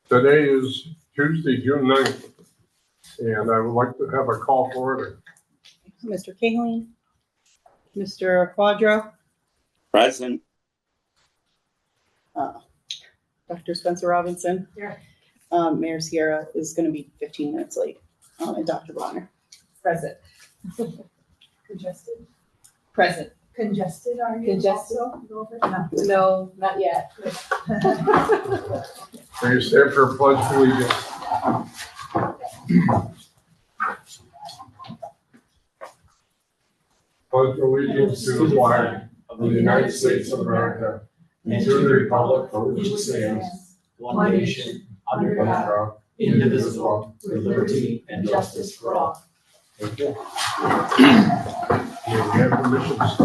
Today is Tuesday, June 9th, and I would like to have a call for order. Mr. Kaling, Mr. Quadro, Present. Dr. Spencer Robinson. Here. Mayor Sierra is going to be 15 minutes late, and Dr. Bonner. Present. Congested? Present. Congested, are you? Congested? Also? No, not yet. Will you stand for a pledge of allegiance? Pledge allegiance to the flag of the United States of America and to the republic for which it stands, one nation, under God, indivisible, with liberty and justice for all. Thank you. We have permissions.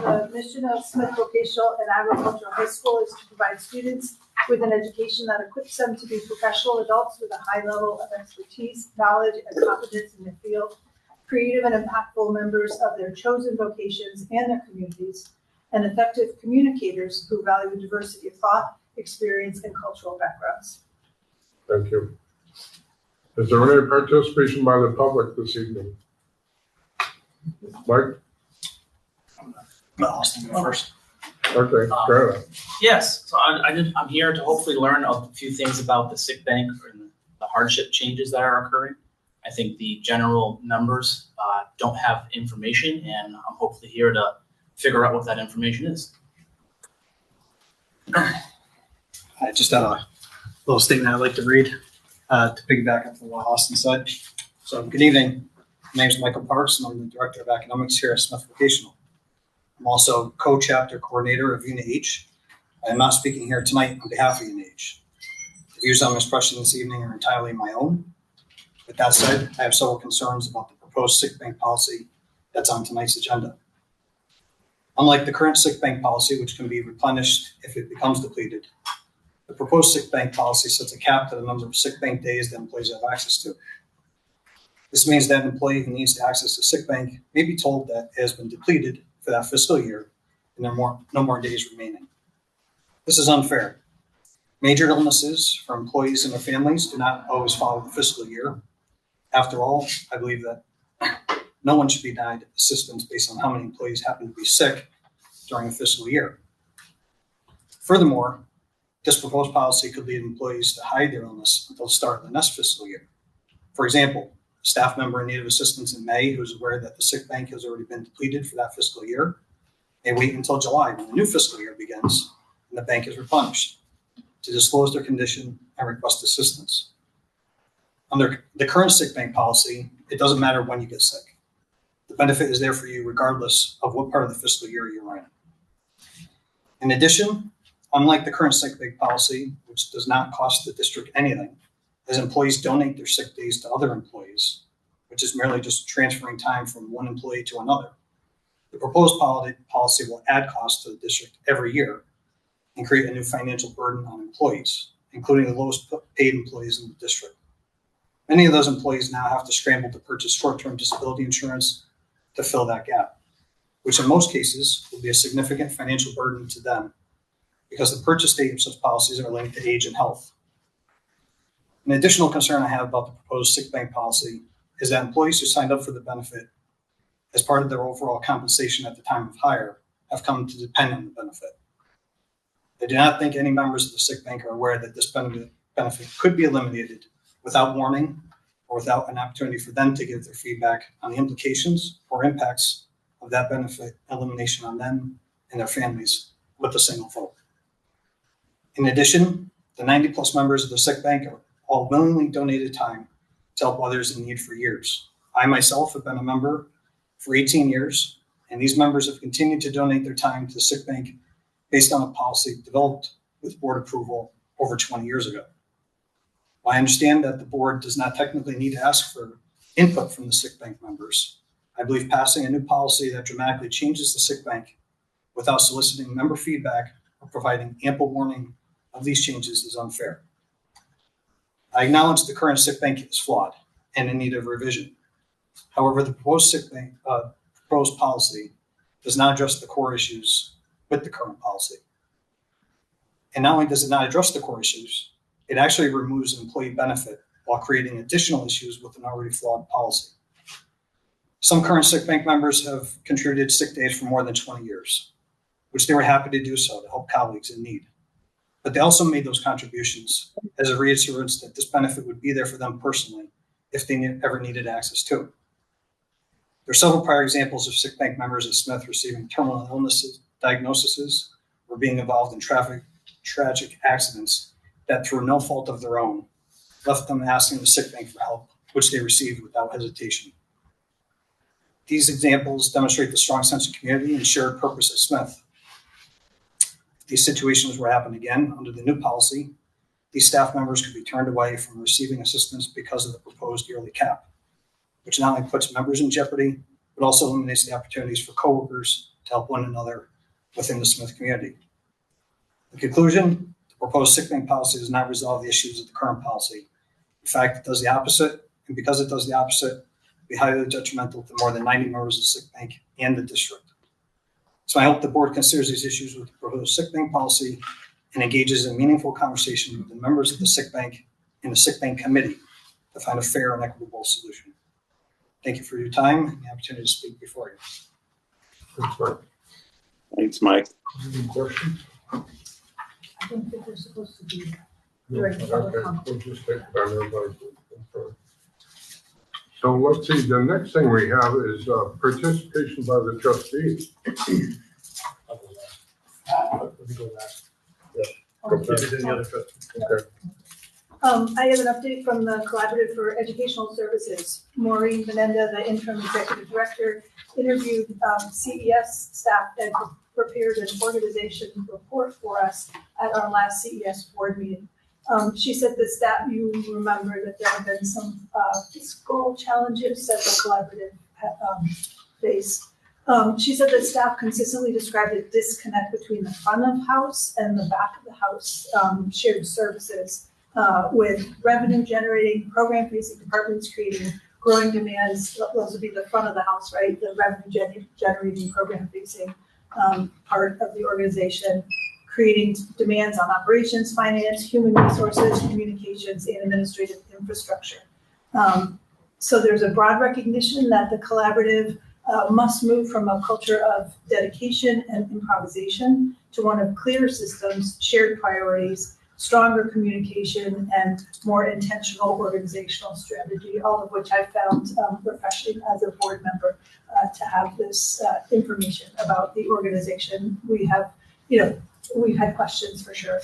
The mission of Smith Vocational and Agricultural High School is to provide students with an education that equips them to be professional adults with a high level of expertise, knowledge, and competence in their field, creative and impactful members of their chosen vocations and their communities, and effective communicators who value diversity of thought, experience, and cultural backgrounds. Thank you. Is there any participation by the public this evening? Mike? Austin, go first. Okay, go ahead. Yes, so I'm here to hopefully learn a few things about the sick bank and the hardship changes that are occurring. I think the general numbers don't have information, and I'm hopefully here to figure out what that information is. I just had a little statement I'd like to read to piggyback up on what Austin said. So, good evening. My name is Michael Parks, and I'm the Director of Academics here at Smith Vocational. I'm also co-chapter coordinator of UNH. I'm not speaking here tonight on behalf of UNH. The views I'm expressing this evening are entirely my own. With that said, I have several concerns about the proposed sick bank policy that's on tonight's agenda. Unlike the current sick bank policy, which can be replenished if it becomes depleted, the proposed sick bank policy sets a cap to the number of sick bank days that employees have access to. This means that an employee who needs to access a sick bank may be told that it has been depleted for that fiscal year and there are no more days remaining. This is unfair. Major illnesses for employees and their families do not always follow the fiscal year. After all, I believe that no one should be denied assistance based on how many employees happen to be sick during a fiscal year. Furthermore, this proposed policy could lead employees to hide their illness until the start of the next fiscal year. For example, a staff member in need of assistance in May who is aware that the sick bank has already been depleted for that fiscal year may wait until July when the new fiscal year begins and the bank is replenished to disclose their condition and request assistance. Under the current sick bank policy, it doesn't matter when you get sick. The benefit is there for you regardless of what part of the fiscal year you're in. In addition, unlike the current sick bank policy, which does not cost the district anything, as employees donate their sick days to other employees, which is merely just transferring time from one employee to another, the proposed policy will add costs to the district every year and create a new financial burden on employees, including the lowest paid employees in the district. Many of those employees now have to scramble to purchase short-term disability insurance to fill that gap, which in most cases will be a significant financial burden to them because the purchase date of such policies are linked to age and health. An additional concern I have about the proposed sick bank policy is that employees who signed up for the benefit as part of their overall compensation at the time of hire have come to depend on the benefit. I do not think any members of the sick bank are aware that this benefit could be eliminated without warning or without an opportunity for them to give their feedback on the implications or impacts of that benefit elimination on them and their families with a single vote. In addition, the 90+ members of the sick bank are all willingly donated time to help others in need for years. I myself have been a member for 18 years, and these members have continued to donate their time to the sick bank based on a policy developed with board approval over 20 years ago. While I understand that the board does not technically need to ask for input from the sick bank members, I believe passing a new policy that dramatically changes the sick bank without soliciting member feedback or providing ample warning of these changes is unfair. I acknowledge the current sick bank is flawed and in need of revision. However, the proposed policy does not address the core issues with the current policy. And not only does it not address the core issues, It actually removes an employee benefit while creating additional issues with an already flawed policy. Some current sick bank members have contributed sick days for more than 20 years, which they were happy to do so to help colleagues in need. But they also made those contributions as a reassurance that this benefit would be there for them personally if they ever needed access to it. There are several prior examples of sick bank members at Smith receiving terminal illnesses, diagnoses, or being involved in tragic accidents that through no fault of their own left them asking the sick bank for help, which they received without hesitation. These examples demonstrate the strong sense of community and shared purpose at Smith. If these situations were to happen again under the new policy, these staff members could be turned away from receiving assistance because of the proposed yearly cap, which not only puts members in jeopardy, but also eliminates the opportunities for coworkers to help one another within the Smith community. In conclusion, the proposed sick bank policy does not resolve the issues of the current policy. In fact, it does the opposite, and because it does the opposite, it will be highly detrimental to more than 90 members of the sick bank and the district. So I hope the board considers these issues with the proposed sick bank policy and engages in meaningful conversation with the members of the sick bank and the sick bank committee to find a fair and equitable solution. Thank you for your time and the opportunity to speak before you. Thanks, Mike. Thanks, Mike. Any questions? I don't think we're supposed to be. No, Right. okay, we'll just take it on everybody. So let's see, the next thing we have is participation by the trustees. Okay. I have an update from the Collaborative for Educational Services. Maureen Benenda, the interim executive director, interviewed CES staff and prepared an organization report for us at our last CES board meeting. She said that staff, you remember that there have been some fiscal challenges that the collaborative faced. She said that staff consistently described a disconnect between the front of house and the back of the house shared services with revenue generating, program facing departments creating growing demands. Those would be the front of the house, right? The revenue generating, program facing part of the organization, creating demands on operations, finance, human resources, communications, and administrative infrastructure. So there's a broad recognition that the collaborative must move from a culture of dedication and improvisation to one of clear systems, shared priorities, stronger communication, and more intentional organizational strategy, all of which I found refreshing as a board member to have this information about the organization. We have, we've had questions for sure.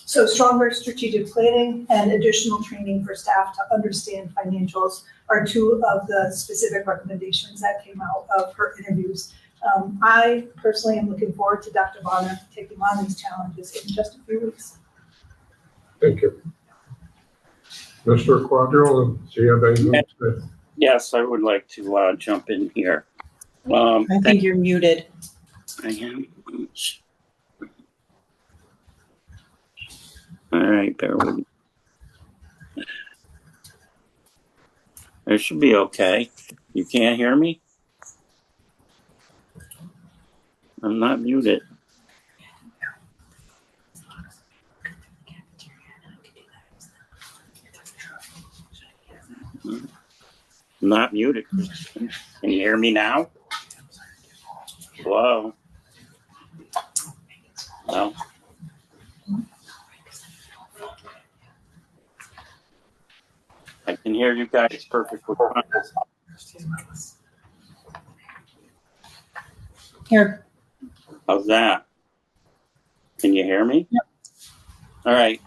So stronger strategic planning and additional training for staff to understand financials are two of the specific recommendations that came out of her interviews. I personally am looking forward to Dr. Bonner taking on these challenges in just a few weeks. Thank you. Mr. Quadro, do you have anything to say? Yes, I would like to jump in here. I think you're muted. I am. All right, bear with me. It should be okay. You can't hear me? I'm not muted. I'm not muted. Can you hear me now? Hello? No. I can hear you guys perfectly fine. Here. How's that? Can you hear me? Yep. All right.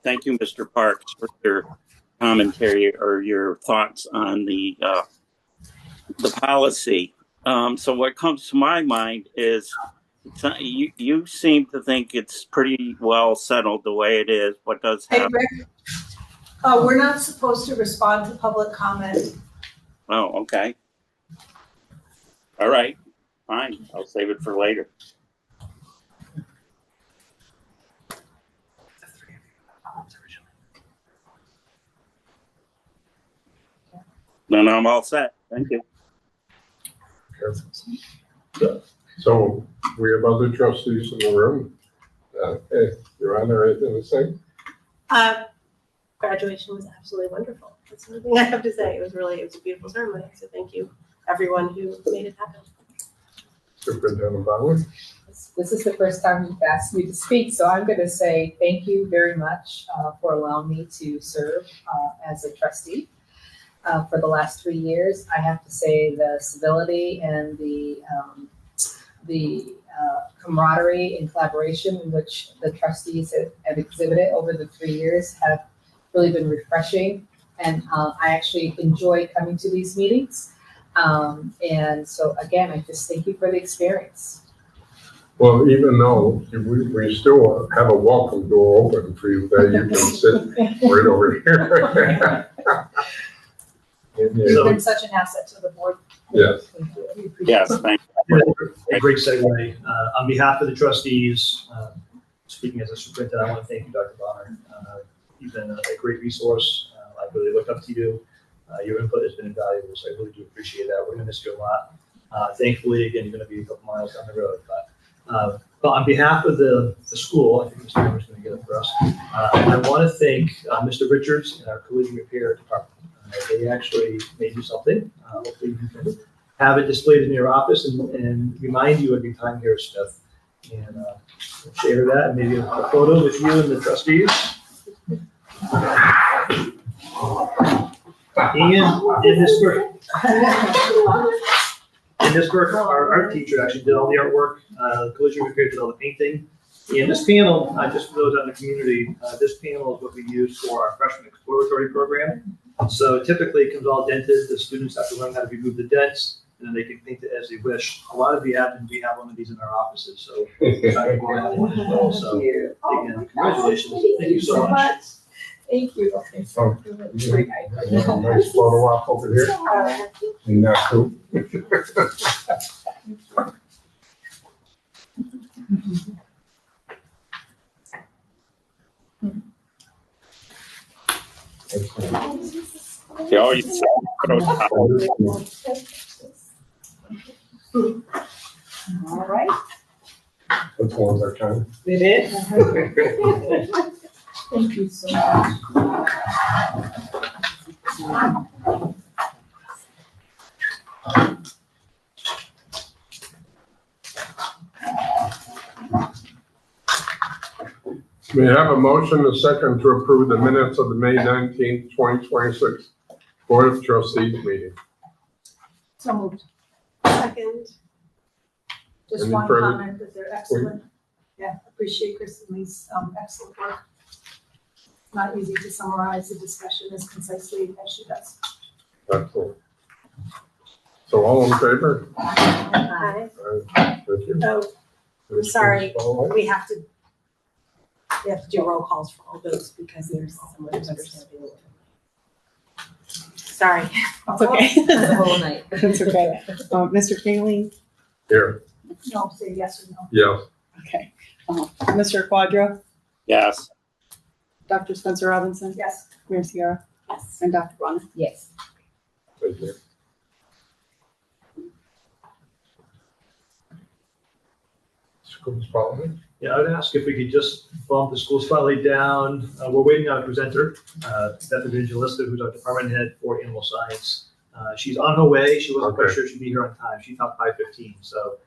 Thank you, Mr. Parks, for your commentary or your thoughts on the policy. So what comes to my mind is you seem to think it's pretty well settled the way it is. What does Hey, happen? Rick, we're not supposed to respond to public comment. Oh, okay. All right. Fine. I'll save it for later. Then I'm all set. Thank you. Okay. So we have other trustees in the room. Hey, Your Honor, anything to say? Graduation was absolutely wonderful. That's the only thing I have to say. It was a beautiful ceremony. So thank you, everyone who made it happen. Superintendent Bauer. This is the first time you've asked me to speak, so I'm going to say thank you very much for allowing me to serve as a trustee for the last 3 years. I have to say the civility and the camaraderie and collaboration in which the trustees have exhibited over the 3 years have really been refreshing, and I actually enjoy coming to these meetings. And so again, I just thank you for the experience. Well, even though we still have a welcome door open for you, that you can sit right over here. You've been such an asset to the board. Yes. Thank you. We appreciate Yes, thank you. A great segue. On behalf of the trustees, speaking as a superintendent, I want to thank you, Dr. Bonner. You've been a great resource. I really look up to you. Your input has been invaluable, so I really do appreciate that. We're going to miss you a lot. Thankfully, again, you're going to be a couple miles down the road. But on behalf of the school, I think Mr. Hammer's going to get it for us. I want to thank Mr. Richards and our collision repair department. They actually made you something. Hopefully you can have it displayed in your office and remind you every time here at Smith. And share that, and maybe a photo with you and the trustees. And in this work, our art teacher actually did all the artwork. Collision repair did all the painting. And this panel, just for those out in the community, this panel is what we use for our freshman exploratory program. So typically it comes all dented. The students have to learn how to remove the dents, and then they can paint it as they wish. A lot of the admins, we have one of these in our offices, so I will have one as well. So again, congratulations. Thank you so much. Thank you. Okay, So, you have a nice photo op over here. And that too. They always say, All right. Which ones are kind? It is. Thank you so much. We have a motion, a second, to approve the minutes of the May 19th, 2026 Board of Trustees meeting. So moved. Second. Just Any one further- comment that they're excellent. Yeah, appreciate Chris and Lee's excellent work. It's not easy to summarize the discussion as concisely as she does. Excellent. So all in favor? Aye. Thank you. Oh, I'm sorry. All right. we have to do roll calls for all those because there's someone who's understanding. Sorry. It's okay. The whole night. It's okay. Mr. Kaling? Here, No, say yes or no. yes. Okay. Mr. Quadro? yes. Dr. Spencer Robinson? Yes. Mayor Sierra? Yes. And Dr. Bonner? Yes. Thank you. School spotlight. Yeah, I would ask if we could just bump the school spotlight down. We're waiting on a presenter, Beth Evangelista, who's our department head for animal science. She's on her way. She wasn't quite Okay. sure she'd be here on time. She thought 5:15. So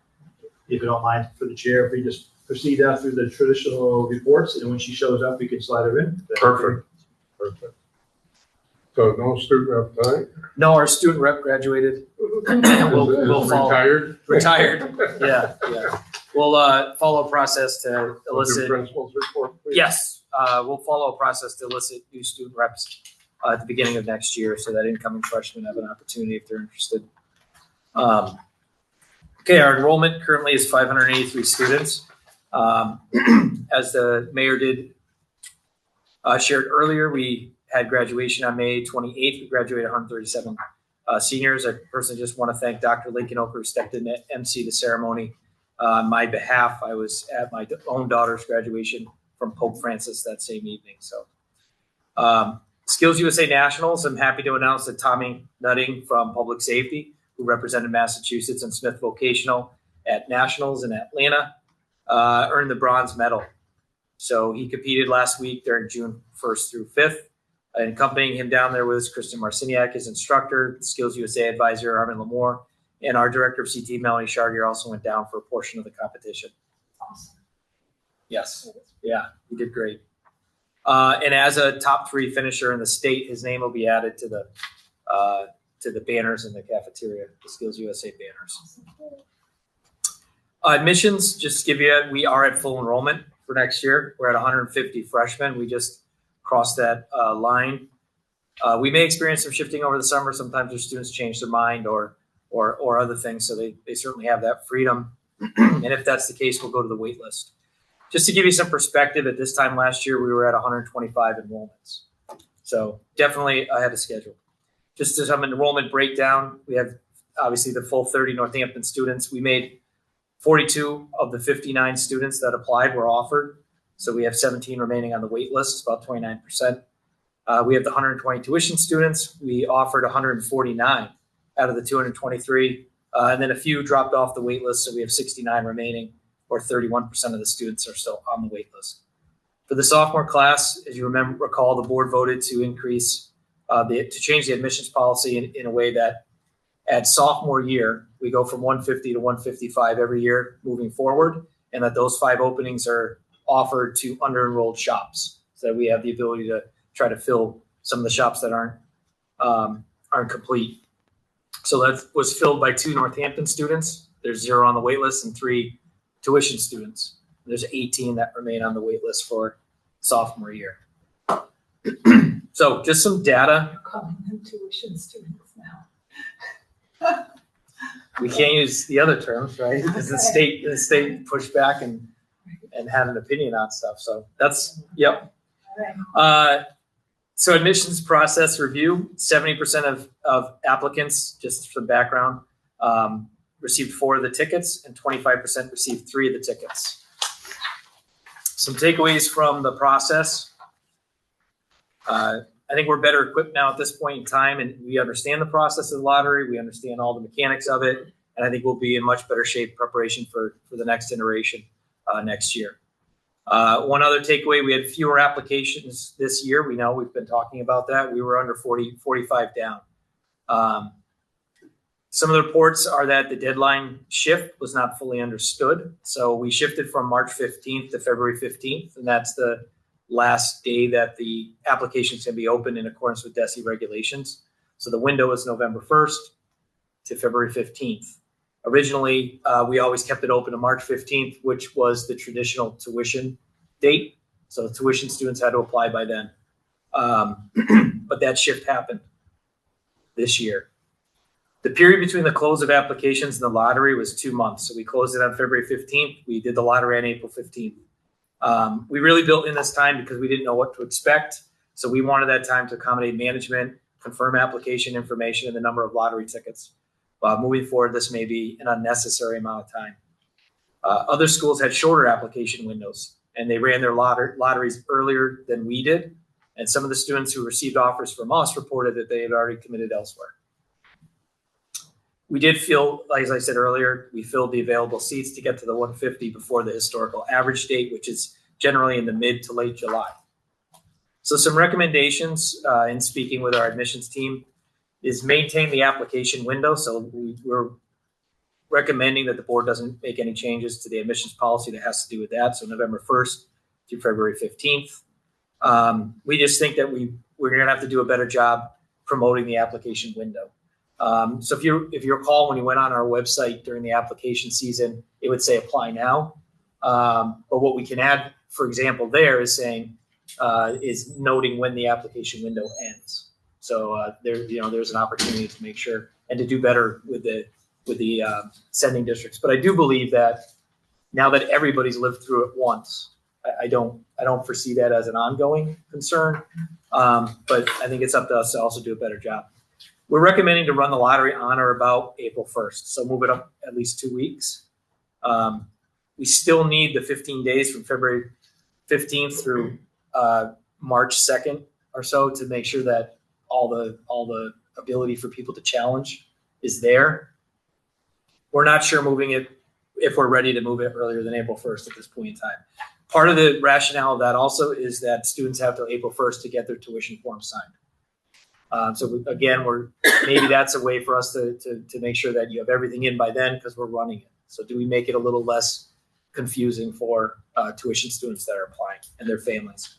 if you don't mind, for the chair, if we just proceed out through the traditional reports, and when she shows up, we can slide her in. Perfect. Perfect. So no student rep tonight? No, our student rep graduated. We'll Is follow. retired? Retired. Yeah. We'll follow a process to Your elicit. principal's report, please. Yes, we'll follow a process to elicit new student reps at the beginning of next year, so that incoming freshmen have an opportunity if they're interested. Okay, our enrollment currently is 583 students. As the mayor did shared earlier, we had graduation on May 28th. We graduated 137 seniors. I personally just want to thank Dr. Lincoln Oker, who stepped in to MC the ceremony on my behalf. I was at my own daughter's graduation from Pope Francis that same evening. So, Skills USA Nationals, I'm happy to announce that Tommy Nutting from Public Safety, who represented Massachusetts and Smith Vocational at Nationals in Atlanta, earned the bronze medal. So he competed last week during June 1st through 5th. And accompanying him down there was Kristen Marciniak, his instructor, Skills USA advisor, Armin Lamore, and our director of CT, Melanie Chartier, also went down for a portion of the competition. Awesome. Yes. Yeah, he did great. And as a top 3 finisher in the state, his name will be added to the banners in the cafeteria, the Skills USA banners. Admissions, just to give you, we are at full enrollment for next year. We're at 150 freshmen. We just crossed that line. We may experience some shifting over the summer. Sometimes our students change their mind or other things, so they certainly have that freedom. And if that's the case, we'll go to the wait list. Just to give you some perspective, at this time last year, we were at 125 enrollments. So definitely ahead of schedule. Just as some enrollment breakdown, we have obviously the full 30 Northampton students. We made 42 of the 59 students that applied were offered. So we have 17 remaining on the wait list, about 29%. We have the 120 tuition students. We offered 149 out of the 223. And then a few dropped off the wait list. So we have 69 remaining, or 31% of the students are still on the wait list. For the sophomore class, as you recall, the board voted to increase, to change the admissions policy in a way that at sophomore year, we go from 150 to 155 every year moving forward, and that those 5 openings are offered to under-enrolled shops, so that we have the ability to try to fill some of the shops that aren't complete. So that was filled by 2 Northampton students. There's 0 on the wait list, and 3 tuition students. There's 18 that remain on the wait list for sophomore year. So just some data. You're calling them tuition students now. We can't use the other terms, right? Because the state pushed back and had an opinion on stuff. So that's, yep. So admissions process review, 70% of applicants, just for background, received 4 of the tickets, and 25% received 3 of the tickets. Some takeaways from the process. I think we're better equipped now at this point in time, and we understand the process of the lottery. We understand all the mechanics of it, and I think we'll be in much better shape preparation for the next iteration next year. One other takeaway, we had fewer applications this year. We know we've been talking about that. We were under 45 down. Some of the reports are that the deadline shift was not fully understood. So we shifted from March 15th to February 15th, and that's the last day that the applications can be open in accordance with DESE regulations. So the window is November 1st to February 15th. Originally, we always kept it open to March 15th, which was the traditional tuition date. So tuition students had to apply by then. But that shift happened this year. The period between the close of applications and the lottery was 2 months. So we closed it on February 15th. We did the lottery on April 15th. We really built in this time because we didn't know what to expect. So we wanted that time to accommodate management, confirm application information, and the number of lottery tickets. Moving forward, this may be an unnecessary amount of time. Other schools had shorter application windows, and they ran their lotteries earlier than we did. And some of the students who received offers from us reported that they had already committed elsewhere. We did feel, as I said earlier, we filled the available seats to get to the 150 before the historical average date, which is generally in the mid to late July. So some recommendations in speaking with our admissions team is maintain the application window. So we're recommending that the board doesn't make any changes to the admissions policy that has to do with that. So November 1st through February 15th. We just think that we're going to have to do a better job promoting the application window. So if you recall, when you went on our website during the application season, it would say apply now. But what we can add, for example, there is saying, is noting when the application window ends. So there's an opportunity to make sure and to do better with the sending districts. But I do believe that now that everybody's lived through it once, I don't foresee that as an ongoing concern. But I think it's up to us to also do a better job. We're recommending to run the lottery on or about April 1st. So move it up at least 2 weeks. We still need the 15 days from February 15th through March 2nd or so to make sure that all the ability for people to challenge is there. We're not sure moving it if we're ready to move it earlier than April 1st at this point in time. Part of the rationale of that also is that students have till April 1st to get their tuition form signed. Again, maybe that's a way for us to make sure that you have everything in by then because we're running it. So do we make it a little less confusing for tuition students that are applying and their families?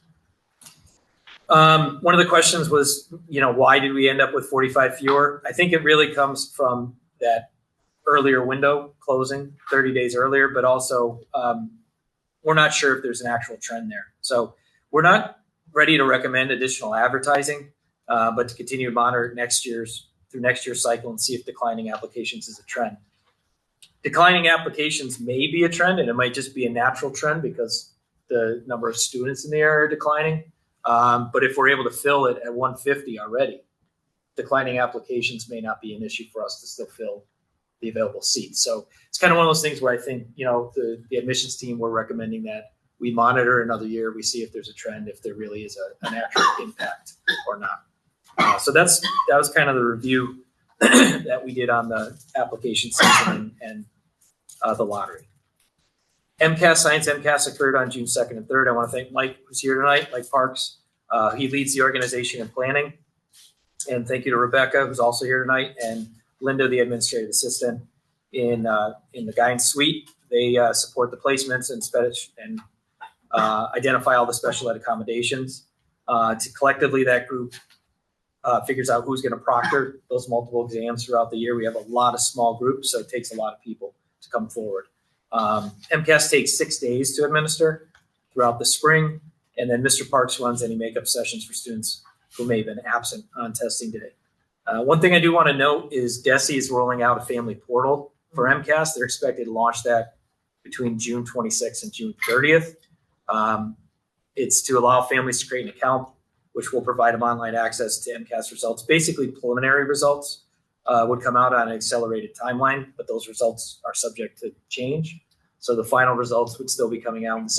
One of the questions was, why did we end up with 45 fewer? I think it really comes from that earlier window closing 30 days earlier, but also we're not sure if there's an actual trend there. So we're not ready to recommend additional advertising, but to continue to monitor through next year's cycle and see if declining applications is a trend. Declining applications may be a trend, and it might just be a natural trend because the number of students in the area are declining. But if we're able to fill it at 150 already, declining applications may not be an issue for us to still fill the available seats. So it's kind of one of those things where I think, the admissions team, we're recommending that we monitor another year. We see if there's a trend, if there really is a natural impact or not. So that was kind of the review that we did on the application season and the lottery. Science MCAS occurred on June 2nd and 3rd. I want to thank Mike, who's here tonight, Mike Parks. He leads the organization and planning. And thank you to Rebecca, who's also here tonight, and Linda, the administrative assistant in the guidance suite. They support the placements and identify all the special ed accommodations. Collectively, that group figures out who's going to proctor those multiple exams throughout the year. We have a lot of small groups, so it takes a lot of people to come forward. MCAS takes 6 days to administer throughout the spring, and then Mr. Parks runs any makeup sessions for students who may have been absent on testing day. One thing I do want to note is DESE is rolling out a family portal for MCAS. They're expected to launch that between June 26th and June 30th. It's to allow families to create an account, which will provide them online access to MCAS results. Basically, preliminary results would come out on an accelerated timeline, but those results are subject to change. So the final results would still be coming out in the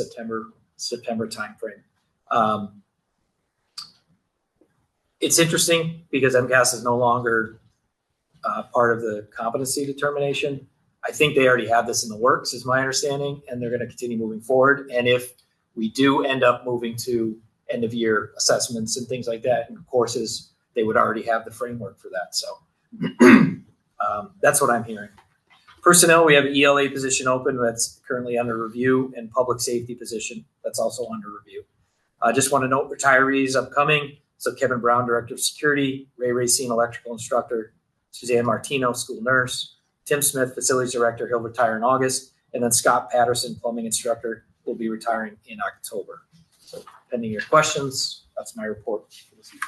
September timeframe. It's interesting because MCAS is no longer part of the competency determination. I think they already have this in the works, is my understanding, and they're going to continue moving forward. And if we do end up moving to end of year assessments and things like that and courses, they would already have the framework for that. So that's what I'm hearing. Personnel, we have an ELA position open that's currently under review, and public safety position that's also under review. I just want to note retirees upcoming. So Kevin Brown, Director of Security, Ray Racine, Electrical Instructor, Suzanne Martino, School Nurse, Tim Smith, Facilities Director, he'll retire in August, and then Scott Patterson, Plumbing Instructor, will be retiring in October. So pending your questions, that's my report for this evening.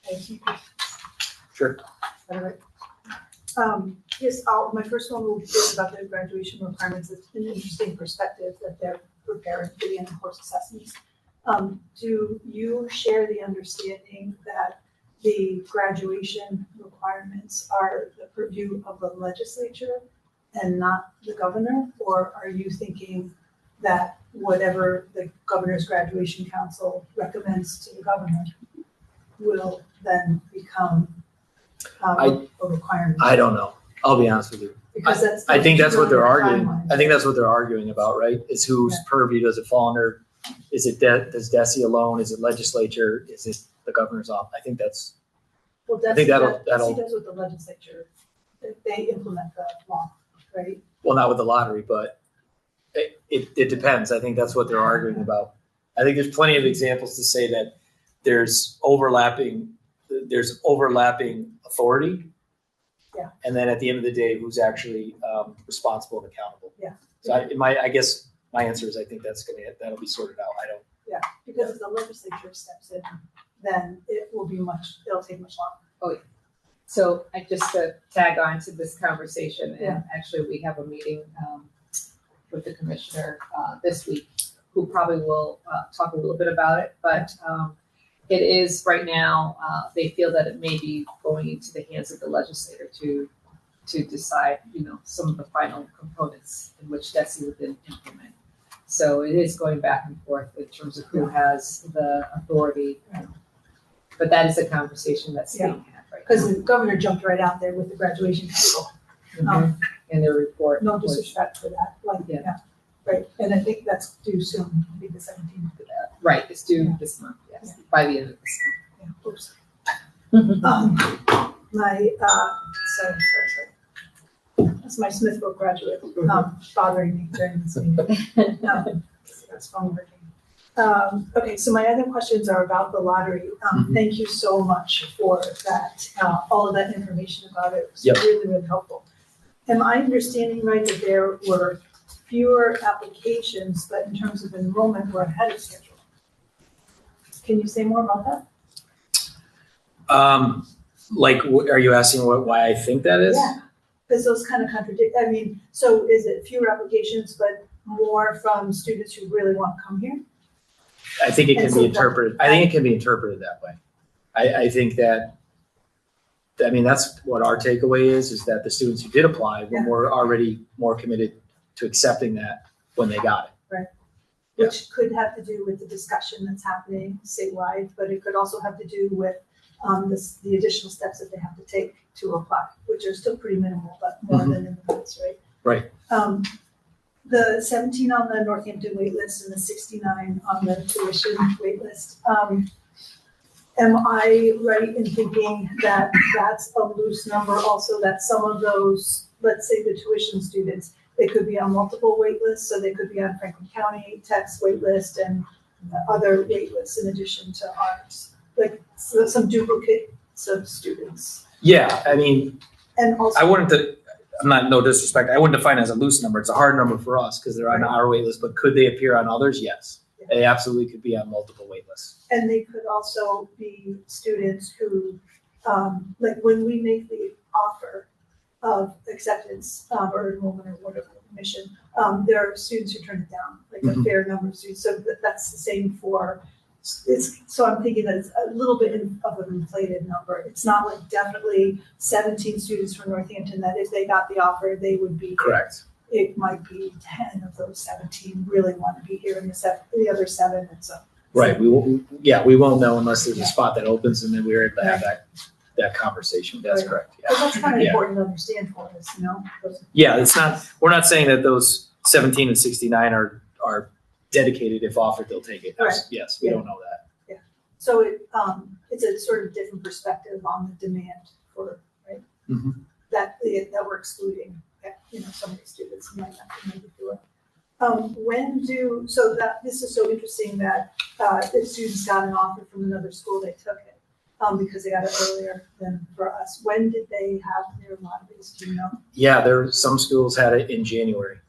Thank you. Sure. All right. Yes, my first one will be about the graduation requirements. It's an interesting perspective that they're preparing for the end of course assessments. Do you share the understanding that the graduation requirements are the purview of the legislature and not the governor? Or are you thinking that whatever the governor's graduation council recommends to the governor will then become a requirement? I don't know. I'll be honest with you. Because I think that's what they're arguing. timeline. I think that's what they're arguing about, right? Is whose purview does it fall under? Is it does DESE alone? Is it legislature? Is it the governor's office? I think that's. Well, I think that'll. DESE does with the legislature. They implement the law, right? Well, not with the lottery, but it depends. I think that's what they're arguing about. I think there's plenty of examples to say that there's overlapping authority. Yeah. And then at the end of the day, who's actually responsible and accountable? Yeah. So I guess my answer is I think that'll be sorted out. I don't. Yeah, because if the legislature steps in, then it'll take much longer. So I just to tag on to this conversation, and Yeah. actually we have a meeting with the commissioner this week, who probably will talk a little bit about it, but it is right now, they feel that it may be going into the hands of the legislator to decide, some of the final components in which DESE would then implement. So it is going back and forth in terms of who has the authority. But that is a conversation that's being had right now. Because the governor jumped right out there with the graduation council. In their report. No disrespect for that. Right, and I think that's due soon, I think the 17th for that. Right, it's due this month, yes, by the end of this Yeah, oops. month. Sorry. That's my Smithville graduate, bothering me during this meeting. That's phone working. Okay, so my other questions are about the lottery. Thank you so much for that, all of that information about it. It's Yep. really, really helpful. Am I understanding right that there were fewer applications, but in terms of enrollment, we're ahead of schedule? Can you say more about that? Are you asking why I think that is? Yeah, because those kind of contradict, I mean, so is it fewer applications, but more from students who really want to come here? I think it And can so be that- interpreted. I think it can be interpreted that way. I think that. I mean, that's what our takeaway is that the students who did apply were already more committed to accepting that when they got it. Right. Yeah. Which could have to do with the discussion that's happening statewide, but it could also have to do with the additional steps that they have to take to apply, which are still pretty minimal, but more than in the past, right? Right. The 17 on the Northampton wait list and the 69 on the tuition wait list. Am I right in thinking that that's a loose number also, that some of those, let's say the tuition students, they could be on multiple wait lists, so they could be on Franklin County Tech's wait list and other wait lists in addition to ours, like some duplicates of students. Yeah, I mean, And also, I wouldn't. I'm not no disrespect. I wouldn't define it as a loose number. It's a hard number for us because they're on our wait list. But could they appear on others? Yes, they absolutely could be on multiple wait lists. and they could also be students who, like when we make the offer of acceptance or enrollment or whatever admission, there are students who turn it down, like a fair number of students. So that's the same for. So I'm thinking that it's a little bit of an inflated number. It's not like definitely 17 students from Northampton that if they got the offer, they would be here. Correct. It might be 10 of those 17 really want to be here, and the other 7 and so. Right. We won't know unless there's a spot that opens, and then we're able to have that conversation. That's Right. correct. But that's kind of Yeah. important to understand for us, you know? Yeah, it's not. We're not saying that those 17 and 69 are dedicated. If offered, they'll take it. Right. Yes, we don't know that. So it's a sort of different perspective on the demand for, right? Mhm. That we're excluding, some of the students who might not be able to do it. This is so interesting that if students got an offer from another school, they took it because they got it earlier than for us. When did they have their lotteries, do you know? Yeah, some schools had it in January,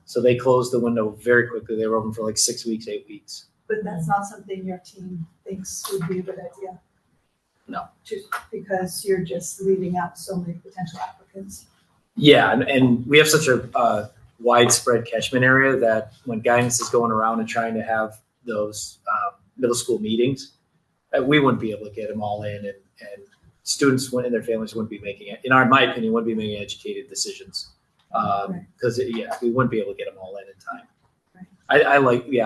so they closed the window very quickly. They were open for like 6 weeks, 8 weeks. But that's not something your team thinks would be a good idea. No. Just because you're just leaving out so many potential applicants. Yeah, and we have such a widespread catchment area that when guidance is going around and trying to have those middle school meetings, we wouldn't be able to get them all in, and students and their families wouldn't be making it, in my opinion, wouldn't be making educated decisions. Because we wouldn't be able to get them all in time. Right.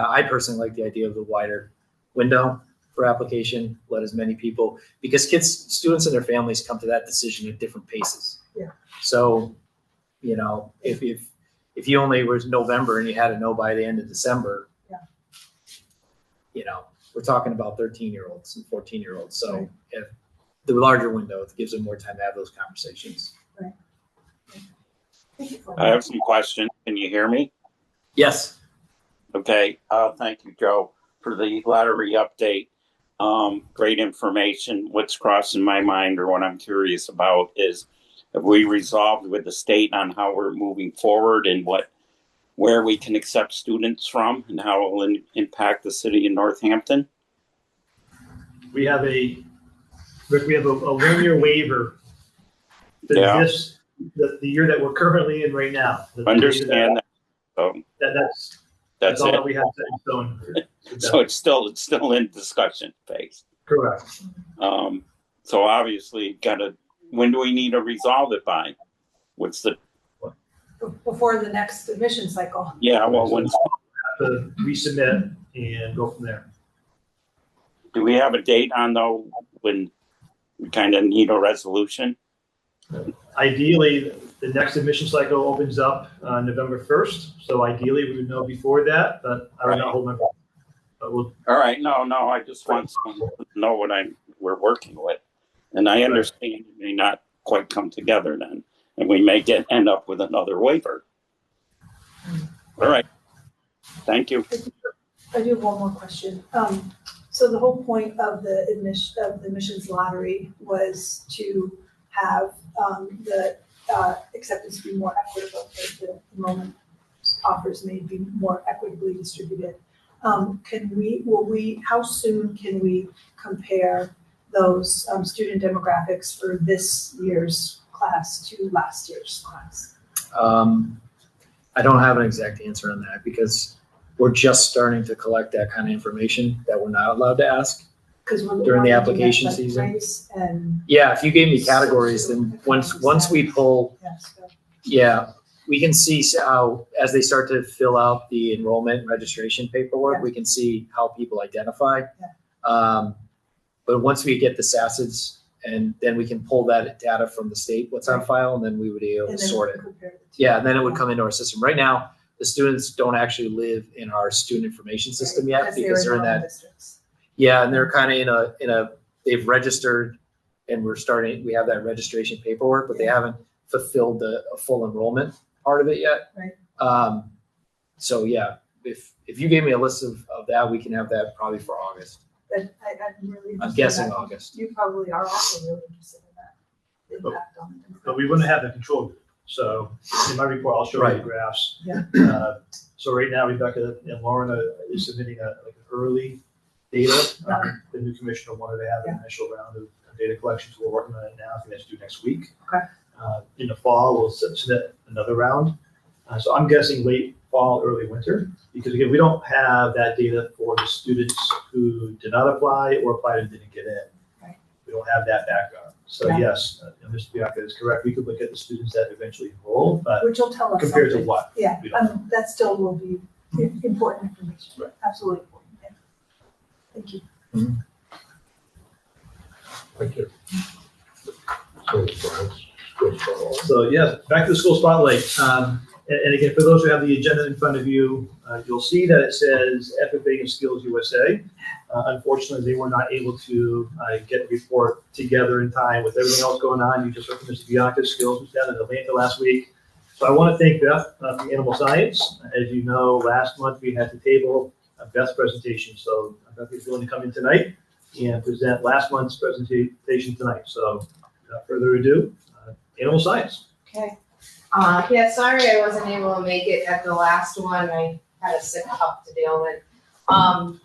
I personally like the idea of the wider window for application, let as many people, because students and their families come to that decision at different paces. Yeah. So, if you only was November and you had to know by the end of December, we're talking about 13-year-olds and 14-year-olds. So Right. if the larger window, it gives them more time to have those conversations. Right. Thank you for I that. have some questions. Can you hear me? Yes. Okay. Thank you, Joe, for the lottery update. Great information. What's crossing my mind, or what I'm curious about, is have we resolved with the state on how we're moving forward and where we can accept students from and how it will impact the city of Northampton? We have a 1-year waiver. Yeah. The year that we're currently in right now. Understand that. So That's all it. that we have set in stone. So it's still in discussion phase. Correct. So obviously, when do we need to resolve it by? What's the? Before the next admission cycle. Yeah. Well, when Have to resubmit and go from there. do we have a date on when we kind of need a resolution? Ideally, The next admission cycle opens up November 1st, so ideally we would know before that, but I would not hold my breath. But we'll, All right, no, I just want someone to know what we're working with. And I understand it may not quite come together then, and we may end up with another waiver. All right, thank you. I do have one more question. So the whole point of the admissions lottery was to have the acceptance be more equitable, that the enrollment offers may be more equitably distributed. How soon can we compare those student demographics for this year's class to last year's class? I don't have an exact answer on that because we're just starting to collect that kind of information that we're not allowed to ask during the application season. Yeah, if you gave me categories, then once we pull, yeah, we can see how, as they start to fill out the enrollment and registration paperwork, we can see how people identify. But once we get the SVAHS, and then we can pull that data from the state, what's on file, and then we would be able to sort it. Yeah, and then it would come into our system. Right now, the students don't actually live in our student information system yet because they're in that. Yeah, and they're kind of they've registered, and we have that registration paperwork, but they haven't fulfilled a full enrollment part of it yet. Right. So yeah, if you gave me a list of that, we can have that probably for August. But I'm really I'm guessing August. You probably are also really interested in that. The impact on the but we wouldn't have the control group. So in my report, I'll show you the graphs. Yeah. So right now, Rebecca and Lauren is submitting an early data. The new commissioner wanted to have an initial round of data collection, so we're working on it now. I think that's due next week. Okay. In the fall, we'll submit another round. So I'm guessing late fall, early winter, because again, we don't have that data for the students who did not apply or applied and didn't get in. Right. We don't have that background. So yes, Mr. Bianca is correct. We could look at the students that eventually enroll, but which will tell us compared to something. what? Yeah, We don't know. that still will be important information. Right. Absolutely important. Yeah. Thank you. Thank you. So yeah, back to the school spotlight. And again, for those who have the agenda in front of you, you'll see that it says FFA and Skills USA. Unfortunately, they were not able to get the report together in time with everything else going on. You just heard from Mr. Bianca's Skills was down in Atlanta last week. So I want to thank Beth from Animal Science. As you know, last month we had to table Beth's presentation. So Beth is willing to come in tonight and present last month's presentation tonight. So without further ado, Animal Science. Okay. Yeah, sorry I wasn't able to make it at the last one. I had a sick pup to deal with.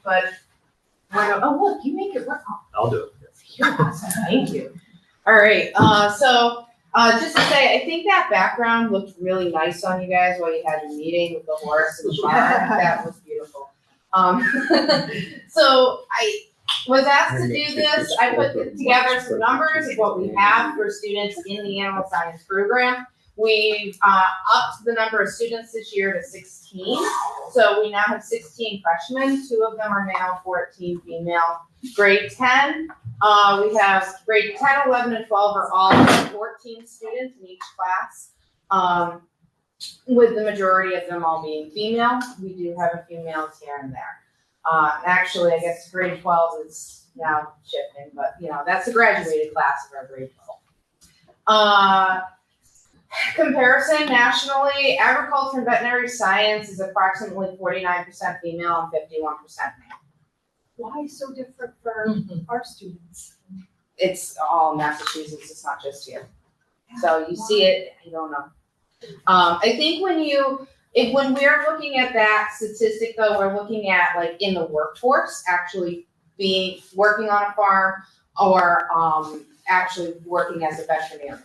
But look, you make it work. I'll do it. You're awesome. Thank you. All right. So just to say, I think that background looked really nice on you guys while you had your meeting with the horse and the barn. That was beautiful. So I was asked to do this. I put together some numbers of what we have for students in the animal science program. We've upped the number of students this year to 16. So we now have 16 freshmen. 2 of them are male, 14 female. Grade 10, we have grade 10, 11, and 12 are all 14 students in each class, with the majority of them all being female. We do have a few males here and there. Actually, I guess grade 12 is now shifting, but that's the graduated class of our grade 12. Comparison nationally, agriculture and veterinary science is approximately 49% female and 51% male. Why so different for our students? It's all Massachusetts, it's not just here. So you see it, you don't know. I think when we're looking at that statistic though, we're looking at like in the workforce, actually working on a farm or actually working as a veterinarian.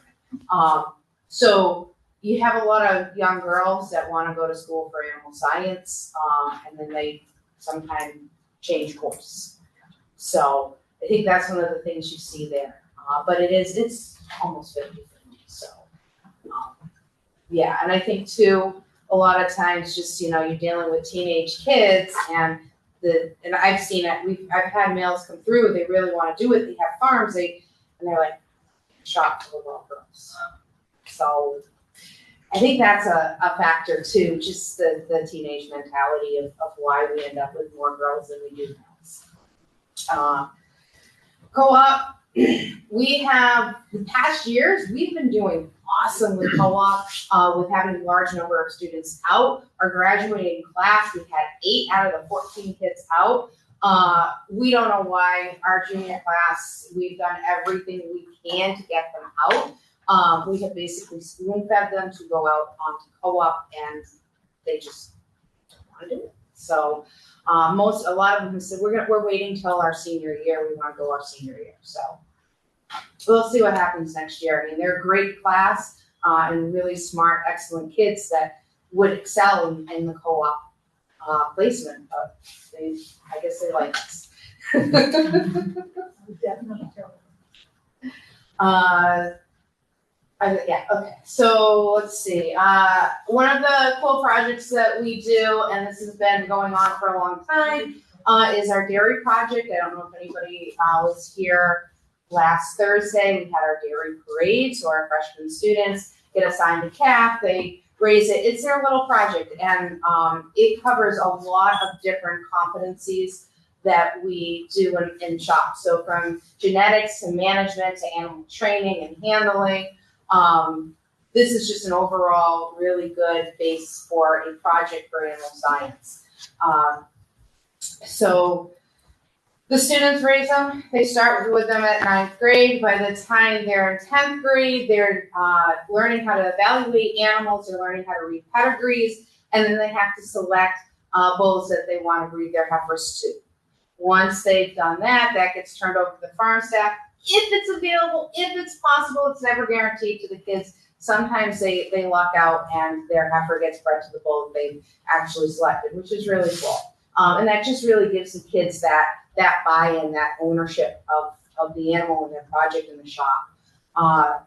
So you have a lot of young girls that want to go to school for animal science, and then they sometimes change course. So I think that's one of the things you see there. But it's almost 50-50. So yeah, and I think too, a lot of times just you're dealing with teenage kids, and I've seen it. I've had males come through. They really want to do it. They have farms. And they're like shocked to the little girls. So I think that's a factor too, just the teenage mentality of why we end up with more girls than we do boys. Co-op, we have, the past years, we've been doing awesome with co-op, with having a large number of students out. Our graduating class, we've had 8 out of the 14 kids out. We don't know why our junior class, we've done everything we can to get them out. We have basically spoon-fed them to go out onto co-op, and they just don't want to do it. So a lot of them said, we're waiting till our senior year. We want to go our senior year. So we'll see what happens next year. I mean, they're a great class and really smart, excellent kids that would excel in the co-op placement, but I guess they like us. Yeah, okay, so let's see. One of the cool projects that we do, and this has been going on for a long time, is our dairy project. I don't know if anybody was here last Thursday. We had our dairy parade, so our freshman students get assigned a calf, they raise it. It's their little project, and it covers a lot of different competencies that we do in shop. So from genetics to management to animal training and handling. This is just an overall really good base for a project for animal science. So the students raise them. They start with them at 9th grade. By the time they're in 10th grade, they're learning how to evaluate animals. They're learning how to read pedigrees. And then they have to select bulls that they want to breed their heifers to. Once they've done that, that gets turned over to the farm staff. If it's available, if it's possible, it's never guaranteed to the kids. Sometimes they luck out and their heifer gets bred to the bull that they've actually selected, which is really cool. And that just really gives the kids that buy-in, that ownership of the animal and their project in the shop.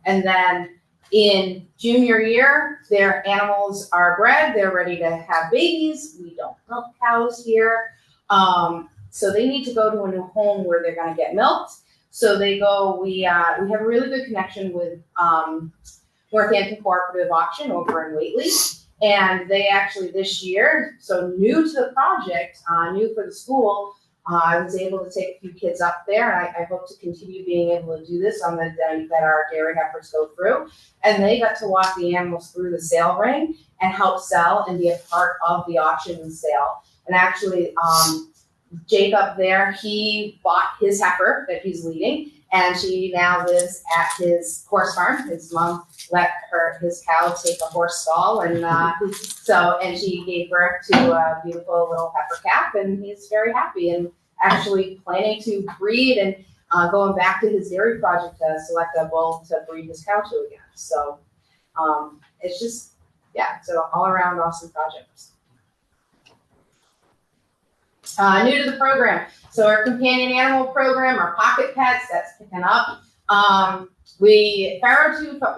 And then in junior year, their animals are bred. They're ready to have babies. We don't milk cows here. So they need to go to a new home where they're going to get milked. So they go, we have a really good connection with Northampton Cooperative Auction over in Whately. And they actually this year, so new to the project, new for the school, I was able to take a few kids up there, and I hope to continue being able to do this on the day that our dairy heifers go through. And they got to walk the animals through the sale ring and help sell and be a part of the auction and sale. And actually, Jacob there, he bought his heifer that he's leading, and she now lives at his horse farm. His mom let his cow take a horse stall, and and she gave birth to a beautiful little heifer calf, and he's very happy and actually planning to breed and going back to his dairy project to select a bull to breed his cow to again. So it's just, yeah, it's an all around awesome project. New to the program. So our companion animal program, our pocket pets, that's picking up.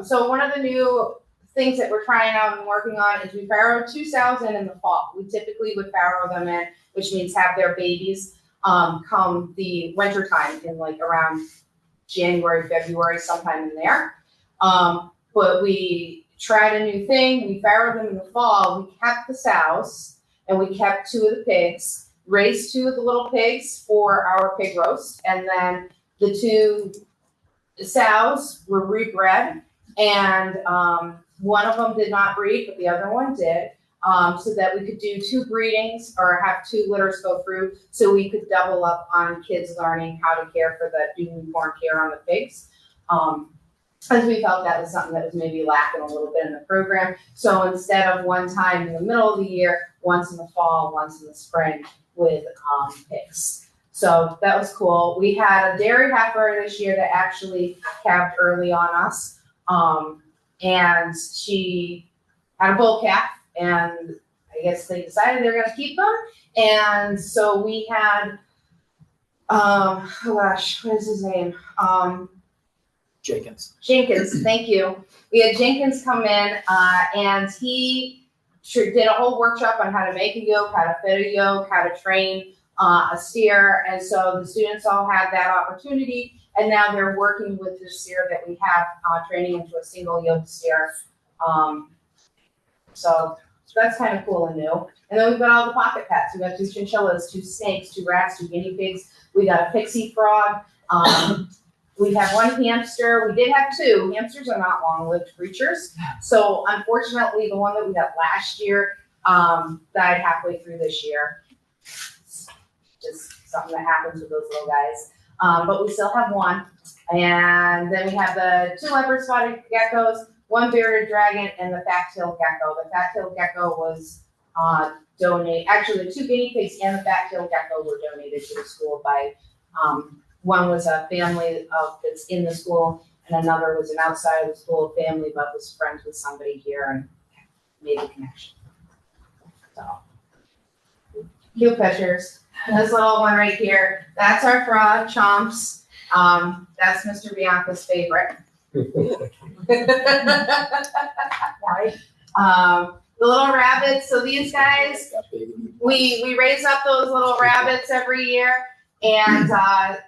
So one of the new things that we're trying out and working on is we farrow 2 sows in the fall. We typically would farrow them in, which means have their babies come the winter time in like around January, February, sometime in there. But we tried a new thing. We farrowed them in the fall. We kept the sows and we kept 2 of the pigs. Raised 2 of the little pigs for our pig roast, and then the 2 sows were rebred, and one of them did not breed, but the other one did, so that we could do 2 breedings or have 2 litters go through, so we could double up on kids learning how to care for the newborn care on the pigs. As we felt that was something that was maybe lacking a little bit in the program. So instead of one time in the middle of the year, once in the fall, once in the spring, with pigs. So that was cool. We had a dairy heifer this year that actually calved early on us. And she had a bull calf, and I guess they decided they were going to keep them. And so we had, oh gosh, what is his name? Jenkins, thank you. We had Jenkins come in, and he did a whole workshop on how to make a yoke, how to fit a yoke, how to train a steer. And so the students all had that opportunity, and now they're working with the steer that we have, training into a single yoke steer. So that's kind of cool and new. And then we've got all the pocket pets. We've got 2 chinchillas, 2 snakes, 2 rats, 2 guinea pigs. We got a pixie frog. We have 1 hamster. We did have 2. Hamsters are not long-lived creatures. So unfortunately, the one that we got last year died halfway through this year. Just something that happens with those little guys. But we still have 1. And then we have the 2 leopard-spotted geckos, 1 bearded dragon, and the fat-tailed gecko. The fat-tailed gecko was donated. Actually, the 2 guinea pigs and the fat-tailed gecko were donated to the school by. One was a family that's in the school, and another was an outside of the school family, but was friends with somebody here and made the connection. So, cute pictures. And this little one right here, that's our frog, Chomps. That's Mr. Bianca's favorite. Right. The little rabbits. So these guys, we raise up those little rabbits every year and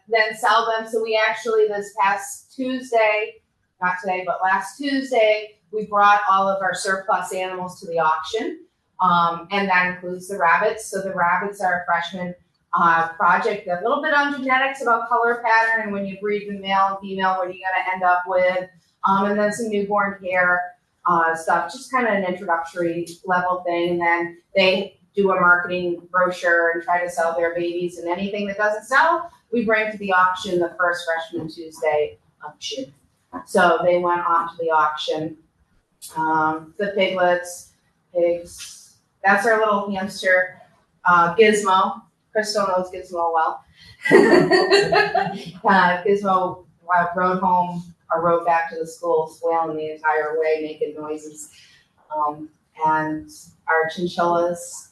then sell them. So we actually this past Tuesday, not today, but last Tuesday, we brought all of our surplus animals to the auction. And that includes the rabbits. So the rabbits are a freshman project, a little bit on genetics about color pattern and when you breed the male and female, what are you going to end up with? And then some newborn care stuff, just kind of an introductory level thing. And then they do a marketing brochure and try to sell their babies, and anything that doesn't sell, we bring to the auction the first freshman Tuesday of June. So they went on to the auction. The piglets, pigs, that's our little hamster, Gizmo. Crystal knows Gizmo well. Gizmo rode home or rode back to the school, squealing the entire way, making noises. And our chinchillas,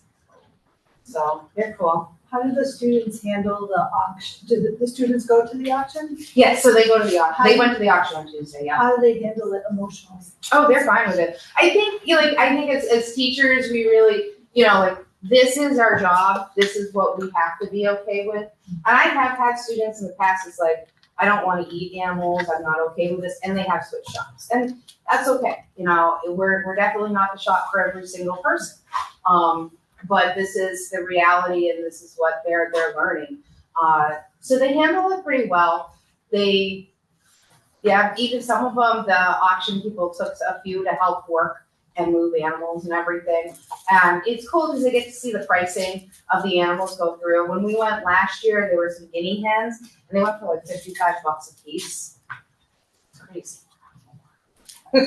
so they're cool. How do the students handle the auction? Do the students go to the auction? Yes, so they go to the auction. They went to the auction on Tuesday, yeah. How do they handle it emotionally? Oh, they're fine with it. I think, I think as teachers, we really, this is our job. This is what we have to be okay with. And I have had students in the past, it's like, I don't want to eat animals. I'm not okay with this. And they have switched shops. And that's okay. We're definitely not the shop for every single person. But this is the reality and this is what they're learning. So they handle it pretty well. Even some of them, the auction people took a few to help work and move animals and everything. And it's cool because they get to see the pricing of the animals go through. When we went last year, there were some guinea hens and they went for like $55 a piece. It's crazy. So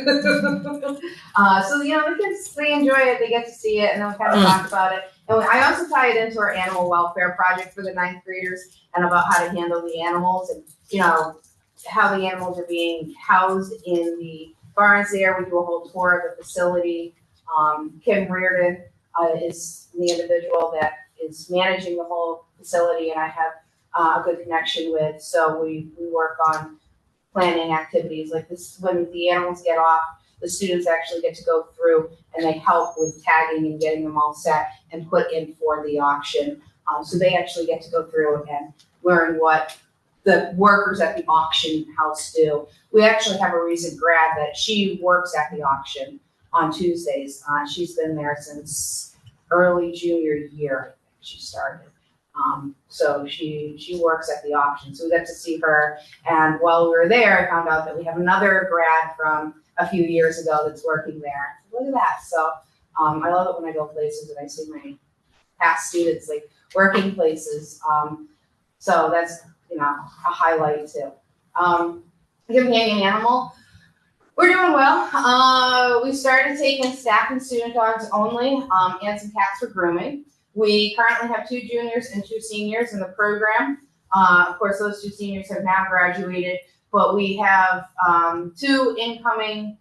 the kids, they enjoy it, they get to see it, and then we kind of talk about it. And I also tie it into our animal welfare project for the 9th graders and about how to handle the animals and how the animals are being housed in the barns there. We do a whole tour of the facility. Kim Reardon is the individual that is managing the whole facility, and I have a good connection with. So we work on planning activities like this. When the animals get off, the students actually get to go through and they help with tagging and getting them all set and put in for the auction. So they actually get to go through and learn what the workers at the auction house do. We actually have a recent grad that she works at the auction on Tuesdays. She's been there since early junior year, she started. So she works at the auction. So we got to see her. And while we were there, I found out that we have another grad from a few years ago that's working there. Look at that. So I love it when I go places and I see my past students like working places. So that's, a highlight too. Companion animal. We're doing well. We started taking staff and student dogs only, and some cats for grooming. We currently have 2 juniors and 2 seniors in the program. Of course, those 2 seniors have now graduated, but we have 2 incoming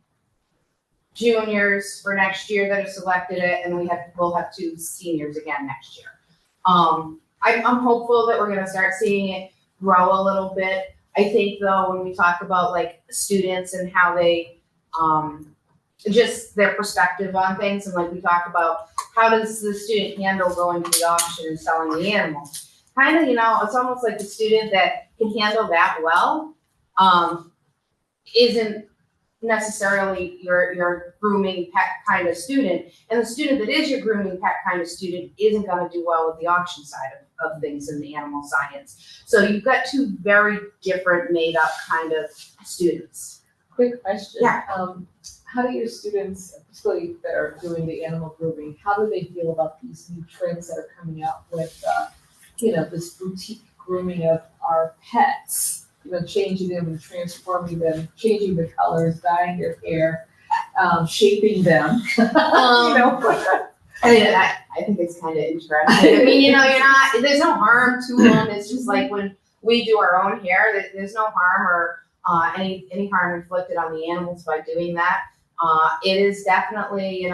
juniors for next year that have selected it, and we'll have 2 seniors again next year. I'm hopeful that we're going to start seeing it grow a little bit. I think though, when we talk about like students and how they, just their perspective on things, and like we talk about how does the student handle going to the auction and selling the animal? Kind of, it's almost like the student that can handle that well, isn't necessarily your grooming pet kind of student, and the student that is your grooming pet kind of student isn't going to do well with the auction side of things in the animal science. So you've got two very different made up kind of students. Quick question. Yeah. How do your students, particularly that are doing the animal grooming, how do they feel about these new trends that are coming out with, this boutique grooming of our pets? Changing them and transforming them, changing the colors, dyeing their hair, shaping them. I mean, I think it's kind of interesting. I mean, there's no harm to them. It's just like when we do our own hair, there's no harm or any harm inflicted on the animals by doing that. It is definitely,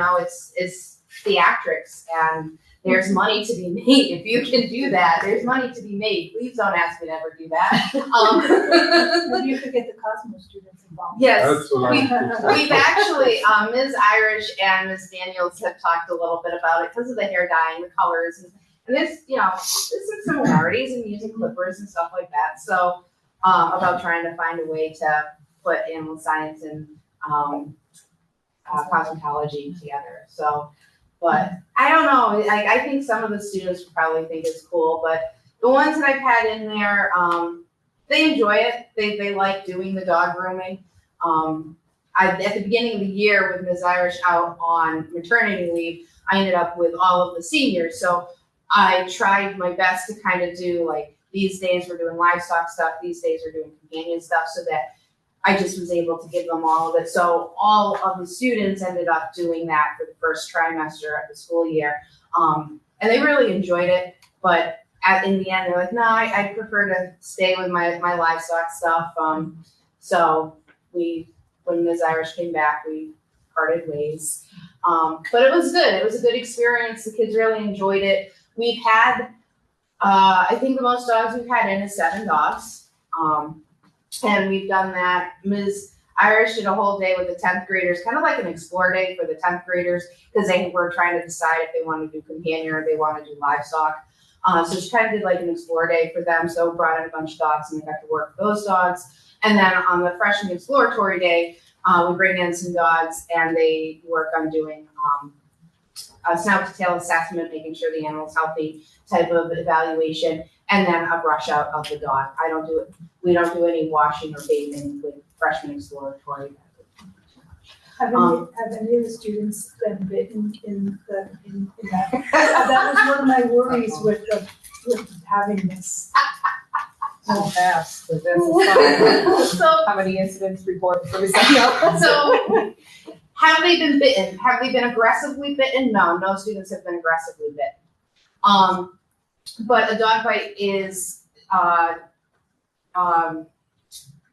it's theatrics, and there's money to be made. If you can do that, there's money to be made. Please don't ask me to ever do that. Maybe you could get the Cosmos students involved. Yes, That's what we've actually, Ms. Irish and Ms. Daniels have talked a little bit about it because of the hair dyeing, the colors, and there's some similarities in using clippers and stuff like that. So about trying to find a way to put animal science and cosmetology together. So, but I don't know. I think some of the students probably think it's cool, but the ones that I've had in there, they enjoy it. They like doing the dog grooming. At the beginning of the year with Ms. Irish out on maternity leave, I ended up with all of the seniors. So I tried my best to kind of do like, these days we're doing livestock stuff, these days we're doing companion stuff, so that I just was able to give them all of it. So all of the students ended up doing that for the first trimester of the school year. And they really enjoyed it, but in the end, they're like, no, I prefer to stay with my livestock stuff. So when Ms. Irish came back, we parted ways. But it was good. It was a good experience. The kids really enjoyed it. We've had, I think the most dogs we've had in is 7 dogs. And we've done that. Ms. Irish did a whole day with the 10th graders, kind of like an explore day for the 10th graders, because they were trying to decide if they wanted to do companion or they wanted to do livestock. So she kind of did like an explore day for them. So brought in a bunch of dogs and they got to work with those dogs. And then on the freshman exploratory day, we bring in some dogs and they work on doing a snout to tail assessment, making sure the animal's healthy type of evaluation, and then a brush out of the dog. We don't do any washing or bathing with freshman exploratory. Have any of the students been bitten in that? That was one of my worries with having this. How fast, but that's a So, how many incidents reported for yourself? so have they been bitten? Have they been aggressively bitten? No students have been aggressively bitten. But a dog bite is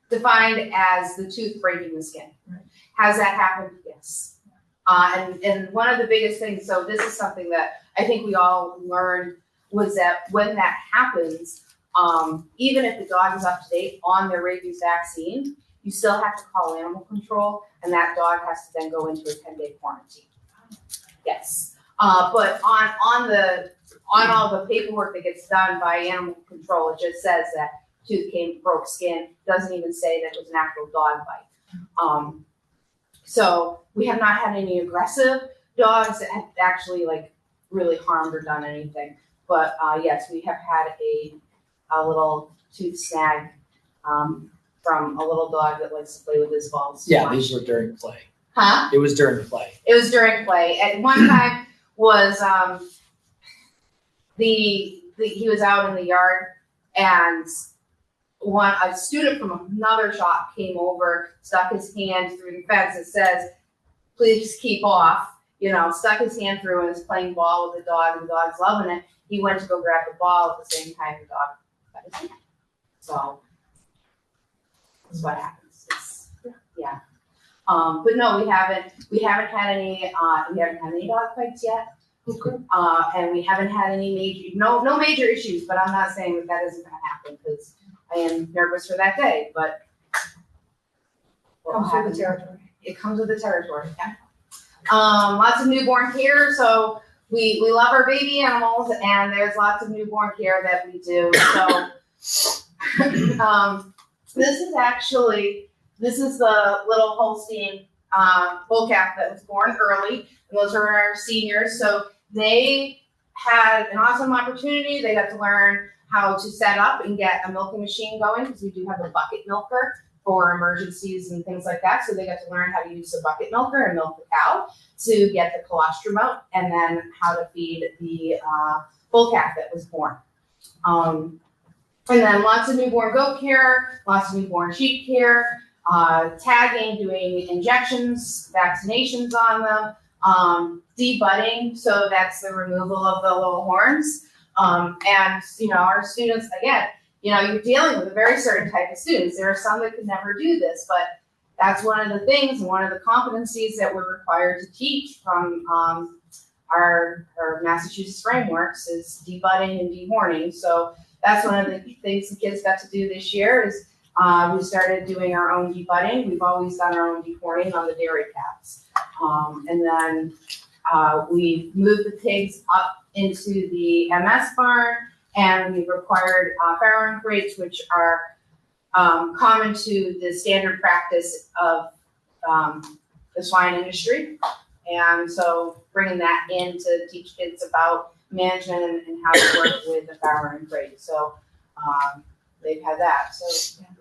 defined as the tooth breaking the skin. Right. Has that happened? Yes. And one of the biggest things, so this is something that I think we all learned, was that when that happens, even if the dog is up to date on their rabies vaccine, you still have to call animal control, and that dog has to then go into a 10-day quarantine. Yes. But on all the paperwork that gets done by animal control, it just says that tooth broke skin. Doesn't even say that it was an actual dog bite. So we have not had any aggressive dogs that have actually like really harmed or done anything. But yes, we have had a little tooth snag from a little dog that likes to play with his balls. Yeah, these were during play. Huh? It was during play. It was during play. At one time was he was out in the yard and a student from another shop came over, stuck his hand through the fence. It says, "Please keep off." Stuck his hand through and was playing ball with the dog, and the dog's loving it. He went to go grab the ball at the same time the dog got his hand. So that's what happens. Yeah. But no, we haven't had any dog fights yet. And we haven't had any no major issues, but I'm not saying that isn't going to happen because I am nervous for that day, but Comes with the territory. It comes with the territory, yeah. Lots of newborn care, so we love our baby animals, and there's lots of newborn care that we do. So this is actually this is the little Holstein bull calf that was born early, and those are our seniors. So they had an awesome opportunity. They got to learn how to set up and get a milking machine going, because we do have a bucket milker for emergencies and things like that. So they got to learn how to use the bucket milker and milk the cow to get the colostrum out, and then how to feed the bull calf that was born. And then lots of newborn goat care, lots of newborn sheep care, tagging, doing injections, vaccinations on them, debudding, so that's the removal of the little horns. And, you know, our students, again, you know, you're dealing with a very certain type of students. There are some that could never do this, but that's one of the things and one of the competencies that we're required to teach from our Massachusetts frameworks is debudding and dehorning. So that's one of the things the kids got to do this year is we started doing our own debudding. We've always done our own dehorning on the dairy calves. And then we moved the pigs up into the MS barn, and we required farrowing crates, which are common to the standard practice of the swine industry. And so bringing that in to teach kids about management and how to work with the farrowing crate. So they've had that. So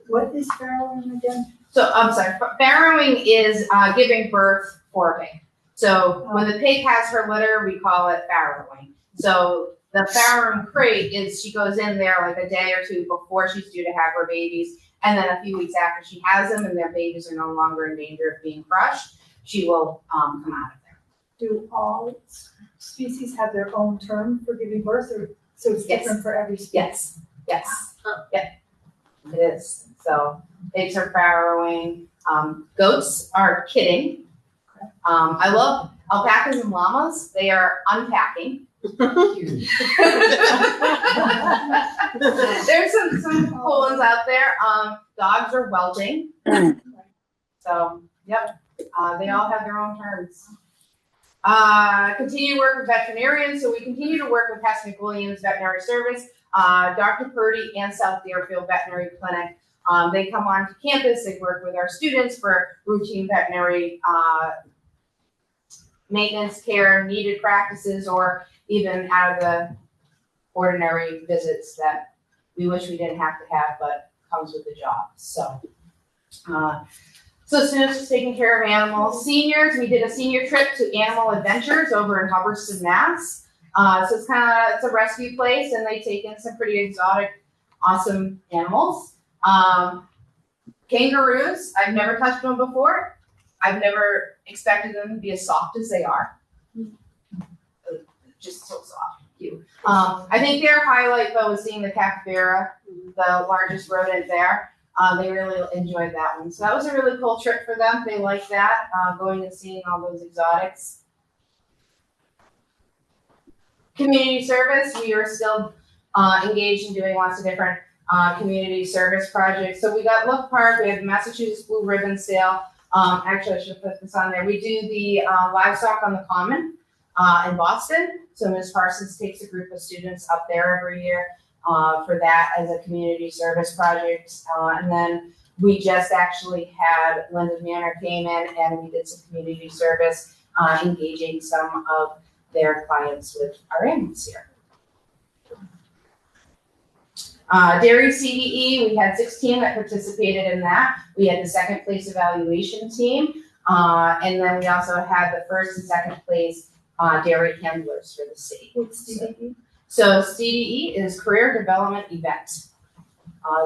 What is farrowing again? So I'm sorry, farrowing is giving birth for a pig. So when the pig has her litter, we call it farrowing. So the farrowing crate is she goes in there like a day or two before she's due to have her babies, and then a few weeks after she has them and their babies are no longer in danger of being crushed, she will come out of there. Do all species have their own term for giving birth, or so it's Yes. different for every species? Yes, yes, yep, it is. So pigs are farrowing, goats are kidding. I love alpacas and llamas. They are unpacking. There's some cool ones out there. Dogs are welting. So, yep, they all have their own terms. Continue to work with veterinarians. So we continue to work with Hess McWilliams Veterinary Service, Dr. Purdy, and South Deerfield Veterinary Clinic. They come onto campus. They work with our students for routine veterinary maintenance care, needed practices, or even out of the ordinary visits that we wish we didn't have to have, but comes with the job. So, so students just taking care of animals. Seniors, we did a senior trip to Animal Adventures over in Hubbardston, Mass. So it's a rescue place, and they take in some pretty exotic, awesome animals. Kangaroos, I've never touched one before. I've never expected them to be as soft as they are. Just so soft, cute. I think their highlight though was seeing the capybara, the largest rodent there. They really enjoyed that one. So that was a really cool trip for them. They liked that, going and seeing all those exotics. Community service, we are still engaged in doing lots of different community service projects. So we got Look Park, we have the Massachusetts Blue Ribbon Sale. Actually, I should have put this on there. We do the livestock on the common in Boston. So Ms. Parsons takes a group of students up there every year for that as a community service project. And then we just actually had Linda Manor came in and we did some community service, engaging some of their clients with our animals here. Dairy CDE, we had 16 that participated in that. We had the second place evaluation team. And then we also had the first and second place dairy handlers for the state. What's CDE? So CDE is Career Development Event.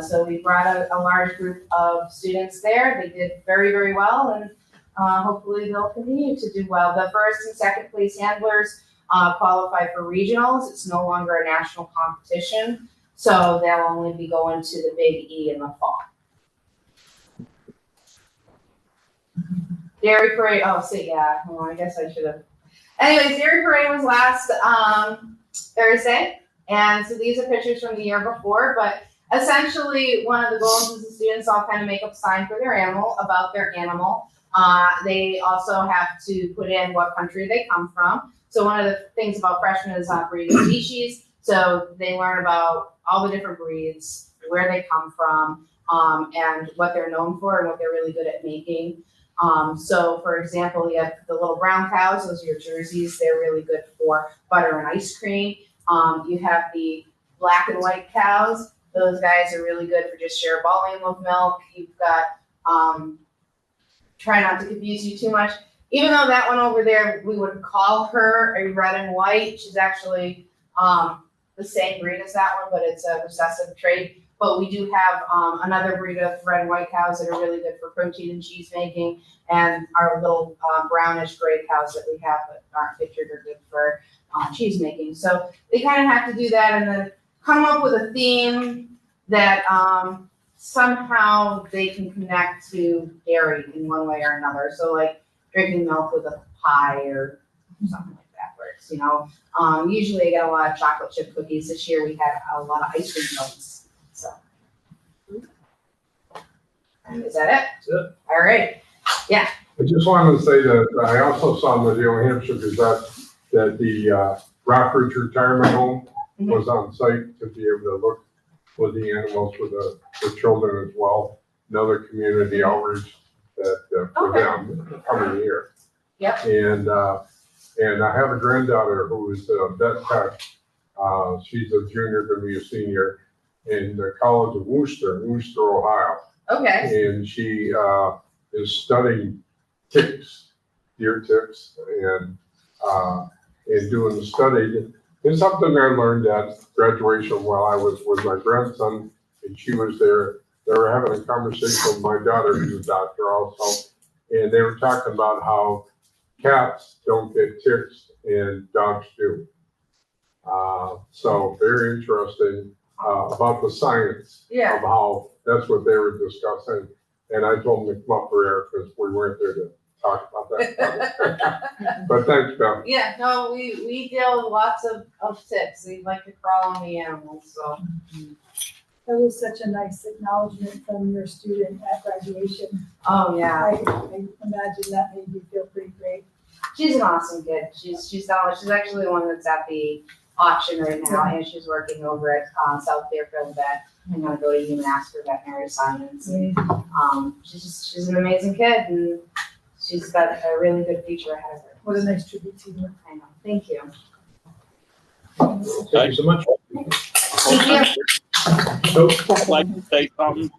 So we brought a large group of students there. They did very, very well, and hopefully they'll continue to do well. The first and second place handlers qualify for regionals. It's no longer a national competition. So they'll only be going to the Big E in the fall. Dairy Parade, I guess I should have. Anyways, Dairy Parade was last Thursday. And so these are pictures from the year before, but essentially one of the goals is the students all kind of make up a sign for their animal, about their animal. They also have to put in what country they come from. So one of the things about freshmen is breeding species. So they learn about all the different breeds, where they come from, and what they're known for and what they're really good at making. So for example, you have the little brown cows, those are your jerseys. They're really good for butter and ice cream. You have the black and white cows. Those guys are really good for just sheer volume of milk. You've got, try not to confuse you too much. Even though that one over there, we would call her a red and white. She's actually the same breed as that one, but it's a recessive trait. But we do have another breed of red and white cows that are really good for protein and cheese making, and our little brownish gray cows that we have that aren't pictured are good for cheese making. So they kind of have to do that and then come up with a theme that somehow they can connect to dairy in one way or another. So like drinking milk with a pie or something like that works, you know. Usually I get a lot of chocolate chip cookies. This year we had a lot of ice cream notes. So, and is that it? That's it. All right. Yeah. I just wanted to say that I also saw in the New Hampshire Gazette that the Rockridge Retirement Home was on site to be able to look with the animals with the children as well. Another community outreach that for them the coming year. Yep. And I have a granddaughter who is a vet tech. She's a junior, gonna be a senior in the College of Worcester, Ohio. Okay. And she is studying ticks, deer ticks, and doing the study. It's something I learned at graduation while I was with my grandson, and she was there. They were having a conversation with my daughter, who's a doctor also, and they were talking about how cats don't get ticks and dogs do. So very interesting about the science of how that's what they were discussing. And I told them to come up for air because we weren't there to talk about that. But thanks, Beth. Yeah, no, we deal with lots of ticks. We like to crawl on the animals, so. That was such a nice acknowledgement from your student at graduation. Oh, yeah. I imagine that made you feel pretty great. She's an awesome kid. She's actually the one that's at the auction right now, and she's working over at South Fairfield Vet. I'm gonna go to UMass for veterinary science. And, she's an amazing kid, and she's got a really good future ahead of her. What a nice tribute to you. I know. Thank you. Thank you so much. Thank you. I'd like to say something.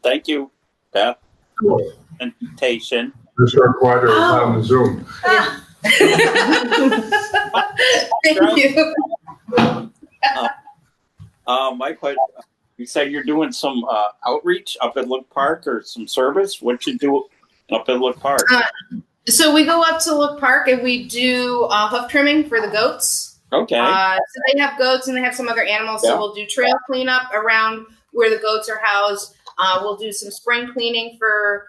Thank you, Beth. Cool. Invitation. Mr. Quader is on the Zoom. Thank you. My question, you said you're doing some outreach up at Look Park or some service. What you do up at Look Park? So we go up to Look Park and we do hoof trimming for the goats. Okay. So they have goats and they have some other animals. So we'll do trail cleanup around where the goats are housed. We'll do some spring cleaning for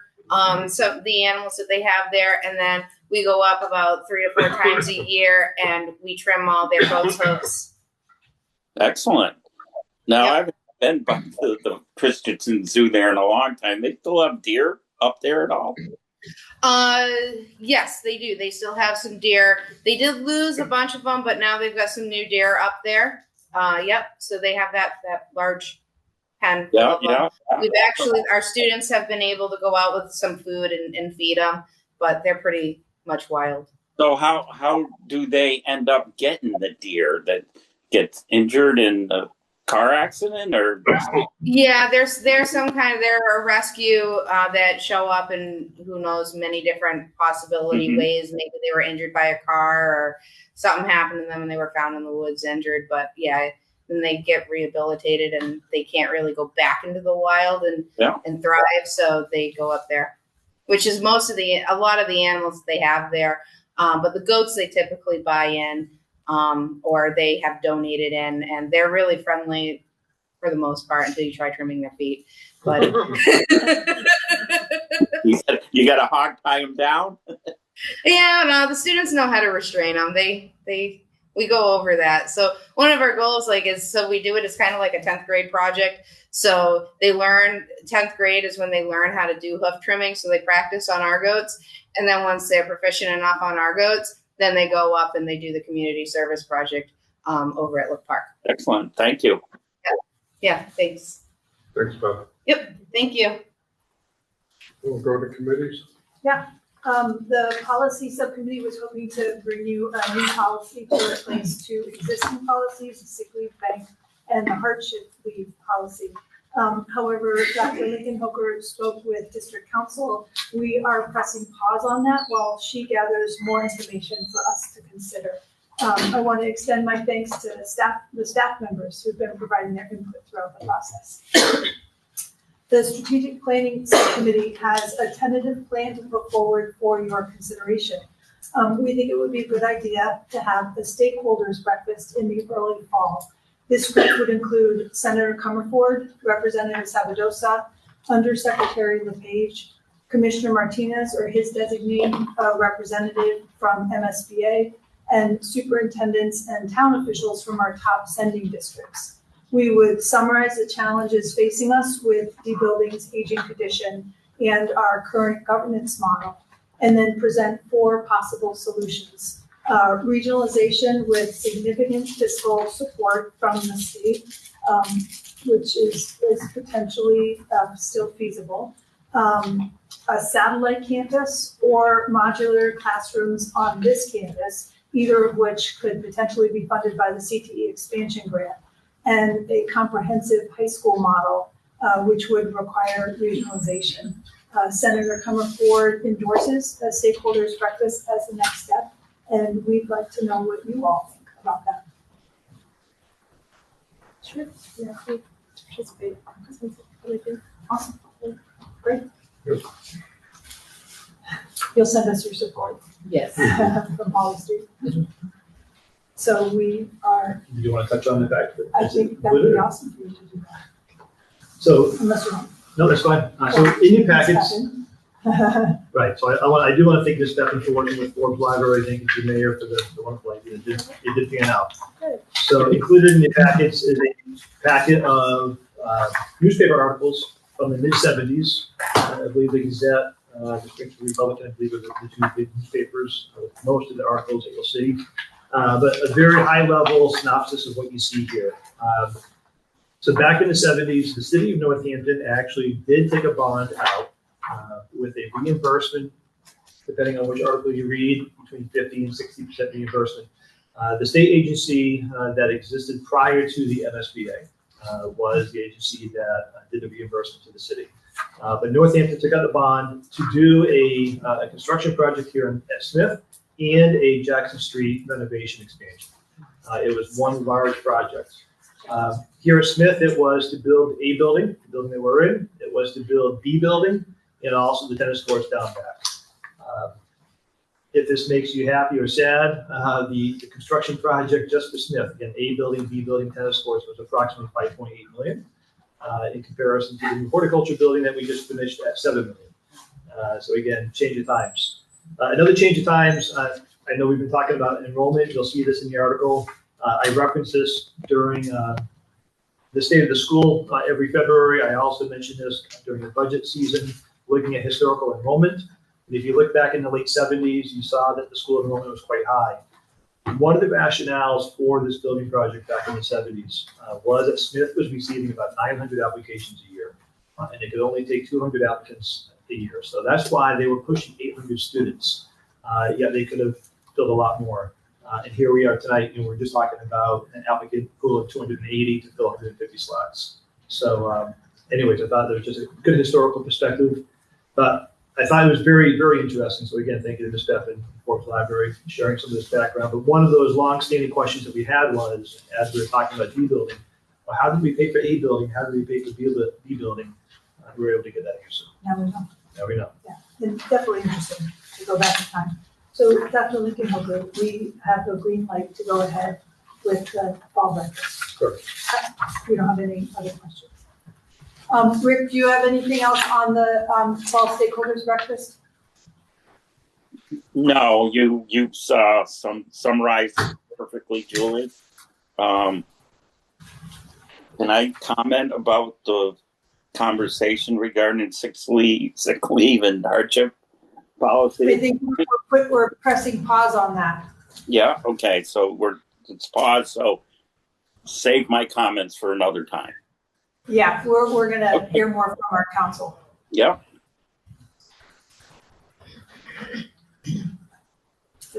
some of the animals that they have there. And then we go up about 3 to 4 times a year and we trim all their goats' hoofs. Excellent. Now, I haven't been back to the Christensen Zoo there in a long time. They still have deer up there at all? Yes, they do. They still have some deer. They did lose a bunch of them, but now they've got some new deer up there. Yep. So they have that large pen. Yeah. We've actually, our students have been able to go out with some food and feed them, but they're pretty much wild. So how do they end up getting the deer that gets injured in a car accident or? Yeah, there's some kind of, there are rescue that show up in who knows many different possibility ways. Maybe they were injured by a car or something happened to them and they were found in the woods injured. But yeah, then they get rehabilitated and they can't really go back into the wild and thrive. So they go up there, which is a lot of the animals that they have there. But the goats they typically buy in. Or they have donated in, and they're really friendly for the most part until you try trimming their feet. But you got to hog tie them down. Yeah, no, the students know how to restrain them. We go over that. So one of our goals, we do it as kind of like a 10th grade project. So they learn 10th grade is when they learn how to do hoof trimming. So they practice on our goats, and then once they're proficient enough on our goats. Then they go up and they do the community service project over at Look Park. Excellent. Thank you. Yeah, thanks. Thanks, Beth. Yep, thank you. We'll go to committees. The policy subcommittee was hoping to bring you a new policy to replace two existing policies, the sick leave bank and the hardship leave policy. However, Dr. Lincoln Hooker spoke with district council. We are pressing pause on that while she gathers more information for us to consider. I want to extend my thanks to the staff members who've been providing their input throughout the process. The strategic planning subcommittee has a tentative plan to put forward for your consideration. We think it would be a good idea to have a stakeholders breakfast in the early fall. This group would include Senator Comerford, Representative Sabadosa, Undersecretary LePage, Commissioner Martinez or his designee, a representative from MSBA, and superintendents and town officials from our top sending districts. We would summarize the challenges facing us with the building's aging condition and our current governance model, and then present 4 possible solutions. Regionalization with significant fiscal support from the state, which is potentially still feasible. A satellite campus or modular classrooms on this campus, either of which could potentially be funded by the CTE expansion grant, and a comprehensive high school model, which would require regionalization. Senator Comerford endorses a stakeholders breakfast as the next step, and we'd like to know what you all think about that. Sure. Yeah, we participate. Awesome. Great. Yes. You'll send us your support Yes. from Holly Street. So we are, Do you want to touch on the fact that? I think that would be awesome for you to do that, So, unless you want. no, that's fine. So in your packets, Good. right, so I do want to thank Ms. Stefan for working with Forbes Library. Thank you to the mayor for the wonderful idea. It did pan out. Good. So included in your packets is a packet of newspaper articles from the mid-70s. I believe the Gazette, the Springfield Republican, I believe are the 2 big newspapers. Most of the articles that you'll see. But a very high-level synopsis of what you see here. So back in the 70s, the city of Northampton actually did take a bond out with a reimbursement, depending on which article you read, between 50 and 60% reimbursement. The state agency that existed prior to the MSBA was the agency that did the reimbursement to the city. But Northampton took out the bond to do a construction project here at Smith and a Jackson Street renovation expansion. It was one large project. Here at Smith, it was to build a building, the building they were in. It was to build B building and also the tennis courts down back. If this makes you happy or sad, the construction project just for Smith, again, A building, B building, tennis courts was approximately $5.8 million in comparison to the horticulture building that we just finished at $7 million. So again, change of times. Another change of times, I know we've been talking about enrollment. You'll see this in the article. I reference this during the state of the school every February. I also mentioned this during the budget season, looking at historical enrollment. And if you look back in the late 70s, you saw that the school enrollment was quite high. One of the rationales for this building project back in the 70s was that Smith was receiving about 900 applications a year, and it could only take 200 applicants a year. So that's why they were pushing 800 students. Yet they could have filled a lot more. And here we are tonight, and we're just talking about an applicant pool of 280 to fill 150 slots. So anyways, I thought there was just a good historical perspective, but I thought it was very, very interesting. So again, thank you to Ms. Stefan, Forbes Library, for sharing some of this background. But one of those long-standing questions that we had was, as we were talking about B building, well, how did we pay for A building? How did we pay for B building? We were able to get that answer. Now we know. Now we know. Yeah, and definitely interesting to go back in time. So Dr. Lincoln Hooker, we have the green light to go ahead with the fall breakfast. Sure. We don't have any other questions. Rick, do you have anything else on the fall stakeholders breakfast? No, you summarized it perfectly, Julie. Can I comment about the conversation regarding sick leave and hardship policy? I think we're pressing pause on that. Yeah, okay, so it's paused, so save my comments for another time. Yeah, we're gonna hear more from our council. Yeah.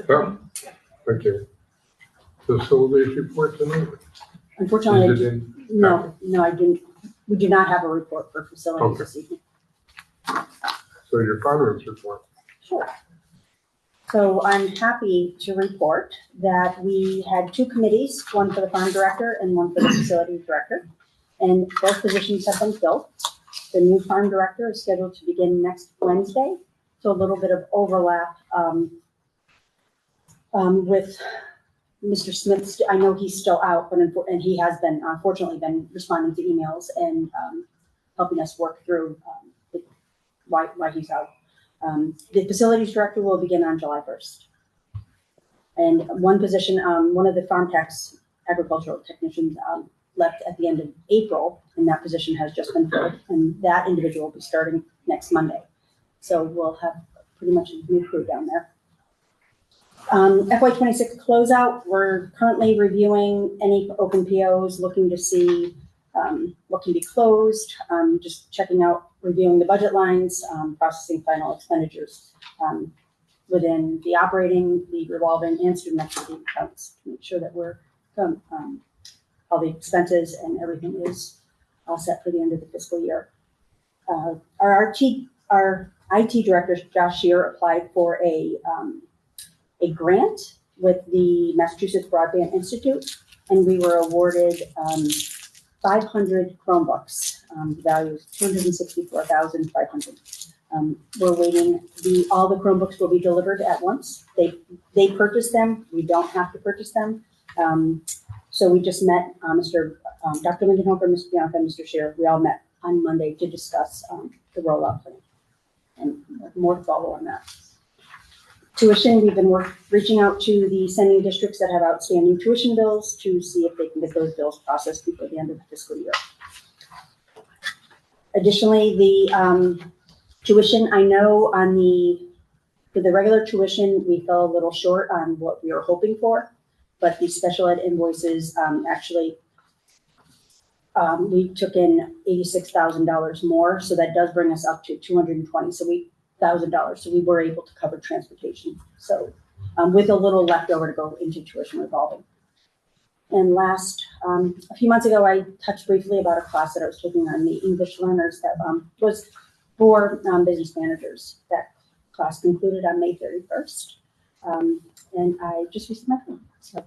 Yeah. Thank you. Facilities report tonight? Unfortunately, Is it in- no, I didn't. We do not have a report for facilities Okay. this evening. So your finance report? Sure. So I'm happy to report that we had two committees, one for the farm director and one for the facilities director. And both positions have been filled. The new farm director is scheduled to begin next Wednesday. So a little bit of overlap with Mr. Smith. I know he's still out, but and he has been, unfortunately, been responding to emails and helping us work through why he's out. The facilities director will begin on July 1st. And one position, one of the farm tax agricultural technicians left at the end of April, and that position has just been filled, and that individual will be starting next Monday. So we'll have pretty much a new crew down there. FY26 closeout, we're currently reviewing any open POs, looking to see what can be closed, just checking out, reviewing the budget lines, processing final expenditures within the operating, the revolving, and student activity accounts to make sure that we're all the expenses and everything is all set for the end of the fiscal year. Our IT director, Josh Shear, applied for a grant with the Massachusetts Broadband Institute, and we were awarded 500 Chromebooks. The value is $264,500. We're waiting. All the Chromebooks will be delivered at once. They purchase them. We don't have to purchase them. So we just met Dr. Lindenhofer, Mr. Bianca, and Mr. Shear. We all met on Monday to discuss the rollout plan, and more to follow on that. Tuition, we've been reaching out to the sending districts that have outstanding tuition bills to see if they can get those bills processed before the end of the fiscal year. Additionally, the tuition, I know for the regular tuition, we fell a little short on what we were hoping for, but the special ed invoices, actually, we took in $86,000 more, so that does bring us up to $220,000. So we were able to cover transportation. So with a little leftover to go into tuition revolving. And last, a few months ago, I touched briefly about a class that I was taking on the English learners that was for business managers. That class concluded on May 31st. And I just received my grade. So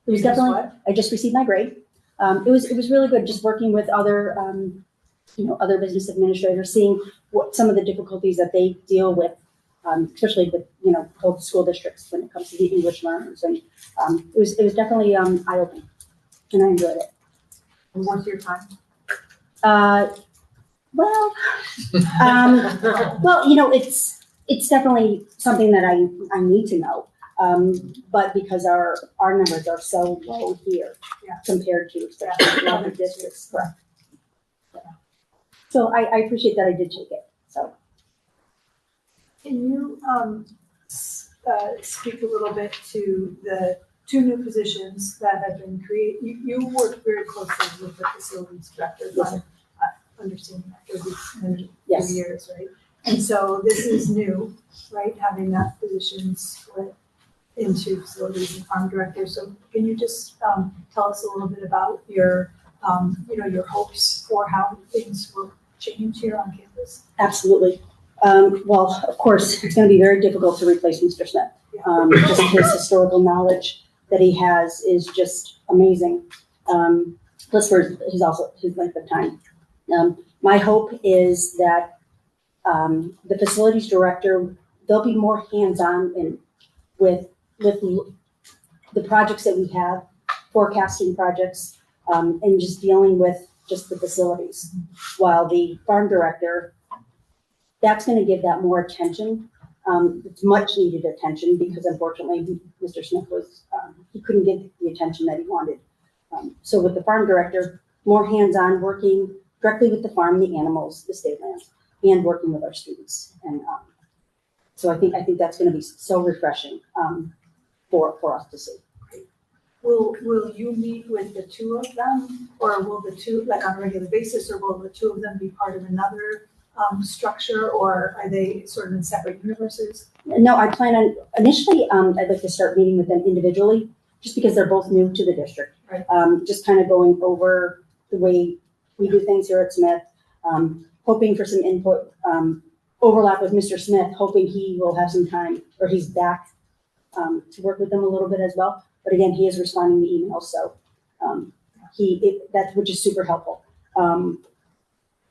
it was definitely, I just received my grade. It was really good just working with other, other business administrators, seeing what some of the difficulties that they deal with, especially with, both school districts when it comes to the English learners. And it was definitely eye-opening, and I enjoyed it. And what's your time? Well, it's definitely something that I need to know. But because our numbers are so low here compared to especially other districts, correct. So I appreciate that I did take it. So can you speak a little bit to the two new positions that have been created? You work very closely with the facilities director. Yes. Understanding after these many Yes. years, right? And so this is new, right? Having that position split into facilities and farm director. So can you just tell us a little bit about your hopes for how things will change here on campus? Absolutely. Well, of course, it's going to be very difficult to replace Mr. Smith. Just his historical knowledge that he has is just amazing. Plus for his length of time. My hope is that the facilities director, they'll be more hands-on with the projects that we have, forecasting projects, and just dealing with just the facilities. While the farm director, that's going to give that more attention. It's much needed attention because unfortunately Mr. Smith he couldn't get the attention that he wanted. So with the farm director, more hands-on, working directly with the farm, the animals, the state lands, and working with our students. And so I think that's going to be so refreshing for us to see. will you meet with the two of them? Or will the two, like on a regular basis, or will the two of them be part of another structure? Or are they sort of in separate universes? No, I plan on, initially, I'd like to start meeting with them individually, just because they're both new to the district. Right. Just kind of going over the way we do things here at Smith, hoping for some input, overlap with Mr. Smith, hoping he will have some time, or he's back to work with them a little bit as well. But again, he is responding to emails, so which is super helpful.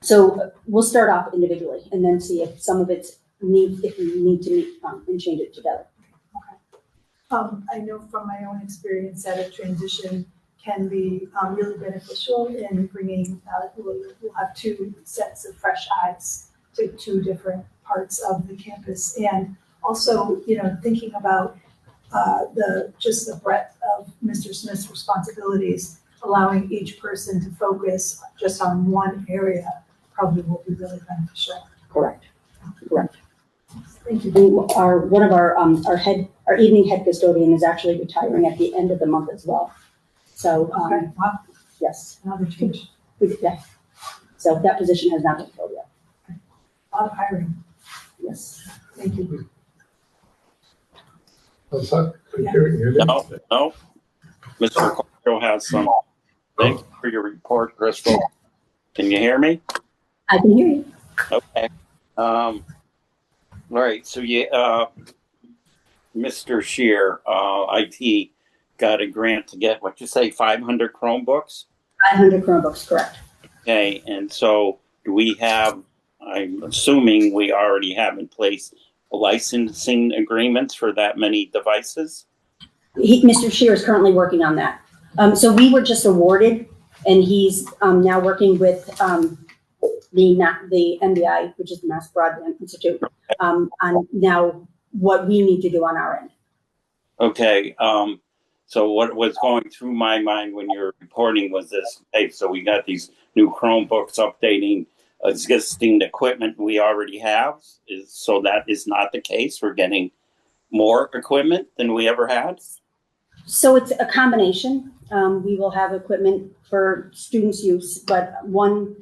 So we'll start off individually and then see if some of it's if we need to meet and change it together. I know from my own experience that a transition can be really beneficial in bringing, we'll have two sets of fresh eyes to two different parts of the campus. And also, thinking about just the breadth of Mr. Smith's responsibilities, allowing each person to focus just on one area probably will be really beneficial. Correct. Thank you. And one of our evening head custodian is actually retiring at the end of the month as well. So, Okay, wow, yes. another change. Yeah. So that position has not been filled yet. A lot of hiring. Yes. Thank you. What's that? Yeah. No. Mr. Quattro has some. Thank you for your report, Crystal. Can you hear me? I can hear you. Okay. All right. So Mr. Shear, IT got a grant to get, 500 Chromebooks? 500 Chromebooks, correct. Okay. And so do we have, I'm assuming we already have in place licensing agreements for that many devices? Mr. Shear is currently working on that. So we were just awarded, and he's now working with the MBI, which is the Mass Broadband Institute, on now what we need to do on our end. Okay. So what was going through my mind when you were reporting was this, hey, so we got these new Chromebooks updating existing equipment we already have. So that is not the case. We're getting more equipment than we ever had. So it's a combination. We will have equipment for students' use, but one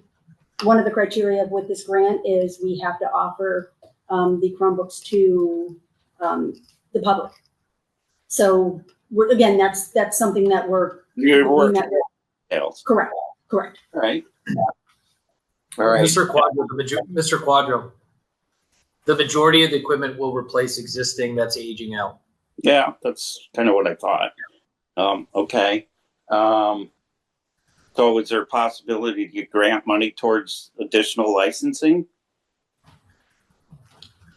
of the criteria with this grant is we have to offer the Chromebooks to the public. So again, that's something that You're working details. Correct. All right. All right. Mr. Quadro, the majority of the equipment will replace existing that's aging out. Yeah, that's kind of what I thought. Okay. So is there a possibility to get grant money towards additional licensing?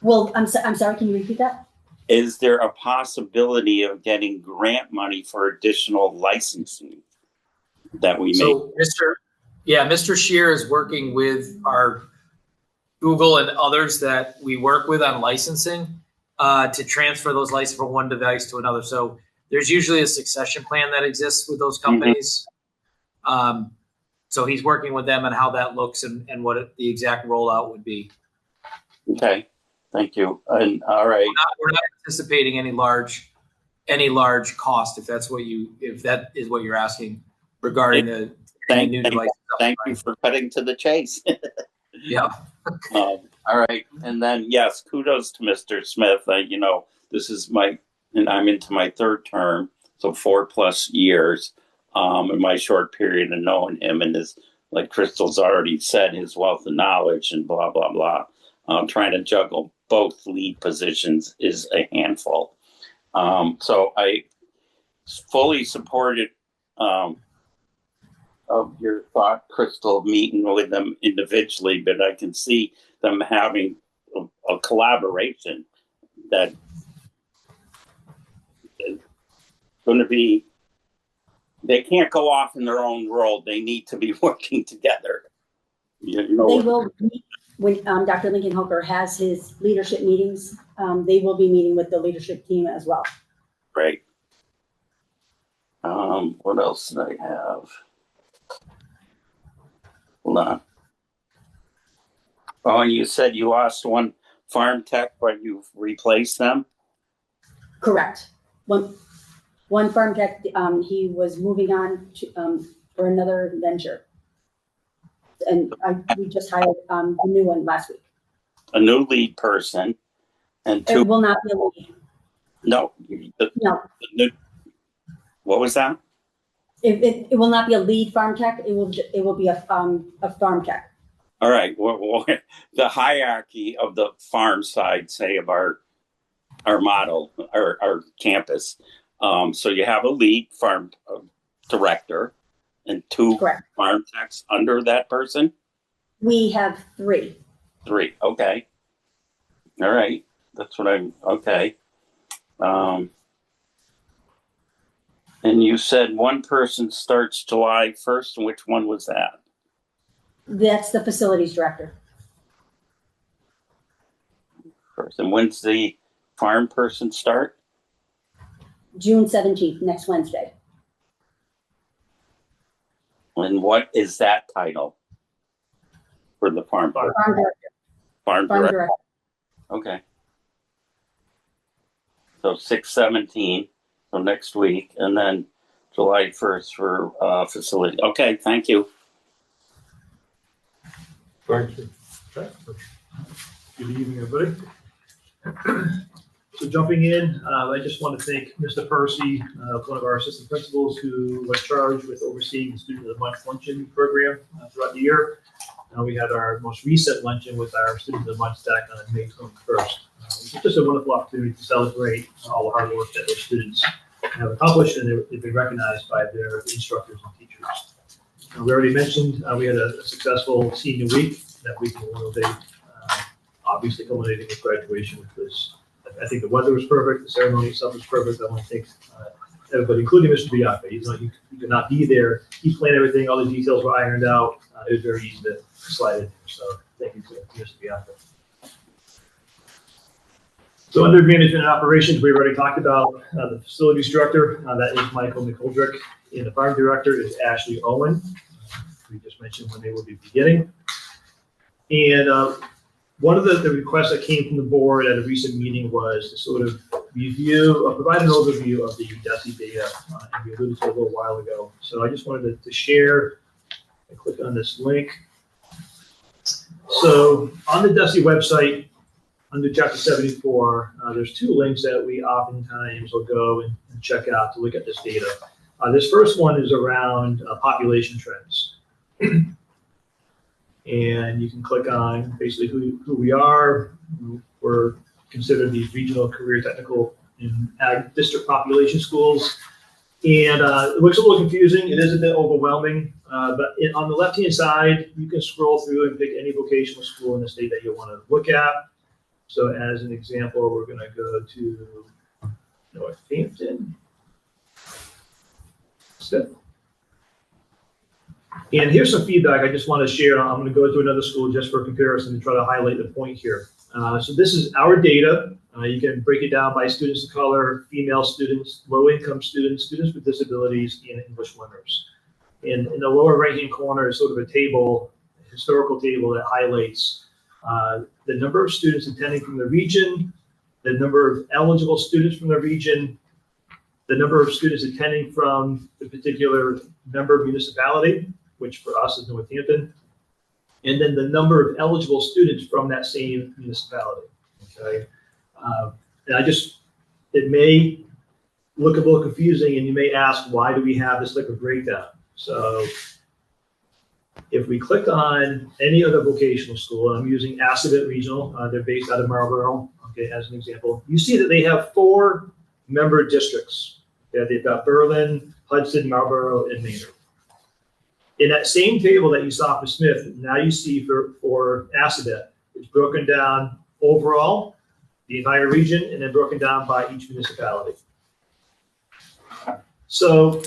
Well, I'm sorry, can you repeat that? Is there a possibility of getting grant money for additional licensing that we So Mr. Shear is working with our Google and others that we work with on licensing to transfer those licenses from one device to another. So there's usually a succession plan that exists with those companies. So he's working with them on how that looks and what the exact rollout would be. Okay, thank you. And all right, we're not anticipating any large cost if that is what you're asking regarding the new devices. Thank you for cutting to the chase. Yeah. All right, and then yes, kudos to Mr. Smith. This is I'm into my third term, so 4+ years. In my short period of knowing him, and his, like Crystal's already said, his wealth of knowledge and blah blah blah. Trying to juggle both lead positions is a handful. So I fully supported of your thought, Crystal, meeting with them individually, but I can see them having a collaboration that is going to be. They can't go off in their own world. They need to be working together. They will meet when Dr. Lincoln Hooker has his leadership meetings. They will be meeting with the leadership team as well. Great. What else did I have? Hold on. Oh, and you said you lost one farm tech, but you've replaced them? Correct. One farm tech, he was moving on to, for another venture. And we just hired, a new one last week. A new lead person and It two, will not be a lead. no. No. What was that? It will not be a lead farm tech. It will be a farm tech. All right. Well, the hierarchy of the farm side, say, of our model, our campus. So you have a lead farm director and two Correct. farm techs under that person? We have 3. 3. Okay. All right. That's what okay. And you said one person starts July 1st, and which one was that? That's the facilities director. First. And when's the farm person start? June 17th, next Wednesday. And what is that title for the farm? Farm director. Farm Farm director. director. Okay. So 6/17, so next week, and then July 1st for facility. Okay, thank you. Thank you. Okay. Good evening, everybody. So jumping in, I just want to thank Mr. Percy, one of our assistant principals, who was charged with overseeing the Student of the Month luncheon program throughout the year. We had our most recent luncheon with our Student of the Month stack on May 21st. Which is just a wonderful opportunity to celebrate all the hard work that those students have accomplished, and they've been recognized by their instructors and teachers. We already mentioned we had a successful senior week. That week in Memorial Day, obviously culminating with graduation, which was, I think the weather was perfect, the ceremony itself was perfect. I want to thank everybody, including Mr. Bianca. You could not be there. He planned everything, all the details were ironed out. It was very easy to slide in. So thank you to Mr. Bianca. So under management and operations, we've already talked about the facilities director. That is Michael McGoldrick. And the farm director is Ashley Owen. We just mentioned when they will be beginning. And one of the requests that came from the board at a recent meeting was to sort of review, provide an overview of the DESI data. And we alluded to it a little while ago. So I just wanted to share, I click on this link. So on the DESI website, under Chapter 74, there's 2 links that we oftentimes will go and check out to look at this data. This first one is around population trends. And you can click on basically who we are. We're considered these regional career technical and ag district population schools. And it looks a little confusing. It is a bit overwhelming. But on the left-hand side, you can scroll through and pick any vocational school in the state that you want to look at. So as an example, we're going to go to Northampton. And here's some feedback I just want to share. I'm going to go to another school just for comparison and try to highlight the point here. So this is our data. You can break it down by students of color, female students, low-income students, students with disabilities, and English learners. And in the lower right-hand corner is sort of a table, a historical table that highlights the number of students attending from the region, the number of eligible students from the region, the number of students attending from the particular member municipality, which for us is Northampton, and then the number of eligible students from that same municipality. Okay, and it may look a little confusing, and you may ask, why do we have this type of breakdown? So if we click on any other vocational school, I'm using Assabet Regional, they're based out of Marlboro, okay, as an example, you see that they have 4 member districts. They've got Berlin, Hudson, Marlboro, and Maynard. In that same table that you saw for Smith, now you see for Assabet, it's broken down overall, the entire region, and then broken down by each municipality. So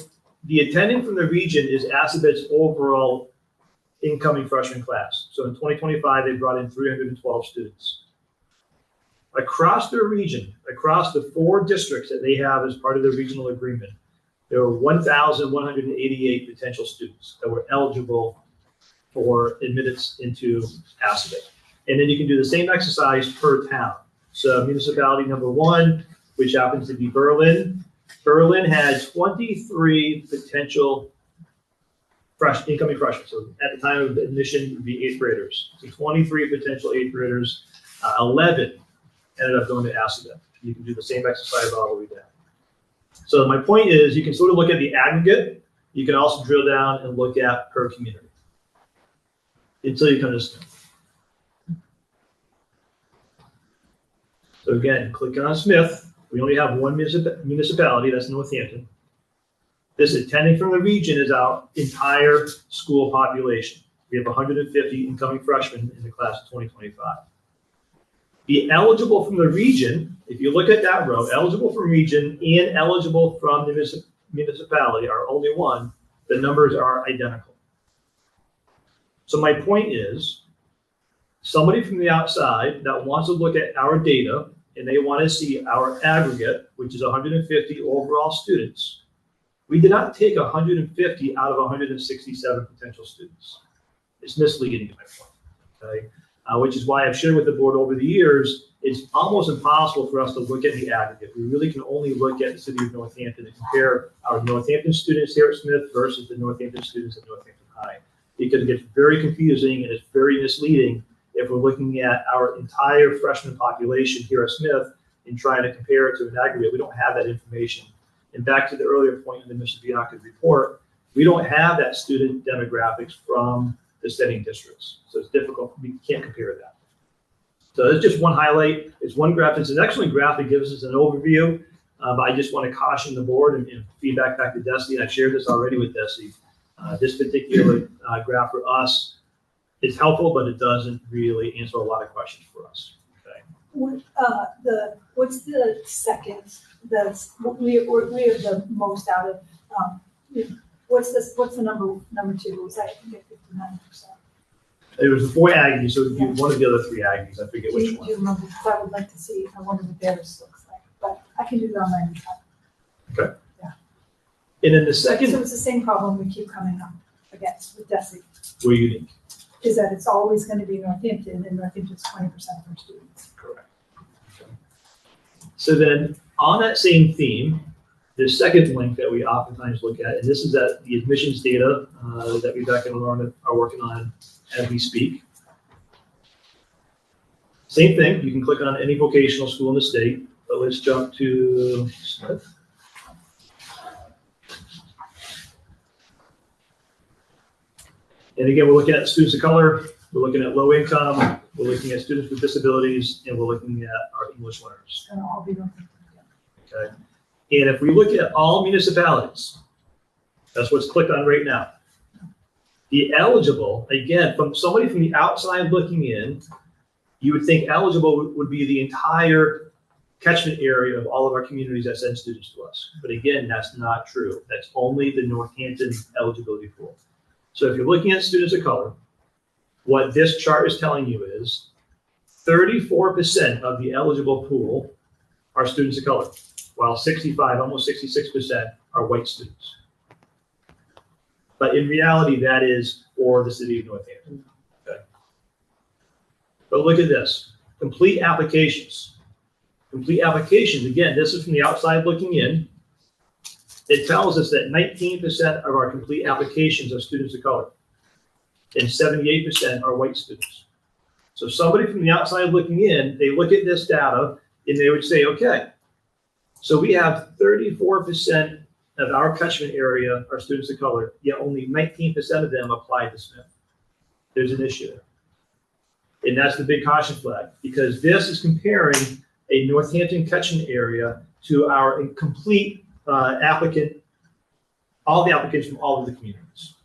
the attending from the region is Assabet's overall incoming freshman class. So in 2025, they brought in 312 students. Across their region, across the 4 districts that they have as part of the regional agreement, there were 1,188 potential students that were eligible for admittance into Assabet. And then you can do the same exercise per town. So municipality number 1, which happens to be Berlin, Berlin had 23 potential incoming freshmen. So at the time of admission, it would be 8th graders. So 23 potential 8th graders, 11 ended up going to Assabet. You can do the same exercise all the way down. So my point is, you can sort of look at the aggregate. You can also drill down and look at per community until you come to Smith. So again, clicking on Smith, we only have one municipality, that's Northampton. This attending from the region is our entire school population. We have 150 incoming freshmen in the class of 2025. The eligible from the region, if you look at that row, eligible from region and eligible from the municipality are only one, the numbers are identical. So my point is, somebody from the outside that wants to look at our data and they want to see our aggregate, which is 150 overall students, we did not take 150 out of 167 potential students. It's misleading in my point, okay? Which is why I've shared with the board over the years, it's almost impossible for us to look at the aggregate. We really can only look at the city of Northampton and compare our Northampton students here at Smith versus the Northampton students at Northampton High. Because it gets very confusing and it's very misleading if we're looking at our entire freshman population here at Smith and trying to compare it to an aggregate. We don't have that information. And back to the earlier point in the Mr. Bianca's report, we don't have that student demographics from the setting districts. So it's difficult, we can't compare that. So it's just one highlight, it's one graph, it's an excellent graph, it gives us an overview, but I just want to caution the board and feedback back to Desi, and I've shared this already with Desi. This particular graph for us is helpful, but it doesn't really answer a lot of questions for us. Okay. What's the second? We have the most out of. What's the number two? Was that 59%? It was the 4 Aggies, so it would be one of the other 3 Aggies. I forget which one. Do you remember? Because I would like to see. I wonder what theirs looks like, but I can do that on my own time. Okay. Yeah. And then the second. So it's the same problem we keep coming up against with Desi. We're unique. Is that it's always going to be Northampton, and Northampton's 20% of our students. Correct. Okay. So then, on that same theme, the second link that we oftentimes look at, and this is the admissions data that Rebecca and Lauren are working on as we speak. Same thing, you can click on any vocational school in the state, but let's jump to Smith. And again, we're looking at students of color, we're looking at low income, we're looking at students with disabilities, and we're looking at our English learners. And I'll be Northampton. Okay. And if we look at all municipalities, that's what's clicked on right now. The eligible, again, from somebody from the outside looking in, you would think eligible would be the entire catchment area of all of our communities that send students to us. But again, that's not true. That's only the Northampton eligibility pool. So if you're looking at students of color, what this chart is telling you is 34% of the eligible pool are students of color, while 65, almost 66% are white students. But in reality, that is for the city of Northampton. Okay. But look at this, complete applications. Complete applications, again, this is from the outside looking in. It tells us that 19% of our complete applications are students of color, and 78% are white students. So somebody from the outside looking in, they look at this data and they would say, okay, so we have 34% of our catchment area are students of color, yet only 19% of them apply to Smith. There's an issue there. And that's the big caution flag, because this is comparing a Northampton catchment area to our complete applicant, all the applicants from all of the communities.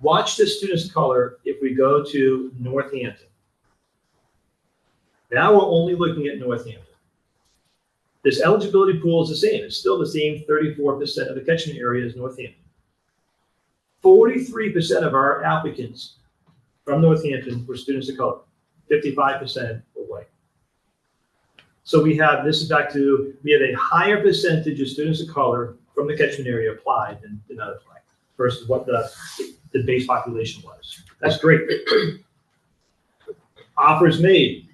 Watch the students of color if we go to Northampton. Now we're only looking at Northampton. This eligibility pool is the same. It's still the same 34% of the catchment area as Northampton. 43% of our applicants from Northampton were students of color. 55% were white. So we have, this is back to, we have a higher percentage of students of color from the catchment area applied than did not apply versus what the base population was. That's great. Offers made.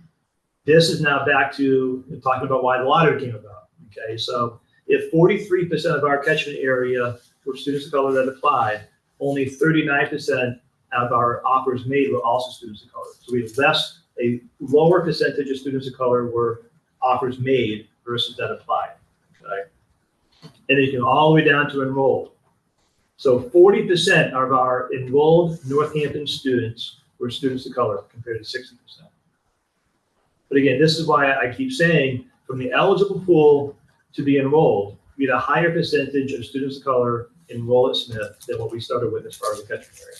This is now back to talking about why the lottery came about. Okay, so if 43% of our catchment area were students of color that applied, only 39% of our offers made were also students of color. So we had a lower percentage of students of color were offers made versus that applied. Okay? And you can all the way down to enrolled. So 40% of our enrolled Northampton students were students of color compared to 60%. But again, this is why I keep saying from the eligible pool to the enrolled, we had a higher percentage of students of color enroll at Smith than what we started with as far as the catchment area.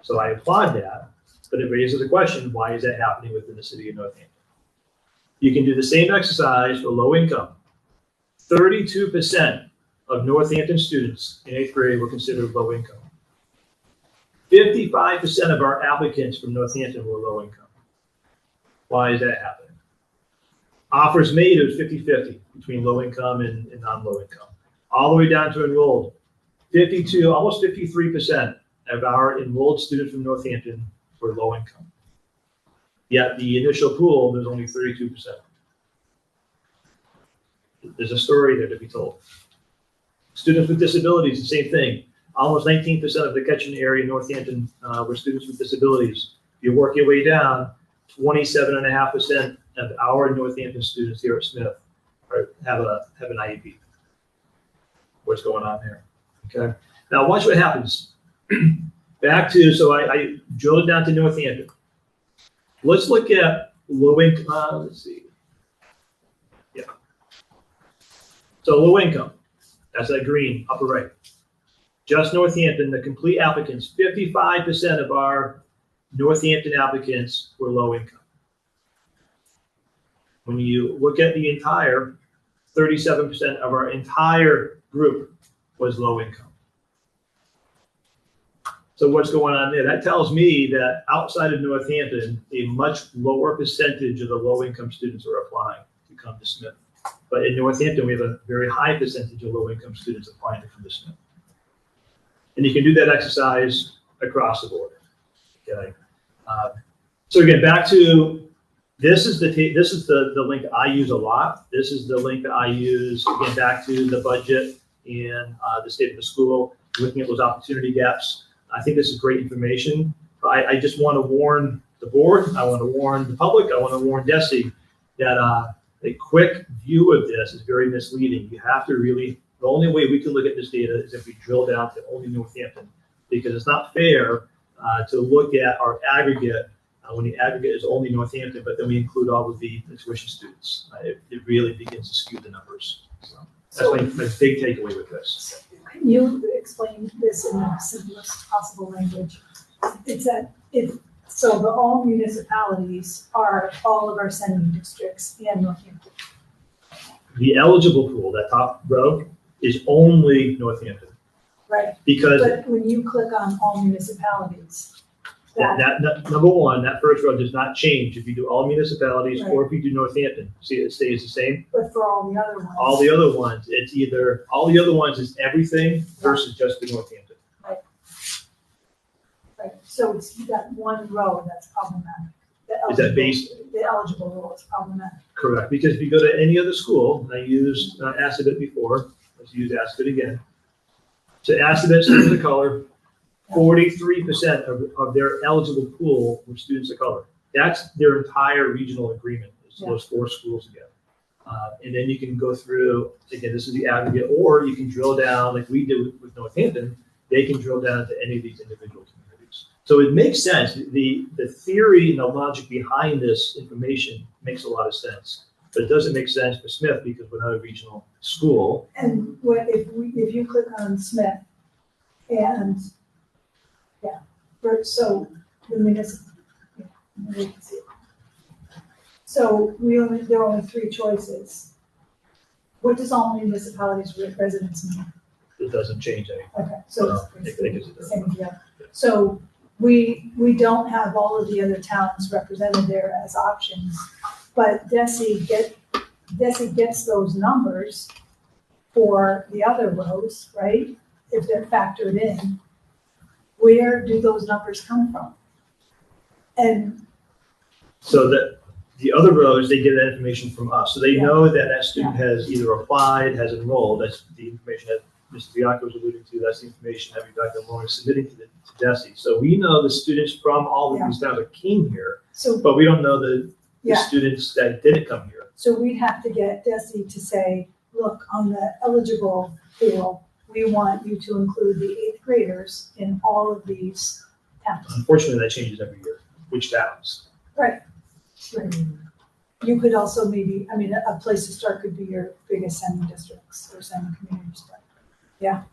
So I applaud that, but it raises the question, why is that happening within the city of Northampton? You can do the same exercise for low income. 32% of Northampton students in 8th grade were considered low income. 55% of our applicants from Northampton were low income. Why is that happening? Offers made, it was 50-50 between low income and non-low income. All the way down to enrolled. 52, almost 53% of our enrolled students from Northampton were low income. Yet the initial pool, there's only 32%. There's a story there to be told. Students with disabilities, the same thing. Almost 19% of the catchment area in Northampton were students with disabilities. If you work your way down, 27.5% of our Northampton students here at Smith have an IEP. What's going on there? Okay. Now watch what happens. Back to, so I drilled it down to Northampton. Let's look at low income. Let's see. Yeah. So low income. That's that green, upper right. Just Northampton, the complete applicants, 55% of our Northampton applicants were low income. When you look at the entire, 37% of our entire group was low income. So what's going on there? That tells me that outside of Northampton, a much lower percentage of the low income students are applying to come to Smith. But in Northampton, we have a very high percentage of low income students applying to come to Smith. And you can do that exercise across the board. Okay. So again, back to this is the link I use a lot. This is the link that I use again back to the budget and the state of the school, looking at those opportunity gaps. I think this is great information. I just want to warn the board. I want to warn the public. I want to warn DESE that a quick view of this is very misleading. You have to really. The only way we can look at this data is if we drill down to only Northampton, because it's not fair to look at our aggregate when the aggregate is only Northampton, but then we include all of the tuition students. It really begins to skew the numbers. So that's my big takeaway with this. Can you explain this in the simplest possible language? It's that so the all municipalities are all of our sending districts and Northampton. The eligible pool, that top row, is only Northampton. Right. Because but when you click on all municipalities, that number one, that first row does not change if you do all municipalities or if you do Northampton. See, it stays the same. But for all the other ones. All the other ones, it's either all the other ones is everything versus just the Northampton. Right. Right. So it's that one row that's problematic. Is that based? The eligible row is problematic. Correct. Because if you go to any other school, I used Assabet before. Let's use Assabet again. So Assabet students of color, 43% of their eligible pool were students of color. That's their entire regional agreement, those 4 schools again. And then you can go through, again, this is the aggregate, or you can drill down like we did with Northampton. They can drill down to any of these individual communities. So it makes sense. The theory and the logic behind this information makes a lot of sense. But it doesn't make sense for Smith because we're not a regional school. And if you click on Smith and so the municipal, so there are only 3 choices. What does all municipalities with residents mean? It doesn't change anything. Okay, so it's the same as the other. So we don't have all of the other towns represented there as options, but DESE gets those numbers for the other rows, right? If they're factored in. Where do those numbers come from? And so that The other rows, they get that information from us. So they know that that student has either applied, has enrolled. That's the information that Mr. Bianco was alluding to. That's the information that Dr. Lauren is submitting to DESE. So we know the students from all of these towns that came here, but we don't know the students that didn't come here. So we'd have to get DESE to say, look, on the eligible field, we want you to include the 8th graders in all of these towns. Unfortunately, that changes every year. Which towns? Right. You could also maybe, I mean, a place to start could be your biggest sending districts or sending communities. Yeah.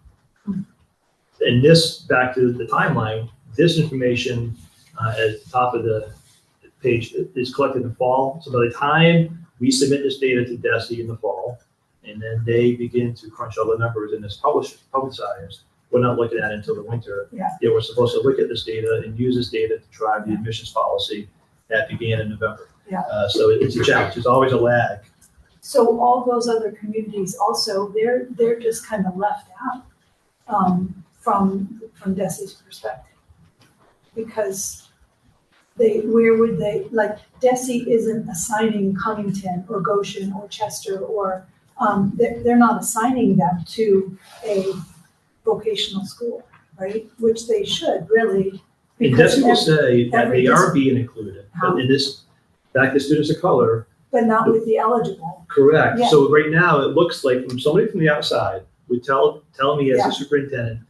And this, back to the timeline, this information at the top of the page is collected in the fall. So by the time we submit this data to DESE in the fall, and then they begin to crunch all the numbers and it's publicized, we're not looking at it until the winter. Yeah. We're supposed to look at this data and use this data to drive the admissions policy that began in November. Yeah. So it's a challenge. There's always a lag. So all those other communities also, they're just kind of left out from DESE's perspective. Because where would they, like DESE isn't assigning Cummington or Goshen or Chester or, they're not assigning them to a vocational school, right? Which they should really. And DESE will say that they are being included, but in this, back to students of color. But not with the eligible. Correct. Yeah. So right now, it looks like from somebody from the outside would tell me as a superintendent,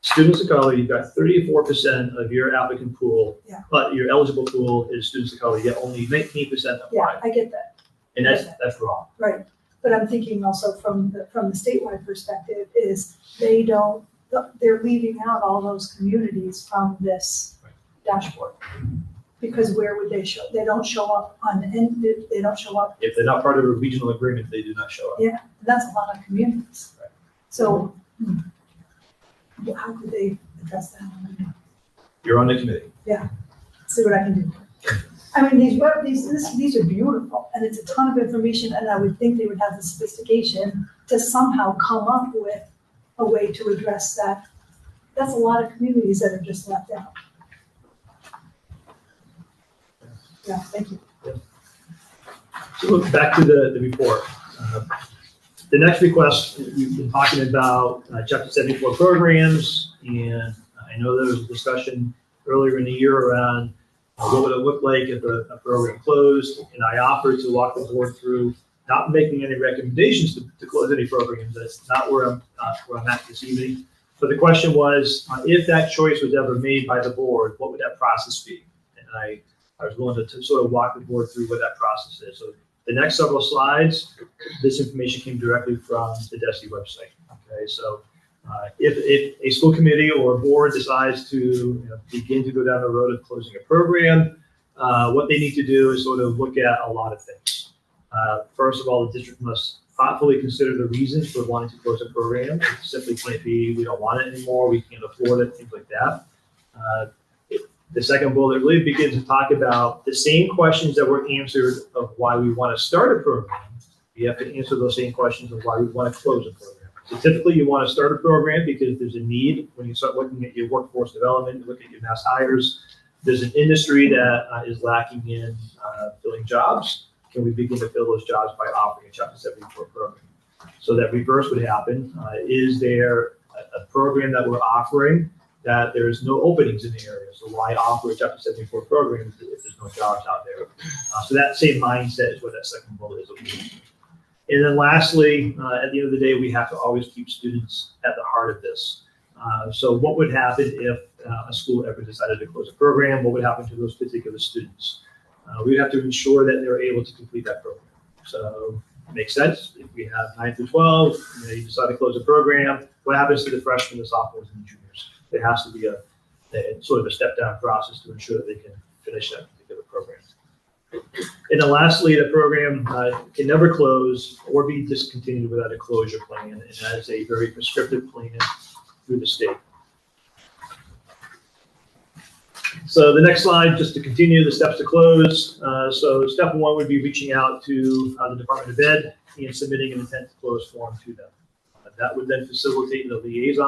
students of color, you've got 34% of your applicant pool, but your eligible pool is students of color, yet only 19% apply. Yeah, I get that. And that's wrong. Right. But I'm thinking also from the statewide perspective is they're leaving out all those communities from this dashboard. Because where would they show? They don't show up on the end, they don't show up. If they're not part of a regional agreement, they do not show up. Yeah, that's a lot of communities. Right. So how could they address that? You're on the committee. Yeah, see what I can do. I mean, these are beautiful, and it's a ton of information, and I would think they would have the sophistication to somehow come up with a way to address that. That's a lot of communities that are just left out. Yeah, thank you. So look back to the report. The next request, we've been talking about Chapter 74 programs, and I know there was a discussion earlier in the year around what would it look like if a program closed, and I offered to walk the board through not making any recommendations to close any programs. That's not where I'm at this evening. But the question was, if that choice was ever made by the board, what would that process be? And I was willing to sort of walk the board through what that process is. So the next several slides, this information came directly from the DESE website. Okay, so if a school committee or a board decides to begin to go down the road of closing a program, what they need to do is sort of look at a lot of things. First of all, the district must thoughtfully consider the reasons for wanting to close a program. It simply can't be we don't want it anymore, we can't afford it, things like that. The second bullet really begins to talk about the same questions that were answered of why we want to start a program. You have to answer those same questions of why we want to close a program. So typically you want to start a program because there's a need. When you start looking at your workforce development, look at your mass hires, there's an industry that is lacking in filling jobs. Can we begin to fill those jobs by offering a Chapter 74 program? So that reverse would happen. Is there a program that we're offering that there's no openings in the area? So why offer a Chapter 74 program if there's no jobs out there? So that same mindset is what that second bullet is. And then lastly, at the end of the day, we have to always keep students at the heart of this. So what would happen if a school ever decided to close a program? What would happen to those particular students? We would have to ensure that they're able to complete that program. So it makes sense. If we have 9 through 12, you decide to close a program, what happens to the freshmen, the sophomores, and the juniors? There has to be a sort of a step-down process to ensure that they can finish that particular program. And then lastly, the program can never close or be discontinued without a closure plan, and that is a very prescriptive plan through the state. So the next slide, just to continue the steps to close. So step one would be reaching out to the Department of Ed and submitting an intent to close form to them. That would then facilitate the liaison.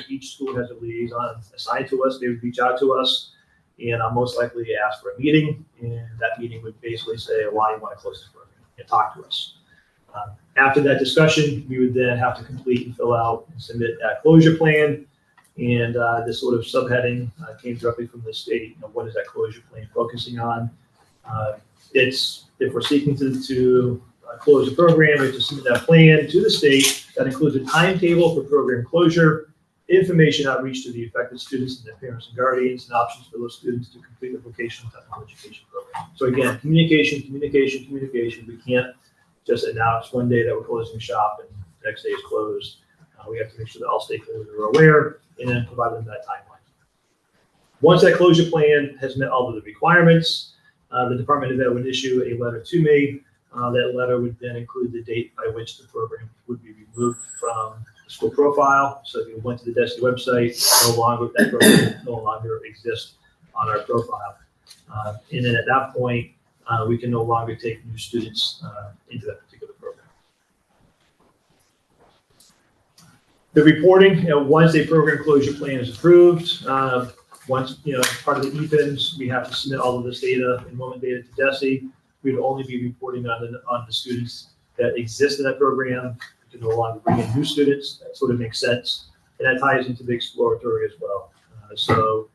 Each school has a liaison assigned to us. They would reach out to us and I'll most likely ask for a meeting, and that meeting would basically say why you want to close this program and talk to us. After that discussion, we would then have to complete and fill out and submit that closure plan. And this sort of subheading came directly from the state. What is that closure plan focusing on? It's if we're seeking to close the program, we have to submit that plan to the state. That includes a timetable for program closure, information outreach to the affected students and their parents and guardians, and options for those students to complete the vocational technical education program. So again, communication. We can't just announce one day that we're closing shop and the next day is closed. We have to make sure that all stakeholders are aware and then provide them that timeline. Once that closure plan has met all of the requirements, the Department of Ed would issue a letter to me. That letter would then include the date by which the program would be removed from the school profile. So if you went to the DESI website, that program no longer exists on our profile. And then at that point, we can no longer take new students into that particular program. The reporting, once a program closure plan is approved, once, part of the EPINs, we have to submit all of this data, enrollment data to DESI. We would only be reporting on the students that exist in that program. We can no longer bring in new students. That sort of makes sense. And that ties into the exploratory as well. So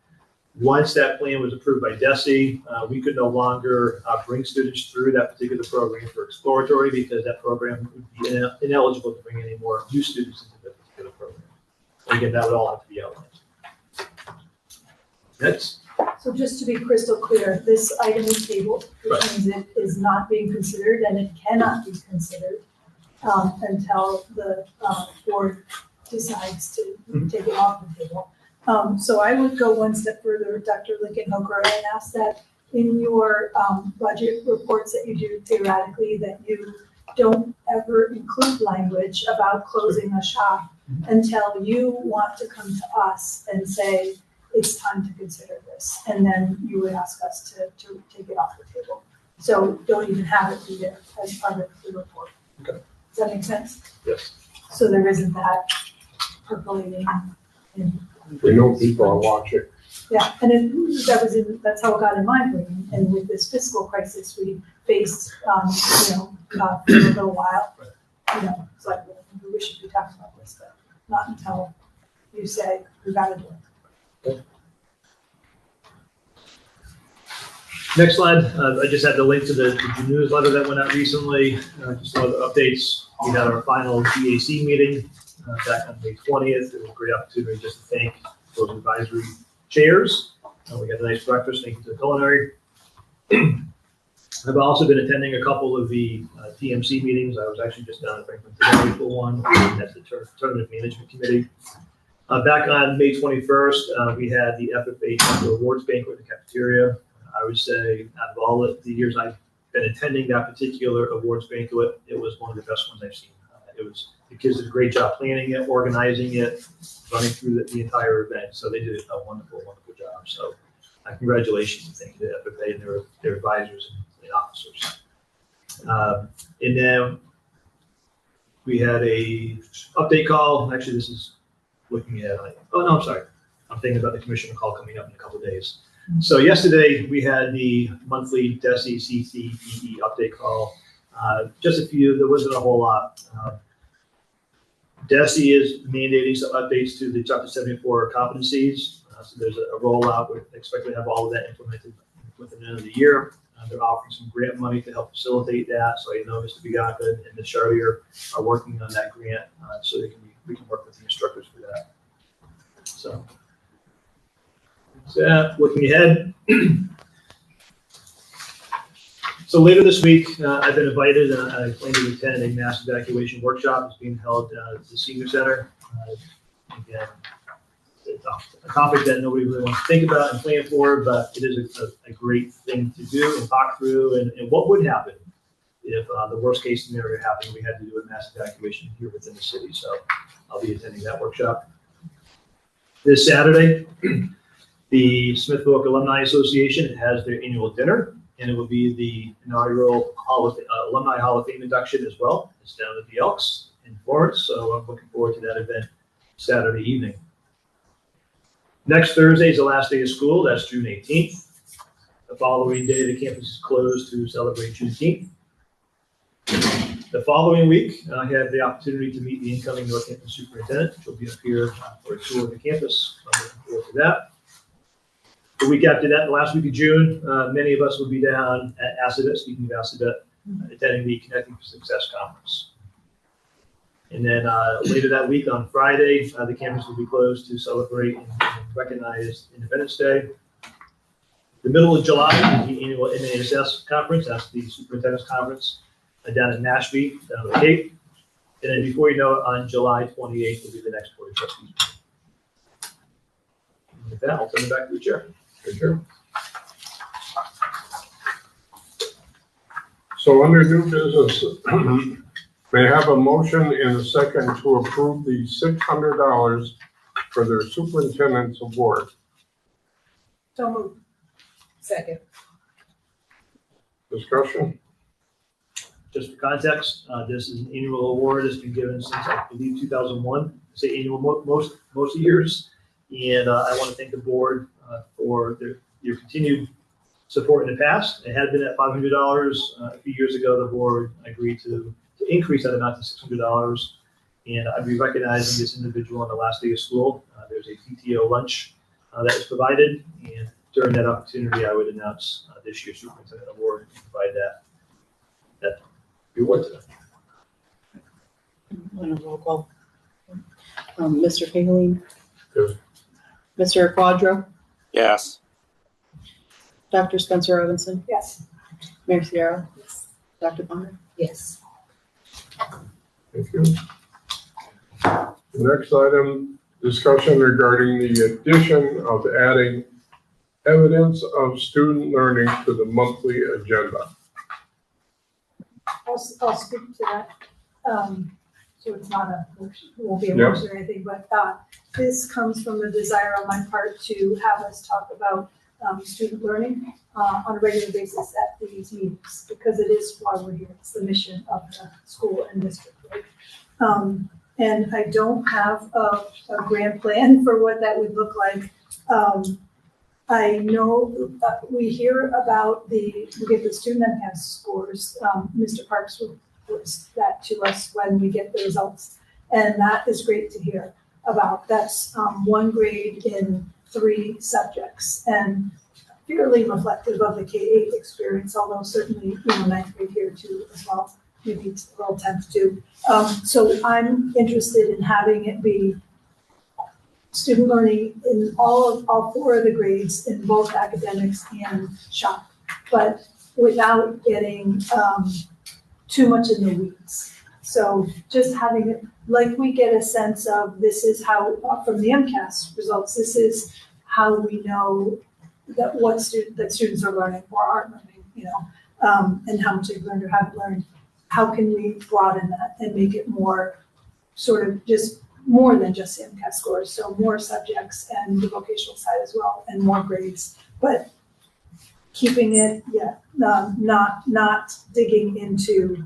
once that plan was approved by DESI, we could no longer bring students through that particular program for exploratory because that program would be ineligible to bring any more new students into that particular program. And again, that would all have to be outlined. Next. So just to be crystal clear, this item is tabled, which means it is not being considered and it cannot be considered until the board decides to take it off the table. So I would go one step further, Dr. Lincoln Hoker, and ask that in your budget reports that you do theoretically, that you don't ever include language about closing a shop until you want to come to us and say, it's time to consider this. And then you would ask us to take it off the table. So don't even have it be there as part of the report. Okay. Does that make sense? Yes. So there isn't that percolating in. We know people are watching. Yeah, and that's how it got in my brain. And with this fiscal crisis we faced, for a little while, it's like, well, maybe we should be talking about this, but not until you say we got to do it. Next slide. I just had the link to the newsletter that went out recently. Just some other updates. We had our final GAC meeting back on May 20th. It was a great opportunity just to thank those advisory chairs. We had a nice breakfast. Thank you to the culinary. I've also been attending a couple of the TMC meetings. I was actually just down at Franklin today for one. That's the Tournament Management Committee. Back on May 21st, we had the FFA Temple Awards Banquet in the cafeteria. I would say out of all of the years I've been attending that particular awards banquet, it was one of the best ones I've seen. The kids did a great job planning it, organizing it, running through the entire event. So they did a wonderful, wonderful job. So congratulations and thank you to FFA and their advisors and officers. And then we had a update call. Actually, this is looking at, I'm sorry. I'm thinking about the commissioner call coming up in a couple of days. So yesterday we had the monthly DESI CCEE update call. Just a few, there wasn't a whole lot. DESI is mandating some updates to the Chapter 74 competencies. So there's a rollout. We're expecting to have all of that implemented within the end of the year. They're offering some grant money to help facilitate that. So I know Mr. Bianca and Ms. Chartier are working on that grant so we can work with the instructors for that. So looking ahead. So later this week, I've been invited. I plan to attend a mass evacuation workshop. It's being held at the Senior Center. Again, it's a topic that nobody really wants to think about and plan for, but it is a great thing to do and talk through. And what would happen if the worst case scenario happened, we had to do a mass evacuation here within the city. So I'll be attending that workshop. This Saturday, the Smithville Alumni Association has their annual dinner, and it will be the inaugural Alumni Hall of Fame induction as well. It's down at the Elks in Florence, so I'm looking forward to that event Saturday evening. Next Thursday is the last day of school. That's June 18th. The following day, the campus is closed to celebrate Juneteenth. The following week, I had the opportunity to meet the incoming Northampton superintendent, which will be up here for a tour of the campus. I'm looking forward to that. The week after that, the last week of June, many of us will be down at Assabet, speaking of Assabet, attending the Connecting for Success Conference. And then later that week on Friday, the campus will be closed to celebrate and recognize Independence Day. The middle of July is the annual NASS conference. That's the superintendent's conference down in Nashville, down on the Cape. And then before you know it, on July 28th will be the next Board of Trustees meeting. And with that, I'll turn it back to the chair. Sure. So under new business, may I have a motion and a second to approve the $600 for their superintendent's award? So moved. Second. Discussion? Just for context, this is an annual award that's been given since, I believe, 2001. I say annual most years. And I want to thank the board for your continued support in the past. It had been at $500. A few years ago, the board agreed to increase that amount to $600. And I'd be recognizing this individual on the last day of school. There's a PTO lunch that is provided. And during that opportunity, I would announce this year's superintendent award and provide that reward to them. On a roll call. Mr. Fageline? Yes. Mr. Quadro? Yes. Dr. Spencer Robinson? Yes. Mayor Sierra? Yes. Dr. Bonner? Yes. Thank you. The next item, discussion regarding the addition of adding evidence of student learning to the monthly agenda. I'll speak to that. So it's not a motion, it won't be a Yep. motion or anything, but this comes from a desire on my part to have us talk about student learning on a regular basis at these meetings, because it is why we're here. It's the mission of the school and district, right? And I don't have a grand plan for what that would look like. I know we hear about we get the student MCAS scores. Mr. Parks reports that to us when we get the results. And that is great to hear about. That's one grade in 3 subjects and fairly reflective of the K-8 experience, although certainly, 9th grade here too as well. Maybe it's a little 10th too. So I'm interested in having it be student learning in all 4 of the grades in both academics and shop, but without getting too much in the weeds. So just having it, like we get a sense of this is how, from the MCAS results, this is how we know that that students are learning or aren't learning, and how much they've learned or haven't learned. How can we broaden that and make it more sort of just more than just the MCAS scores, so more subjects and the vocational side as well, and more grades, but keeping it, not digging into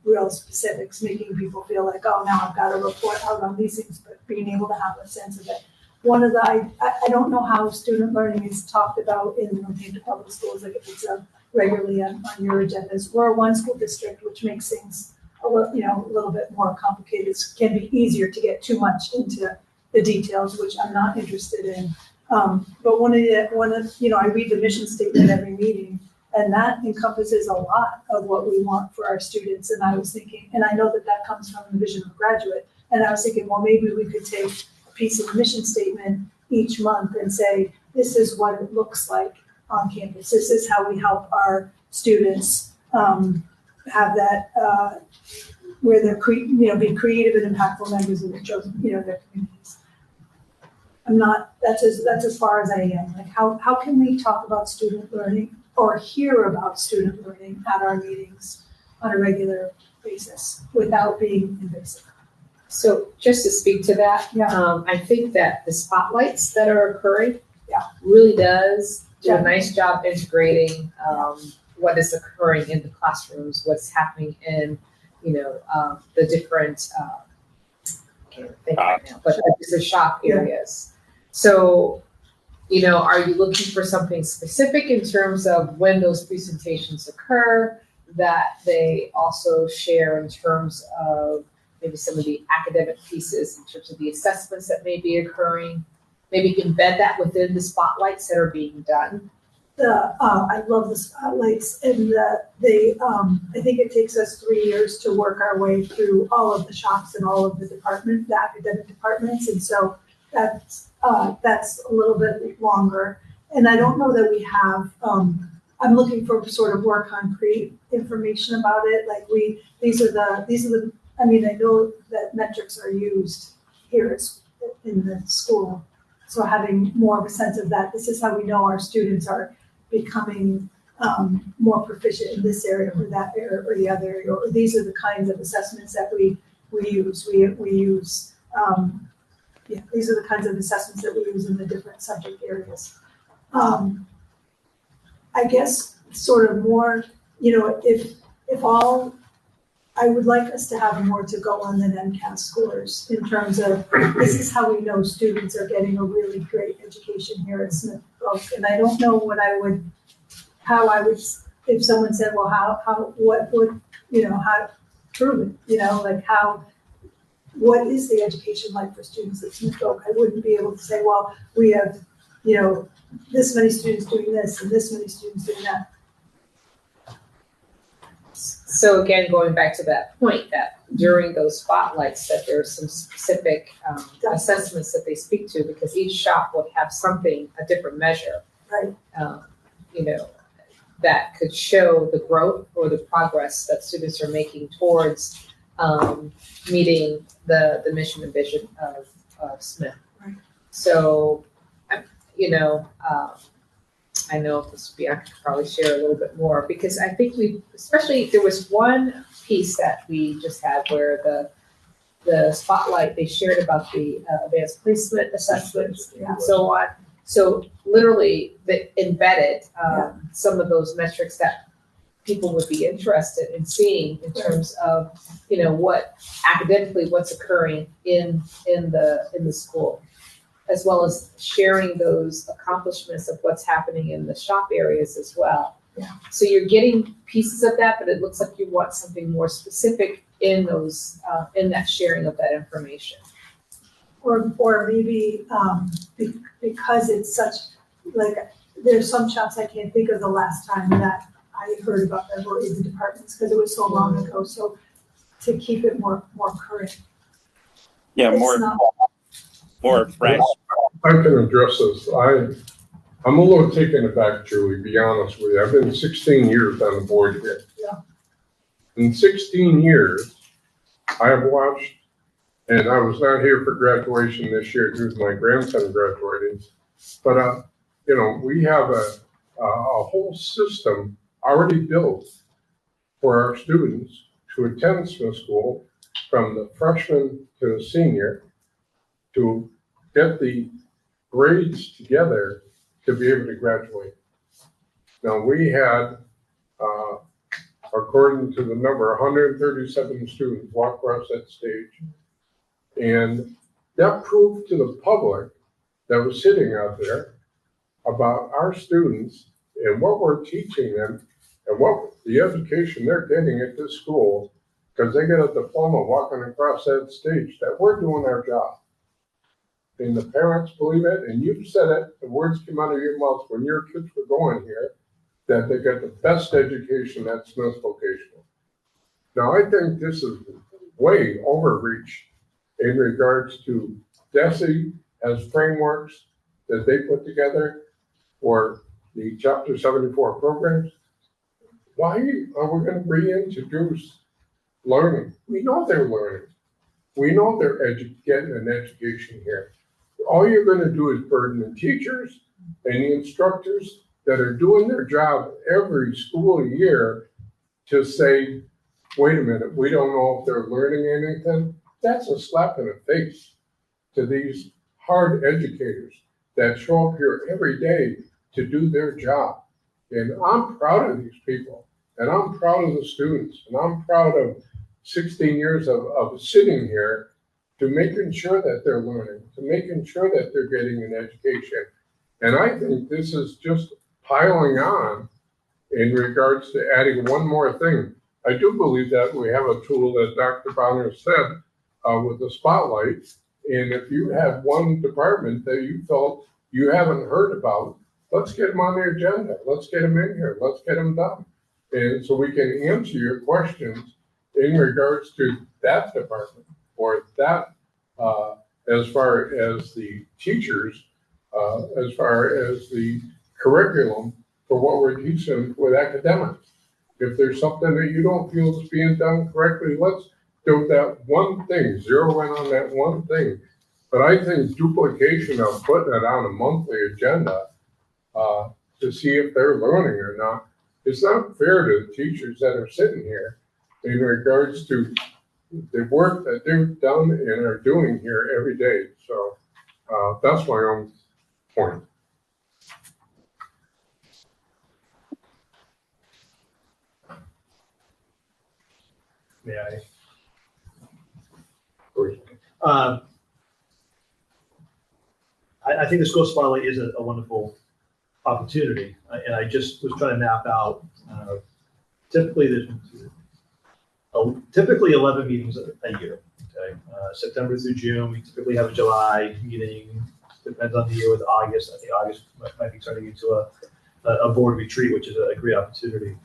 real specifics, making people feel like, oh, now I've got to report out on these things, but being able to have a sense of it. One of the, I don't know how student learning is talked about in the Northampton Public Schools, like if it's regularly on your agendas. We're one school district, which makes things a little bit more complicated. It can be easier to get too much into the details, which I'm not interested in. But I read the mission statement every meeting, and that encompasses a lot of what we want for our students. And I was thinking, and I know that comes from the vision of a graduate, and I was thinking, well, maybe we could take a piece of the mission statement each month and say, this is what it looks like on campus. This is how we help our students have that, where they're be creative and impactful members of their communities. That's as far as I am. Like how can we talk about student learning or hear about student learning at our meetings on a regular basis without being invasive? So just to speak to that, I think that the spotlights that are occurring really does do a nice job integrating what is occurring in the classrooms, what's happening in, the different, I can't think right now, but the shop areas. So, are you looking for something specific in terms of when those presentations occur, that they also share in terms of maybe some of the academic pieces, in terms of the assessments that may be occurring? Maybe embed that within the spotlights that are being done. I love the spotlights, and I think it takes us 3 years to work our way through all of the shops and all of the academic departments, and so that's a little bit longer. And I don't know that we have. I'm looking for sort of more concrete information about it. Like these are the. I mean, I know that metrics are used here in the school, so having more of a sense of that. This is how we know our students are becoming more proficient in this area or that area or the other area, or these are the kinds of assessments that we use. We use, these are the kinds of assessments that we use in the different subject areas. I guess sort of more, if all, I would like us to have more to go on than MCAS scores in terms of this is how we know students are getting a really great education here at Smith Oak. And I don't know how I would, if someone said, well, what would, how to prove it, what is the education like for students at Smith Oak? I wouldn't be able to say, well, we have, this many students doing this and this many students doing that. So again, going back to that point, that during those spotlights, that there's some specific assessments that they speak to, because each shop would have something, a different measure, right? That could show the growth or the progress that students are making towards meeting the mission and vision of Smith. Right. So, I know this would be, I could probably share a little bit more, because I think there was one piece that we just had where the spotlight, they shared about the advanced placement assessments and so on. So literally they embedded some of those metrics that people would be interested in seeing in terms of, what academically, what's occurring in the school, as well as sharing those accomplishments of what's happening in the shop areas as well. Yeah. So you're getting pieces of that, but it looks like you want something more specific in those, in that sharing of that information. Or maybe because it's such, there's some shops I can't think of the last time that I heard about them or in the departments because it was so long ago. So to keep it more current. Yeah, more fresh. I can address this. I'm a little taken aback, Julie, to be honest with you. I've been 16 years on the board here. Yeah. In 16 years, I have watched, and I was not here for graduation this year due to my grandson graduating, but we have a whole system already built for our students to attend Smith School from the freshman to the senior to get the grades together to be able to graduate. Now we had, according to the number, 137 students walk across that stage. And that proved to the public that was sitting out there about our students and what we're teaching them and what the education they're getting at this school, because they get a diploma walking across that stage, that we're doing our job. And the parents believe it, and you said it, the words came out of your mouth when your kids were going here, that they got the best education at Smith Vocational. Now, I think this is way overreach in regards to DESE as frameworks that they put together for the Chapter 74 programs. Why are we going to reintroduce learning? We know they're learning. We know they're getting an education here. All you're going to do is burden the teachers and the instructors that are doing their job every school year to say, wait a minute, we don't know if they're learning anything. That's a slap in the face to these hard educators that show up here every day to do their job. And I'm proud of these people, and I'm proud of the students, and I'm proud of 16 years of sitting here to making sure that they're learning, to making sure that they're getting an education. And I think this is just piling on in regards to adding one more thing. I do believe that we have a tool, that Dr. Bonner said, with the spotlight. And if you have one department that you felt you haven't heard about, let's get them on the agenda. Let's get them in here. Let's get them done. And so we can answer your questions in regards to that department, or that, as far as the teachers, as far as the curriculum for what we're teaching with academics. If there's something that you don't feel is being done correctly, let's do that one thing, zero in on that one thing. But I think duplication of putting it on a monthly agenda to see if they're learning or not, it's not fair to the teachers that are sitting here in regards to the work that they've done and are doing here every day. So that's my own point. May I? I think the school spotlight is a wonderful opportunity, and I just was trying to map out. Typically, there's typically 11 meetings a year. Okay, September through June. We typically have a July meeting. Depends on the year. With August, I think August might be turning into a board retreat, which is a great opportunity.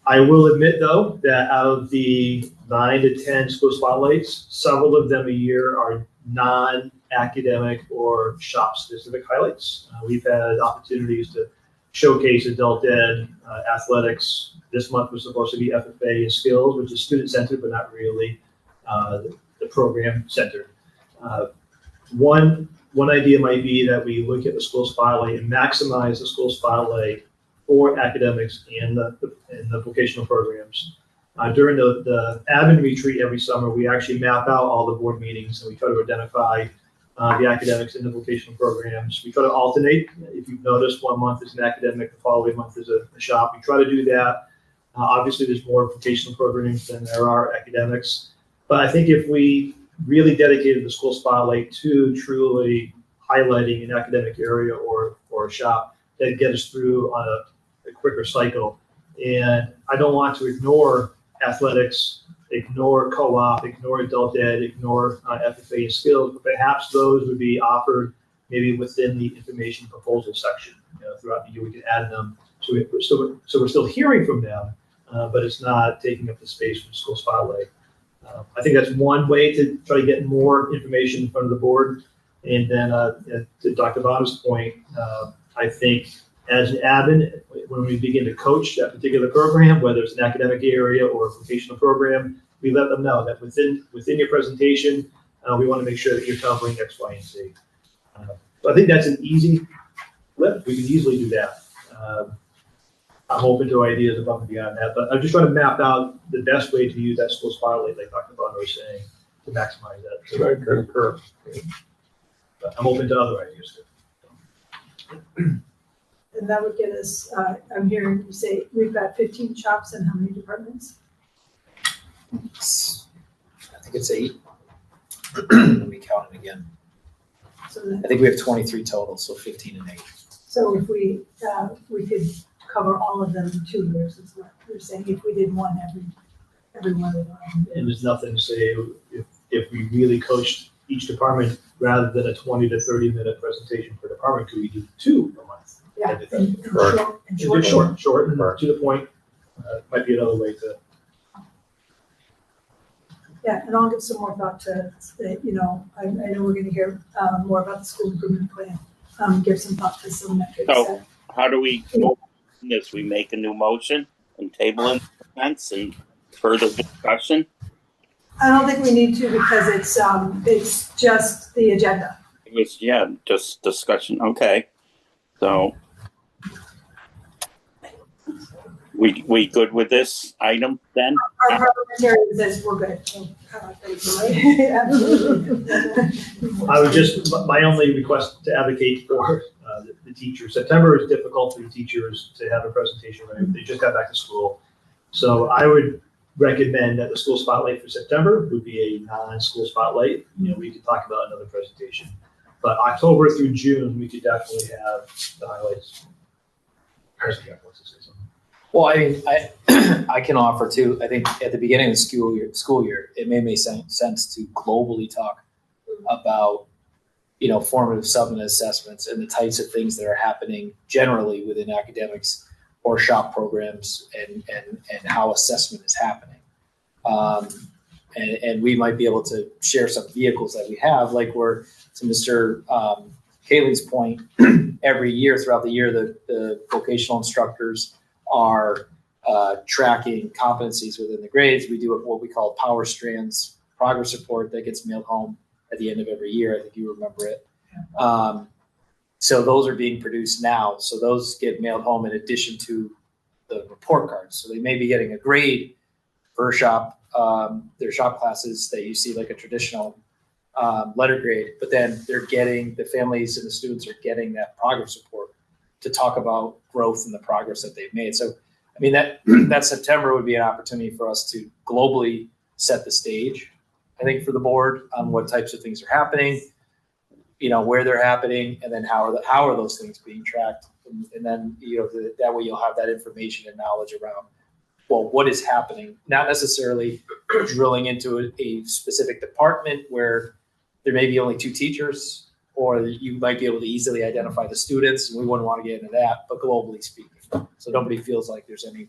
I will admit, though, that out of the 9 to 10 school spotlights, several of them a year are non-academic or shop-specific highlights. We've had opportunities to showcase adult ed, athletics. This month was supposed to be FFA and skills, which is student-centered, but not really the program-centered. One idea might be that we look at the school spotlight and maximize the school spotlight for academics and the vocational programs. During the admin retreat every summer, we actually map out all the board meetings and we try to identify the academics and the vocational programs. We try to alternate. If you've noticed, one month is an academic, the following month is a shop. We try to do that. Obviously, there's more vocational programs than there are academics. But I think if we really dedicated the school spotlight to truly highlighting an academic area or a shop, that'd get us through on a quicker cycle. And I don't want to ignore athletics, ignore co-op, ignore adult ed, ignore FFA and skills, but perhaps those would be offered maybe within the information proposal section. Throughout the year, we can add them. So we're still hearing from them, but it's not taking up the space from school spotlight. I think that's one way to try to get more information in front of the board. And then to Dr. Bonner's point, I think as an admin, when we begin to coach that particular program, whether it's an academic area or a vocational program, we let them know that within your presentation, we want to make sure that you're covering X, Y, and Z. So I think that's an easy lift. We can easily do that. I'm open to ideas above and beyond that, but I'm just trying to map out the best way to use that school spotlight, like Dr. Bonner was saying, to maximize that. I concur. But I'm open to other ideas too. And that would get us, I'm hearing you say we've got 15 shops and how many departments? I think it's 8. Let me count it again. So I think we have 23 total, so 15 and 8. So if we could cover all of them in 2 years, is what you're saying, if we did one every one of them. And there's nothing to say if we really coached each department rather than a 20 to 30 minute presentation per department, could we do 2 a month? Yeah, and short, and to the point. Might be another way to. Yeah, and I'll give some more thought to, I know we're going to hear more about the school improvement plan. Give some thought to some metrics. So how do we vote on this? We make a new motion and table in comments and further discussion? I don't think we need to because it's just the agenda. It was, just discussion. Okay. So we good with this item then? Our parliamentarian says we're good. I would just, my only request to advocate for the teachers. September is difficult for the teachers to have a presentation. Right? They just got back to school. So I would recommend that the school spotlight for September would be a non-school spotlight. We could talk about another presentation. But October through June, we could definitely have the highlights. Well, I mean, I can offer too. I think at the beginning of the school year, it may make sense to globally talk about, formative substantive assessments and the types of things that are happening generally within academics or shop programs and how assessment is happening. And we might be able to share some vehicles that we have, like we're, to Mr. Kaley's point, every year throughout the year, the vocational instructors are tracking competencies within the grades. We do what we call Power Strands progress report that gets mailed home at the end of every year. I think you remember it. So those are being produced now. So those get mailed home in addition to the report cards. So they may be getting a grade for shop, their shop classes that you see like a traditional letter grade, but then the families and the students are getting that progress report to talk about growth and the progress that they've made. So, I mean, that September would be an opportunity for us to globally set the stage, I think, for the board on what types of things are happening, where they're happening, and then how are those things being tracked. And then, that way you'll have that information and knowledge around, well, what is happening, not necessarily drilling into a specific department where there may be only 2 teachers, or you might be able to easily identify the students, and we wouldn't want to get into that, but globally speaking. So nobody feels like there's any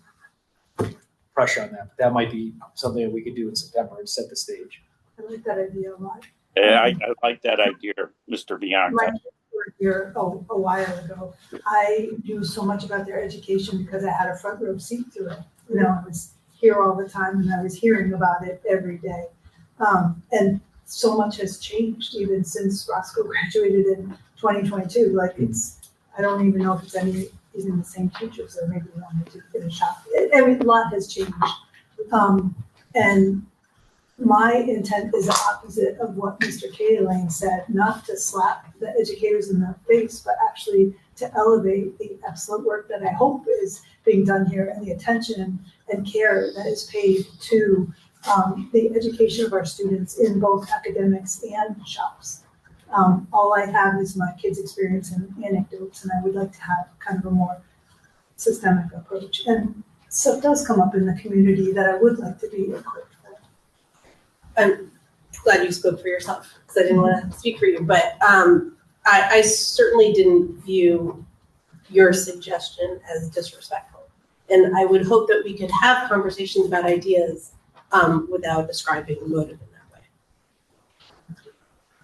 pressure on that. But that might be something that we could do in September and set the stage. I like that idea a lot. Yeah, I like that idea, Mr. Bianca. My kids were here a while ago. I knew so much about their education because I had a front row seat to it. I was here all the time and I was hearing about it every day. And so much has changed even since Roscoe graduated in 2022. Like I don't even know if it's even the same teachers, or maybe one or two finish up. A lot has changed. And my intent is the opposite of what Mr. Kaelin said, not to slap the educators in the face, but actually to elevate the excellent work that I hope is being done here and the attention and care that is paid to the education of our students in both academics and shops. All I have is my kids' experience and anecdotes, and I would like to have kind of a more systemic approach. And stuff does come up in the community that I would like to be equipped for. I'm glad you spoke for yourself, because I didn't want to speak for you, but I certainly didn't view your suggestion as disrespectful. And I would hope that we could have conversations about ideas without describing motive in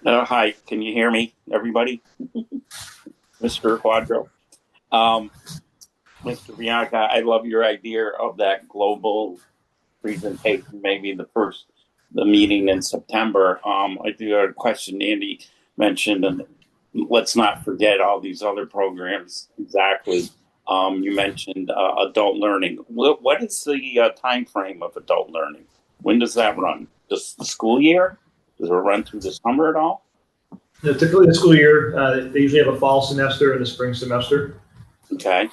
that way. Hi, can you hear me, everybody? Mr. Quadro. Mr. Bianca, I love your idea of that global presentation, maybe the meeting in September. I do have a question Andy mentioned, and let's not forget all these other programs. Exactly. You mentioned adult learning. What is the time frame of adult learning? When does that run? Just the school year? Does it run through the summer at all? Typically the school year, they usually have a fall semester and a spring semester. Okay.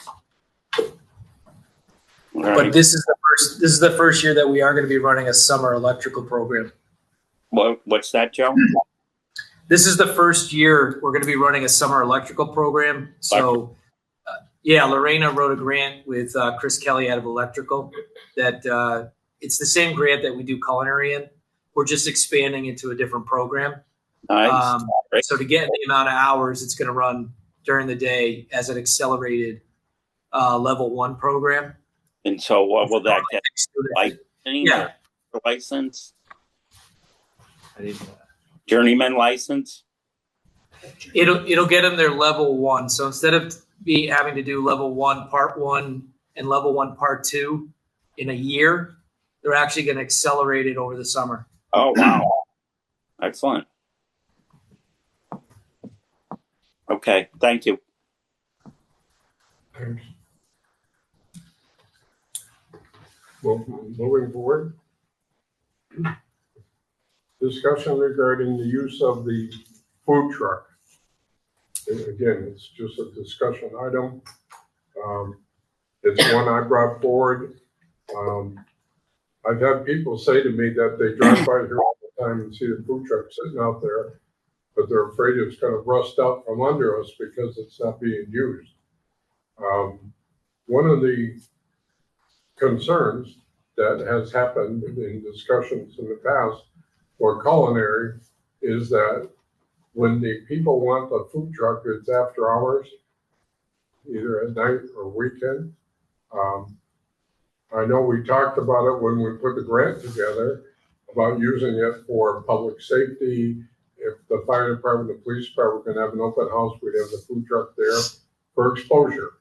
But this is the first year that we are going to be running a summer electrical program. What's that, Joe? This is the first year we're going to be running a summer electrical program. So, Lorena wrote a grant with Chris Kelly out of electrical that it's the same grant that we do culinary in. We're just expanding into a different program. Nice. So to get the amount of hours, it's going to run during the day as an accelerated level 1 program. And so what will that get? Licensing? Yeah. License? Journeyman license? It'll get them their level 1. So instead of having to do level 1, part 1, and level 1, part 2 in a year, they're actually going to accelerate it over the summer. Oh, wow. Excellent. Okay, thank you. Well, moving forward. Discussion regarding the use of the food truck. And again, it's just a discussion item. It's one I brought forward. I've had people say to me that they drive by here all the time and see the food truck sitting out there, but they're afraid it's gonna rust out from under us because it's not being used. One of the concerns that has happened in discussions in the past for culinary is that when the people want the food truck, it's after hours, either at night or weekend. I know we talked about it when we put the grant together about using it for public safety. If the fire department, the police department were gonna have an open house, we'd have the food truck there for exposure.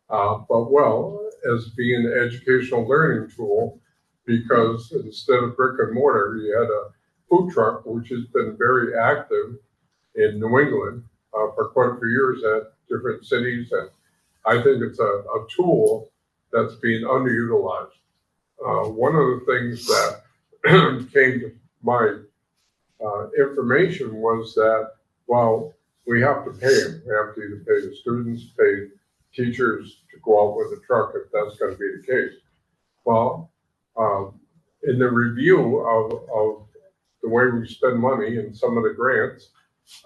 But well, as being an educational learning tool, because instead of brick and mortar, you had a food truck, which has been very active in New England for quite a few years at different cities. And I think it's a tool that's being underutilized. One of the things that came to my information was that, well, we have to pay them. We have to either pay the students, pay teachers to go out with the truck if that's going to be the case. Well, in the review of the way we spend money in some of the grants,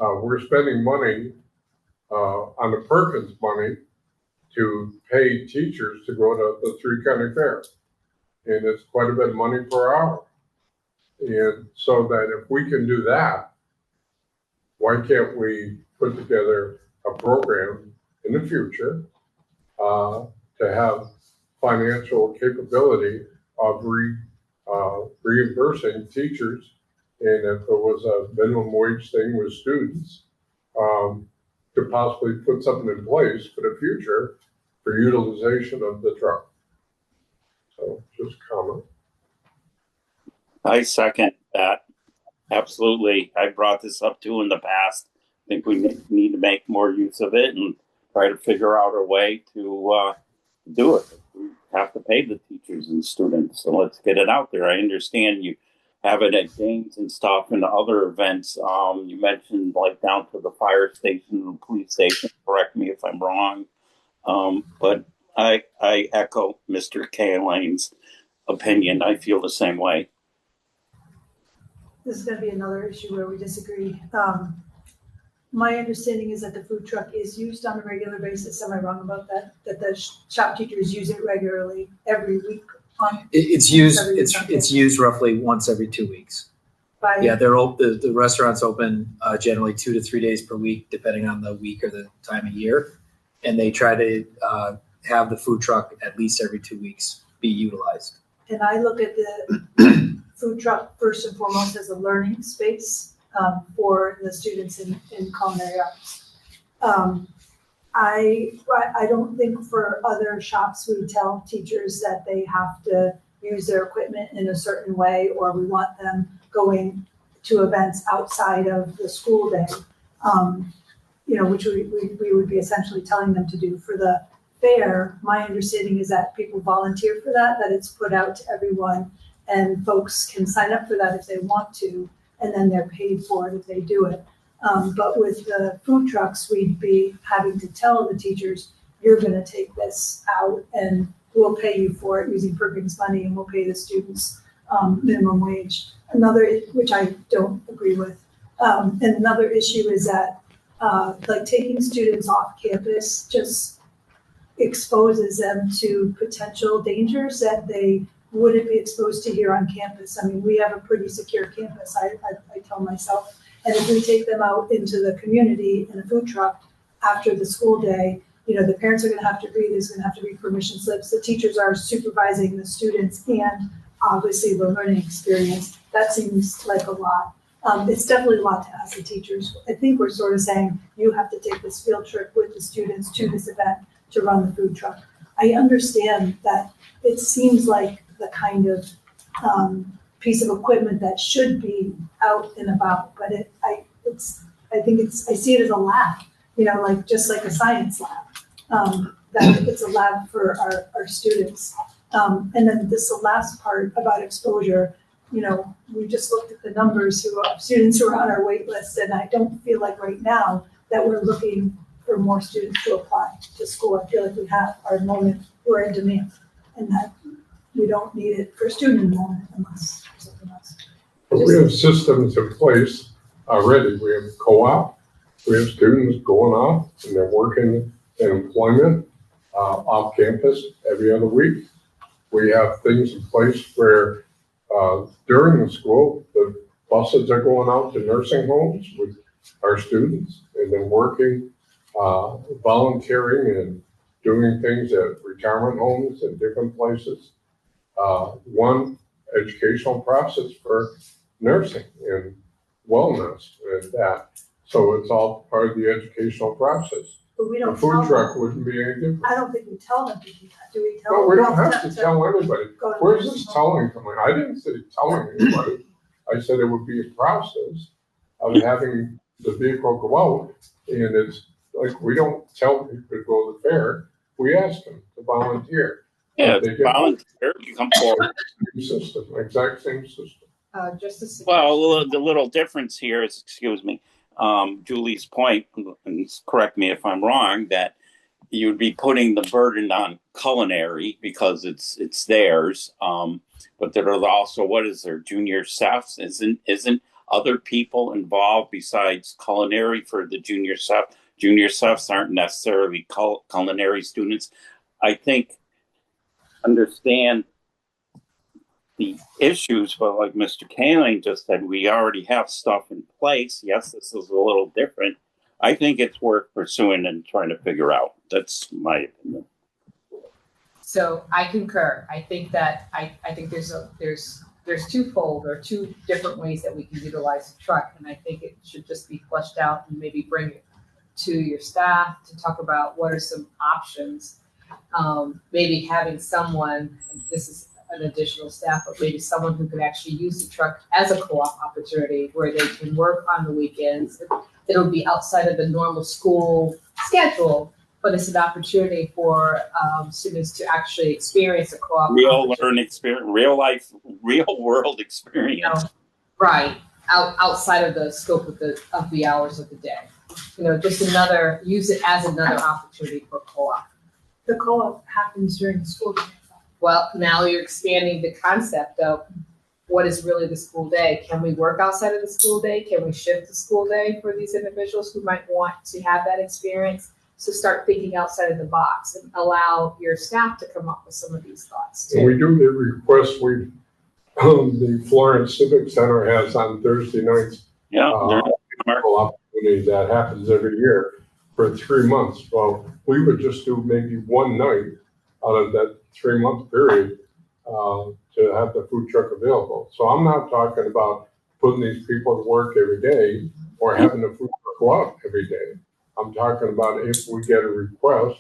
we're spending money on the Perkins money to pay teachers to go to the 3 county fair. And it's quite a bit of money per hour. And so that if we can do that, why can't we put together a program in the future to have financial capability of reimbursing teachers, and if it was a minimum wage thing with students, to possibly put something in place for the future for utilization of the truck. So just comment. I second that. Absolutely. I brought this up too in the past. I think we need to make more use of it and try to figure out a way to do it. We have to pay the teachers and students, so let's get it out there. I understand you have it at games and stuff and other events. You mentioned like down to the fire station and police station. Correct me if I'm wrong. But I echo Mr. Kalane's opinion. I feel the same way. This is gonna be another issue where we disagree. My understanding is that the food truck is used on a regular basis. Am I wrong about that? That the shop teachers use it regularly every week on? It's used roughly once every 2 weeks. Yeah, the restaurant's open generally 2 to 3 days per week, depending on the week or the time of year. And they try to have the food truck at least every 2 weeks be utilized. And I look at the food truck first and foremost as a learning space for the students in culinary arts. I don't think for other shops we tell teachers that they have to use their equipment in a certain way, or we want them going to events outside of the school day, which we would be essentially telling them to do. For the fair, my understanding is that people volunteer for that it's put out to everyone, and folks can sign up for that if they want to, and then they're paid for it if they do it. But with the food trucks, we'd be having to tell the teachers, you're gonna take this out and we'll pay you for it using Perkins money, and we'll pay the students minimum wage. Another, which I don't agree with. And another issue is that like taking students off campus just exposes them to potential dangers that they wouldn't be exposed to here on campus. I mean, we have a pretty secure campus, I tell myself. And if we take them out into the community in a food truck after the school day, the parents are gonna have to read, there's gonna have to be permission slips. The teachers are supervising the students and obviously the learning experience. That seems like a lot. It's definitely a lot to ask the teachers. I think we're sort of saying, you have to take this field trip with the students to this event to run the food truck. I understand that it seems like the kind of piece of equipment that should be out and about, but I see it as a lab, just like a science lab, that it's a lab for our students. And then the last part about exposure, we just looked at the numbers of students who are on our wait list, and I don't feel like right now that we're looking for more students to apply to school. I feel like we have our enrollment, we're in demand, and that we don't need it for student enrollment unless something else. But we have systems in place already. We have co-op, we have students going off and they're working in employment off campus every other week. We have things in place where during the school, the buses are going out to nursing homes with our students and then working, volunteering and doing things at retirement homes and different places. One educational process for nursing and wellness and that. So it's all part of the educational process. But we The don't food tell truck them, wouldn't be any different. I don't think we tell them to do that. Do we tell them? No, we don't have to tell anybody. go to Where's the this nursing telling coming? I didn't say telling anybody. I said it would be a process of having the vehicle go out. And it's like, we don't tell people to go to the fair. We ask them to volunteer. Yeah, They get volunteer, you come forward. same system, exact same system. Just a suggestion. Well, the little difference here is, excuse me, Julie's point, and correct me if I'm wrong, that you'd be putting the burden on culinary because it's theirs. But there are also, what is there, junior SVAHS? Isn't other people involved besides culinary for the junior SVAHS? Junior SVAHS aren't necessarily culinary students. I think understand the issues, but like Mr. Kaling just said, we already have stuff in place. Yes, this is a little different. I think it's worth pursuing and trying to figure out. That's my opinion. So I concur. I think that I think there's twofold or two different ways that we can utilize the truck, and I think it should just be fleshed out and maybe bring it to your staff to talk about what are some options. Maybe having someone, and this is an additional staff, but maybe someone who could actually use the truck as a co-op opportunity where they can work on the weekends. It'll be outside of the normal school schedule, but it's an opportunity for students to actually experience a co-op. Real learn experience, real life, real world experience. You know, right, outside of the scope of the hours of the day. You know, just use it as another opportunity for co-op. The co-op happens during the school day. Well, now you're expanding the concept of what is really the school day. Can we work outside of the school day? Can we shift the school day for these individuals who might want to have that experience? So start thinking outside of the box and allow your staff to come up with some of these thoughts too. And we do get requests. The Florence Civic Center has on Thursday nights. Yeah, Opportunity that happens every year for 3 months. Well, we would just do maybe one night out of that 3-month period to have the food truck available. So I'm not talking about putting these people to work every day or having the food truck go out every day. I'm talking about if we get a request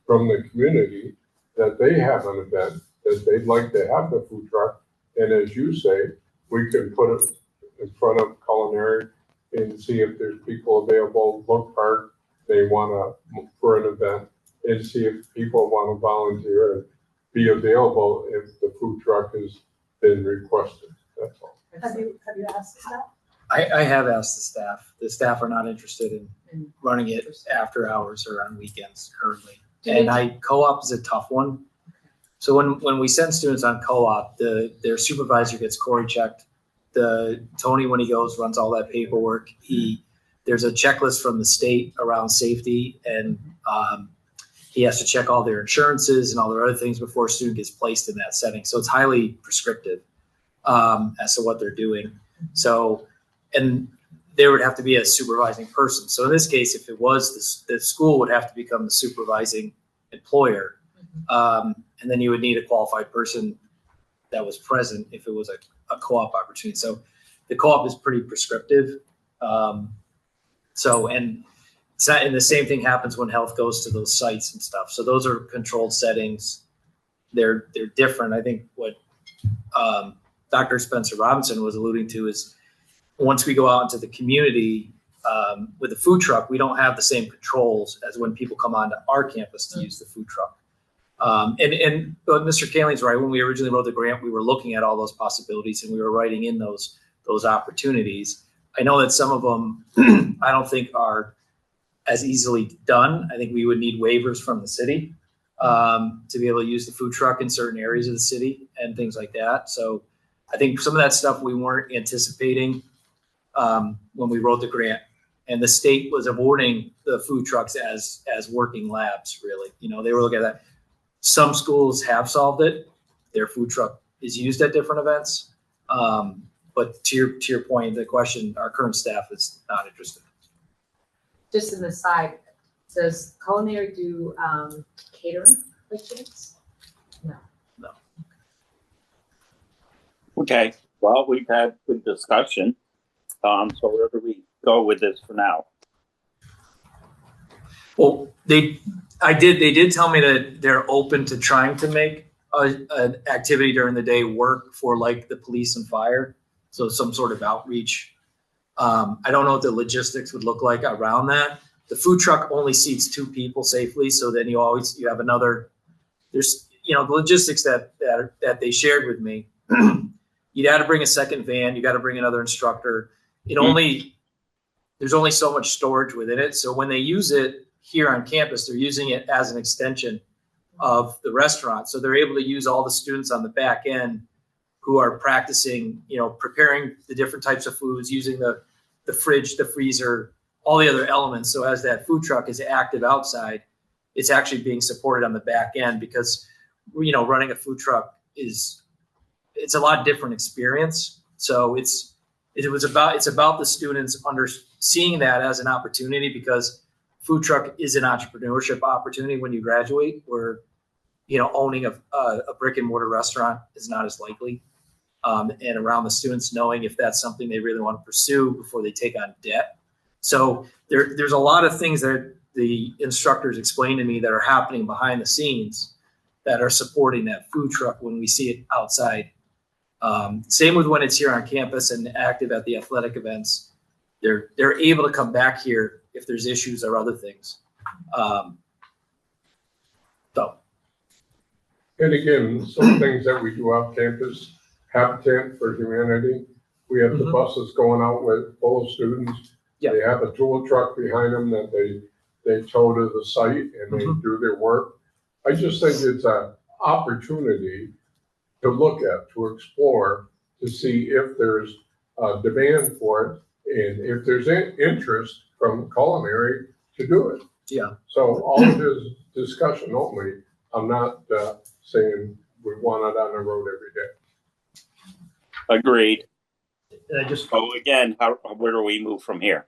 from the community that they have an event that they'd like to have the food truck. And as you say, we can put it in front of culinary and see if there's people available, Book Park, they want to, for an event, and see if people want to volunteer and be available if the food truck has been requested. That's all. Have you asked the staff? I have asked the staff. The staff are not interested in running it after hours or on weekends currently. And co-op is a tough one. So when we send students on co-op, their supervisor gets Cory checked. Tony, when he goes, runs all that paperwork. There's a checklist from the state around safety, and he has to check all their insurances and all their other things before a student gets placed in that setting. So it's highly prescriptive as to what they're doing. So, and there would have to be a supervising person. So in this case, if it was the school would have to become the supervising employer. And then you would need a qualified person that was present if it was a co-op opportunity. So the co-op is pretty prescriptive. And the same thing happens when health goes to those sites and stuff. So those are controlled settings. They're different. I think what Dr. Spencer Robinson was alluding to is once we go out into the community with the food truck, we don't have the same controls as when people come onto our campus to use the food truck. But Mr. Kaling's right. When we originally wrote the grant, we were looking at all those possibilities and we were writing in those opportunities. I know that some of them I don't think are as easily done. I think we would need waivers from the city. to be able to use the food truck in certain areas of the city and things like that. So I think some of that stuff we weren't anticipating when we wrote the grant. And the state was awarding the food trucks as working labs, really. You know, they were looking at that. Some schools have solved it. Their food truck is used at different events. But to your point, the question, our current staff is not interested. Just an aside, does culinary do catering by chance? No. Okay, well, we've had good discussion. So where do we go with this for now? Well, they did tell me that they're open to trying to make an activity during the day work for like the police and fire. So some sort of outreach. I don't know what the logistics would look like around that. The food truck only seats 2 people safely. So then you have another, there's, you know, the logistics that they shared with me. You got to bring a second van. You got to bring another instructor. There's only so much storage within it. So when they use it here on campus, they're using it as an extension of the restaurant. So they're able to use all the students on the back end who are practicing, you know, preparing the different types of foods, using the fridge, the freezer, all the other elements. So as that food truck is active outside, it's actually being supported on the back end because, you know, running a food truck it's a lot different experience. So it's about the students seeing that as an opportunity, because food truck is an entrepreneurship opportunity when you graduate, where, you know, owning a brick and mortar restaurant is not as likely. And around the students knowing if that's something they really want to pursue before they take on debt. So there's a lot of things that the instructors explained to me that are happening behind the scenes that are supporting that food truck when we see it outside. Same with when it's here on campus and active at the athletic events. They're able to come back here if there's issues or other things. And again, some things that we do off campus, Habitat for Humanity. We have the buses going out with full of students. Yeah. They have a tool truck behind them that they tow to the site and they do their work. I just think it's an opportunity to look at, to explore, to see if there's a demand for it and if there's interest from culinary to do it. Yeah. So all of this discussion only, I'm not saying we want it on the road every day. Agreed. And I just, So again, where do we move from here?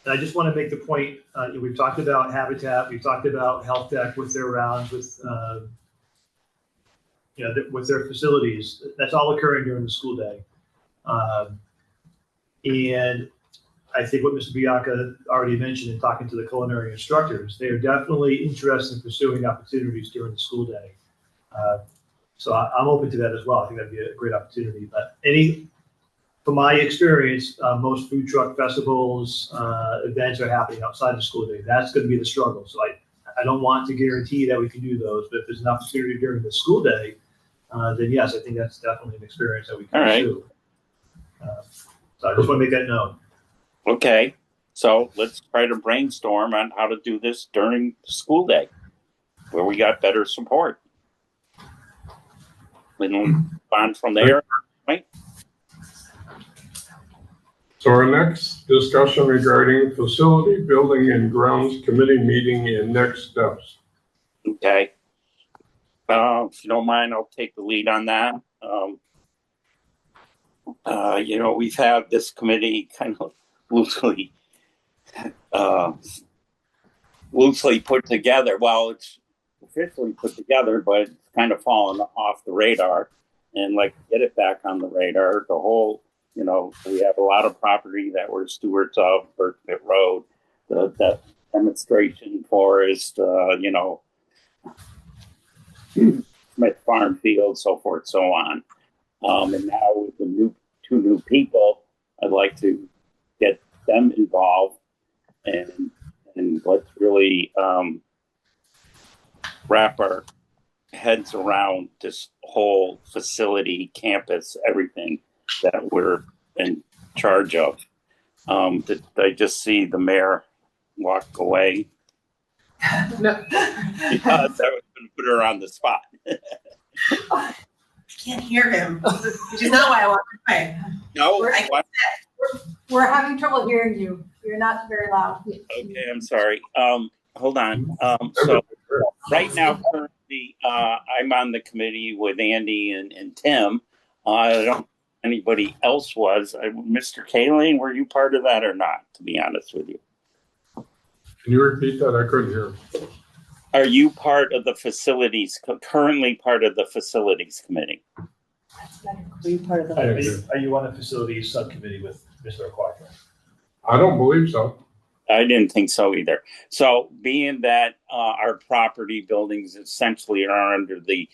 and I just want to make the point, we've talked about Habitat, we've talked about Health Tech with their rounds, with, with their facilities. That's all occurring during the school day. And I think what Mr. Bianca already mentioned in talking to the culinary instructors, they are definitely interested in pursuing opportunities during the school day. So I'm open to that as well. I think that'd be a great opportunity. But from my experience, most food truck festivals, events are happening outside the school day. That's going to be the struggle. So I don't want to guarantee that we can do those, but if there's an opportunity during the school day, then yes, I think that's definitely an experience that we can pursue. So I just want to make that known. Okay, so let's try to brainstorm on how to do this during the school day, where we got better support. We can on from there, right? So our next discussion regarding facility, building, and grounds committee meeting and next steps. Okay. If you don't mind, I'll take the lead on that. We've had this committee kind of loosely put together. Well, it's officially put together, but it's kind of fallen off the radar. And get it back on the radar. The whole, we have a lot of property that we're stewards of, Burkett Road, the demonstration forest, Smith Farm Field, so forth, so on. And now with the two new people, I'd like to get them involved and let's really wrap our heads around this whole facility, campus, everything that we're in charge of. Did I just see the mayor walk away? Because I was going to put her on the spot. I can't hear him, which is not why I walked away. No, We're- what? We're having trouble hearing you. You're not very loud. Okay, I'm sorry. Hold on. So right now, currently, I'm on the committee with Andy and Tim. I don't know if anybody else was. Mr. Kaling, were you part of that or not, to be honest with you? Can you repeat that? I couldn't hear. Are you part of the facilities, currently part of the facilities committee? Are you part of the? Are you on the facilities subcommittee with Mr. Aquato? I don't believe so. I didn't think so either. So being that our property buildings essentially are under the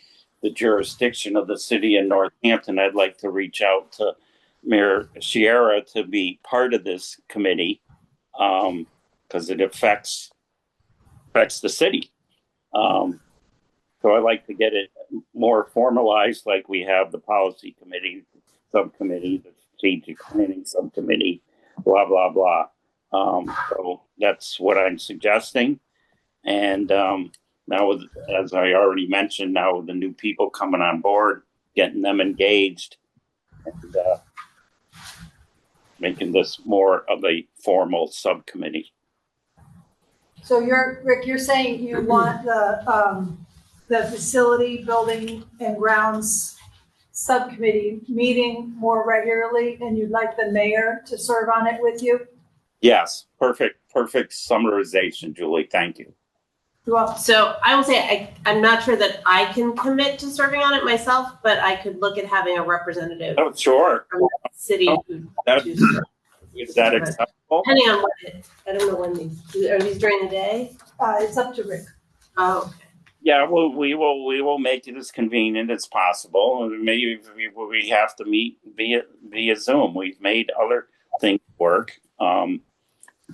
jurisdiction of the city of Northampton, I'd like to reach out to Mayor Sierra to be part of this committee because it affects the city. So I'd like to get it more formalized, like we have the policy committee, subcommittee, the strategic planning subcommittee, blah, blah, blah. So that's what I'm suggesting. And now, as I already mentioned, now with the new people coming on board, getting them engaged and making this more of a formal subcommittee. So Rick, you're saying you want the facility, building and grounds subcommittee meeting more regularly, and you'd like the mayor to serve on it with you? Yes, perfect summarization, Julie. Thank you. Well, So I will say, I'm not sure that I can commit to serving on it myself, but I could look at having a representative Oh, sure. from the city who That, to serve. is that acceptable? Depending on I don't know when are these during the day? it's up to Rick. Oh, okay. Yeah, well, we will make it as convenient as possible. Maybe we have to meet via Zoom. We've made other things work.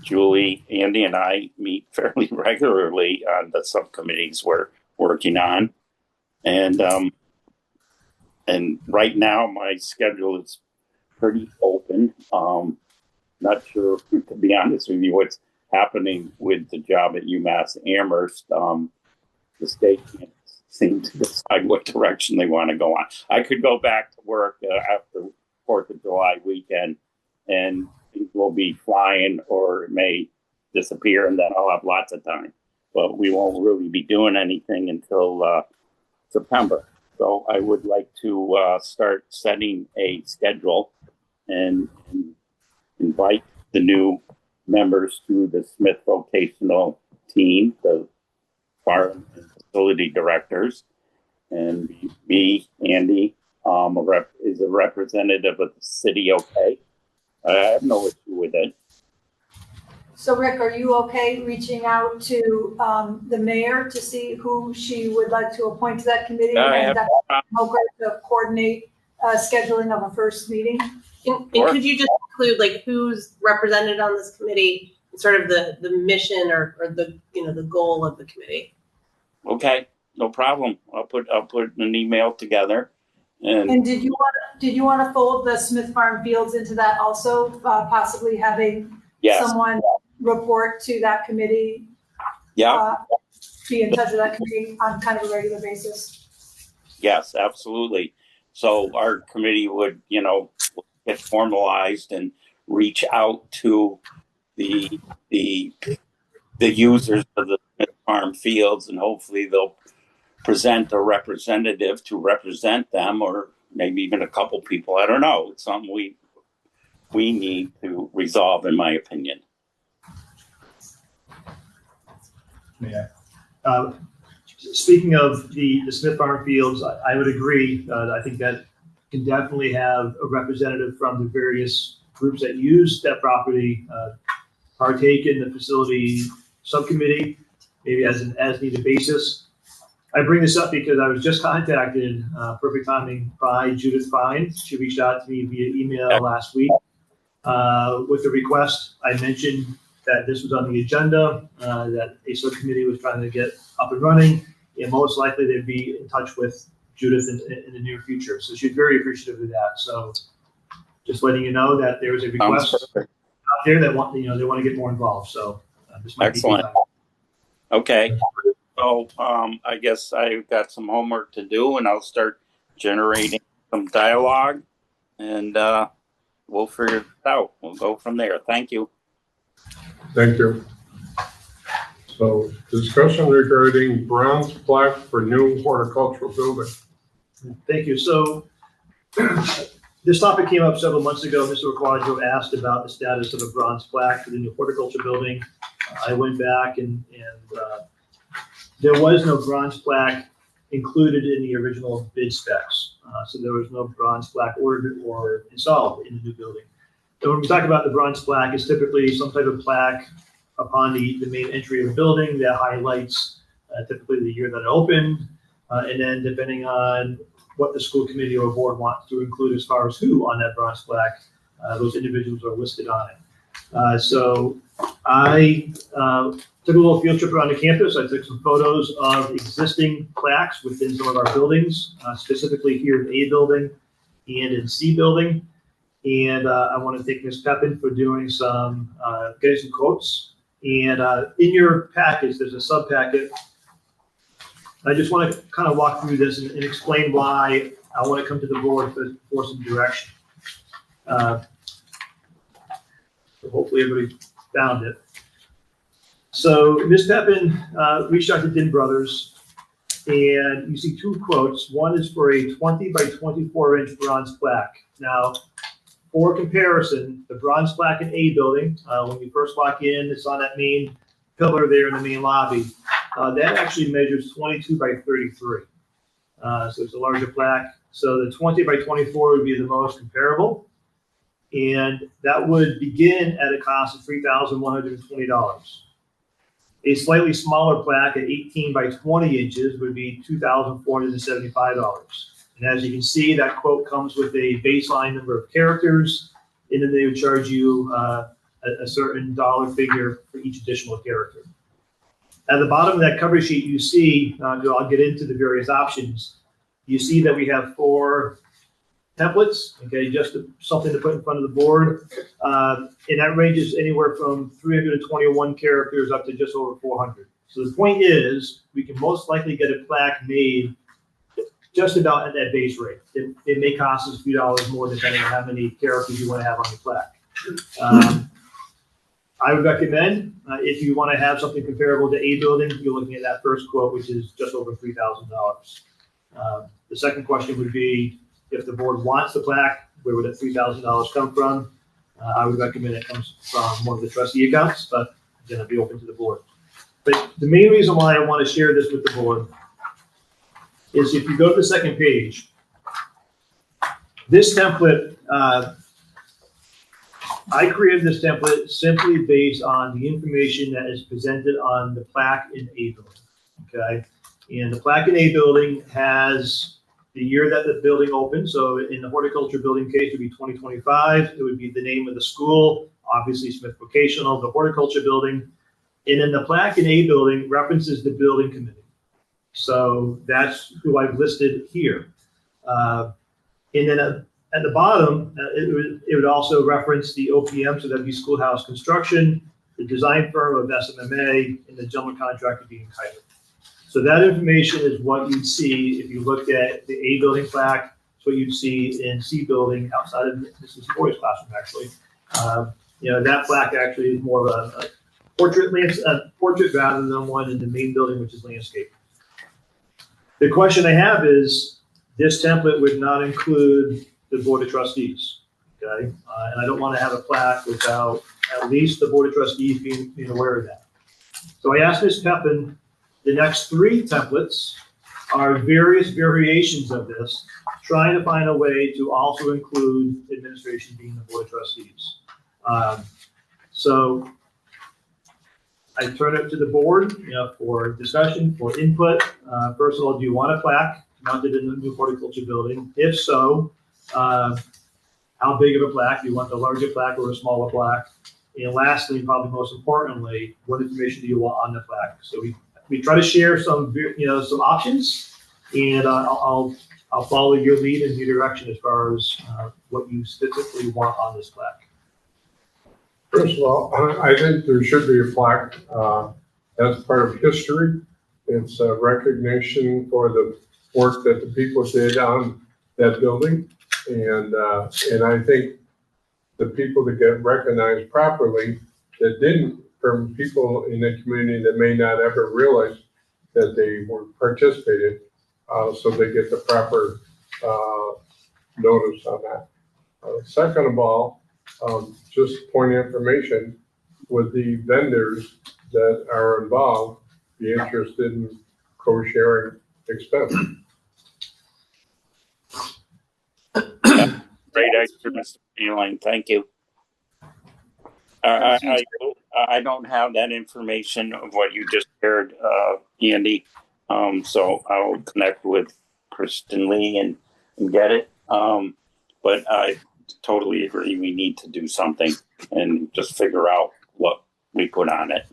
Julie, Andy, and I meet fairly regularly on the subcommittees we're working on, and right now my schedule is pretty open. Not sure, to be honest with you, what's happening with the job at UMass Amherst. The state can't seem to decide what direction they want to go on. I could go back to work after 4th of July weekend and things will be flying, or it may disappear, and then I'll have lots of time. But we won't really be doing anything until September. So I would like to start setting a schedule and invite the new members to the Smith vocational team, the farm and facility directors, and me, Andy, is a representative of the city. Okay, I have no issue with it. So Rick, are you okay reaching out to the mayor to see who she would like to appoint to that committee? And Dr. Moker to coordinate scheduling of a first meeting? And could you just include like who's represented on this committee, sort of the mission or the the goal of the committee? Okay, no problem. I'll put an email together. And did you want to fold the Smith Farm Fields into that also, possibly having someone report to that committee? Yeah. Be in touch with that committee on kind of a regular basis? Yes, absolutely. So our committee would, get formalized and reach out to the users of the Smith Farm Fields, and hopefully they'll present a representative to represent them, or maybe even a couple people. I don't know. It's something we need to resolve, in my opinion. Yeah. Speaking of the Smith Farm Fields, I would agree. I think that can definitely have a representative from the various groups that use that property partake in the facility subcommittee, maybe as an as-needed basis. I bring this up because I was just contacted, perfect timing, by Judith Fine. She reached out to me via email last week with a request. I mentioned that this was on the agenda, that a subcommittee was trying to get up and running, and most likely they'd be in touch with Judith in the near future. So she's very appreciative of that. So just letting you know that there was a request out there that they want to get more involved. So this might be excellent. Okay. So I guess I've got some homework to do, and I'll start generating some dialogue, and we'll figure it out. We'll go from there. Thank you. Thank you. So discussion regarding bronze plaque for new horticultural building. Thank you. So this topic came up several months ago. Mr. Quadro asked about the status of a bronze plaque for the new horticulture building. I went back and there was no bronze plaque included in the original bid specs. So there was no bronze plaque ordered or installed in the new building. So when we talk about the bronze plaque, it's typically some type of plaque upon the main entry of the building that highlights typically the year that it opened. And then depending on what the school committee or board wants to include as far as who on that bronze plaque, those individuals are listed on it. So I took a little field trip around the campus. I took some photos of existing plaques within some of our buildings, specifically here in A building and in C building. And I want to thank Ms. Pepin for doing some, getting some quotes. And in your package, there's a sub packet. I just want to kind of walk through this and explain why I want to come to the board for some direction. So hopefully everybody found it. So Ms. Pepin reached out to Din Brothers, and you see two quotes. One is for a 20 by 24 inch bronze plaque. Now, for comparison, the bronze plaque in A building, when you first walk in, it's on that main pillar there in the main lobby. That actually measures 22 by 33. So it's a larger plaque. So the 20 by 24 would be the most comparable. And that would begin at a cost of $3,120. A slightly smaller plaque at 18 by 20 inches would be $2,475. And as you can see, that quote comes with a baseline number of characters, and then they would charge you a certain dollar figure for each additional character. At the bottom of that cover sheet, you see, I'll get into the various options. You see that we have 4 templates, okay, just something to put in front of the board. And that ranges anywhere from 321 characters up to just over 400. So the point is, we can most likely get a plaque made just about at that base rate. It may cost us a few dollars more depending on how many characters you want to have on your plaque. I would recommend, if you want to have something comparable to A building, you're looking at that first quote, which is just over $3,000. The second question would be, if the board wants the plaque, where would that $3,000 come from? I would recommend it comes from one of the trustee accounts, but again, I'd be open to the board. But the main reason why I want to share this with the board is if you go to the second page, this template, I created this template simply based on the information that is presented on the plaque in A building, okay? And the plaque in A building has the year that the building opened. So in the horticulture building case, it would be 2025. It would be the name of the school, obviously Smith Vocational, the horticulture building. And then the plaque in A building references the building committee. So that's who I've listed here. And then at the bottom, it would also reference the OPM, so that'd be Schoolhouse Construction, the design firm of SMMA, and the general contractor being Kaiser. So that information is what you'd see if you looked at the A building plaque. It's what you'd see in C building outside of this is boys' classroom actually. That plaque actually is more of a portrait rather than one in the main building, which is landscape. The question I have is, this template would not include the Board of Trustees, okay? And I don't want to have a plaque without at least the Board of Trustees being aware of that. So I asked Ms. Pepin, the next 3 templates are various variations of this, trying to find a way to also include administration being the Board of Trustees. So I turn it to the board, for discussion, for input. First of all, do you want a plaque mounted in the new horticulture building? If so, how big of a plaque? Do you want the larger plaque or a smaller plaque? And lastly, probably most importantly, what information do you want on the plaque? So we try to share some options, and I'll follow your lead and your direction as far as what you specifically want on this plaque. First of all, I think there should be a plaque That's part of history. It's a recognition for the work that the people did on that building. And I think the people that get recognized properly that didn't, from people in the community that may not ever realize that they were participated, so they get the proper notice on that. Second of all, just point of information, with the vendors that are involved, be interested in co-sharing expense. Great extra, Mr. Elaine. Thank you. I don't have that information of what you just shared, Andy. So I'll connect with Kristen Lee and get it. But I totally agree. We need to do something and just figure out what we put on it.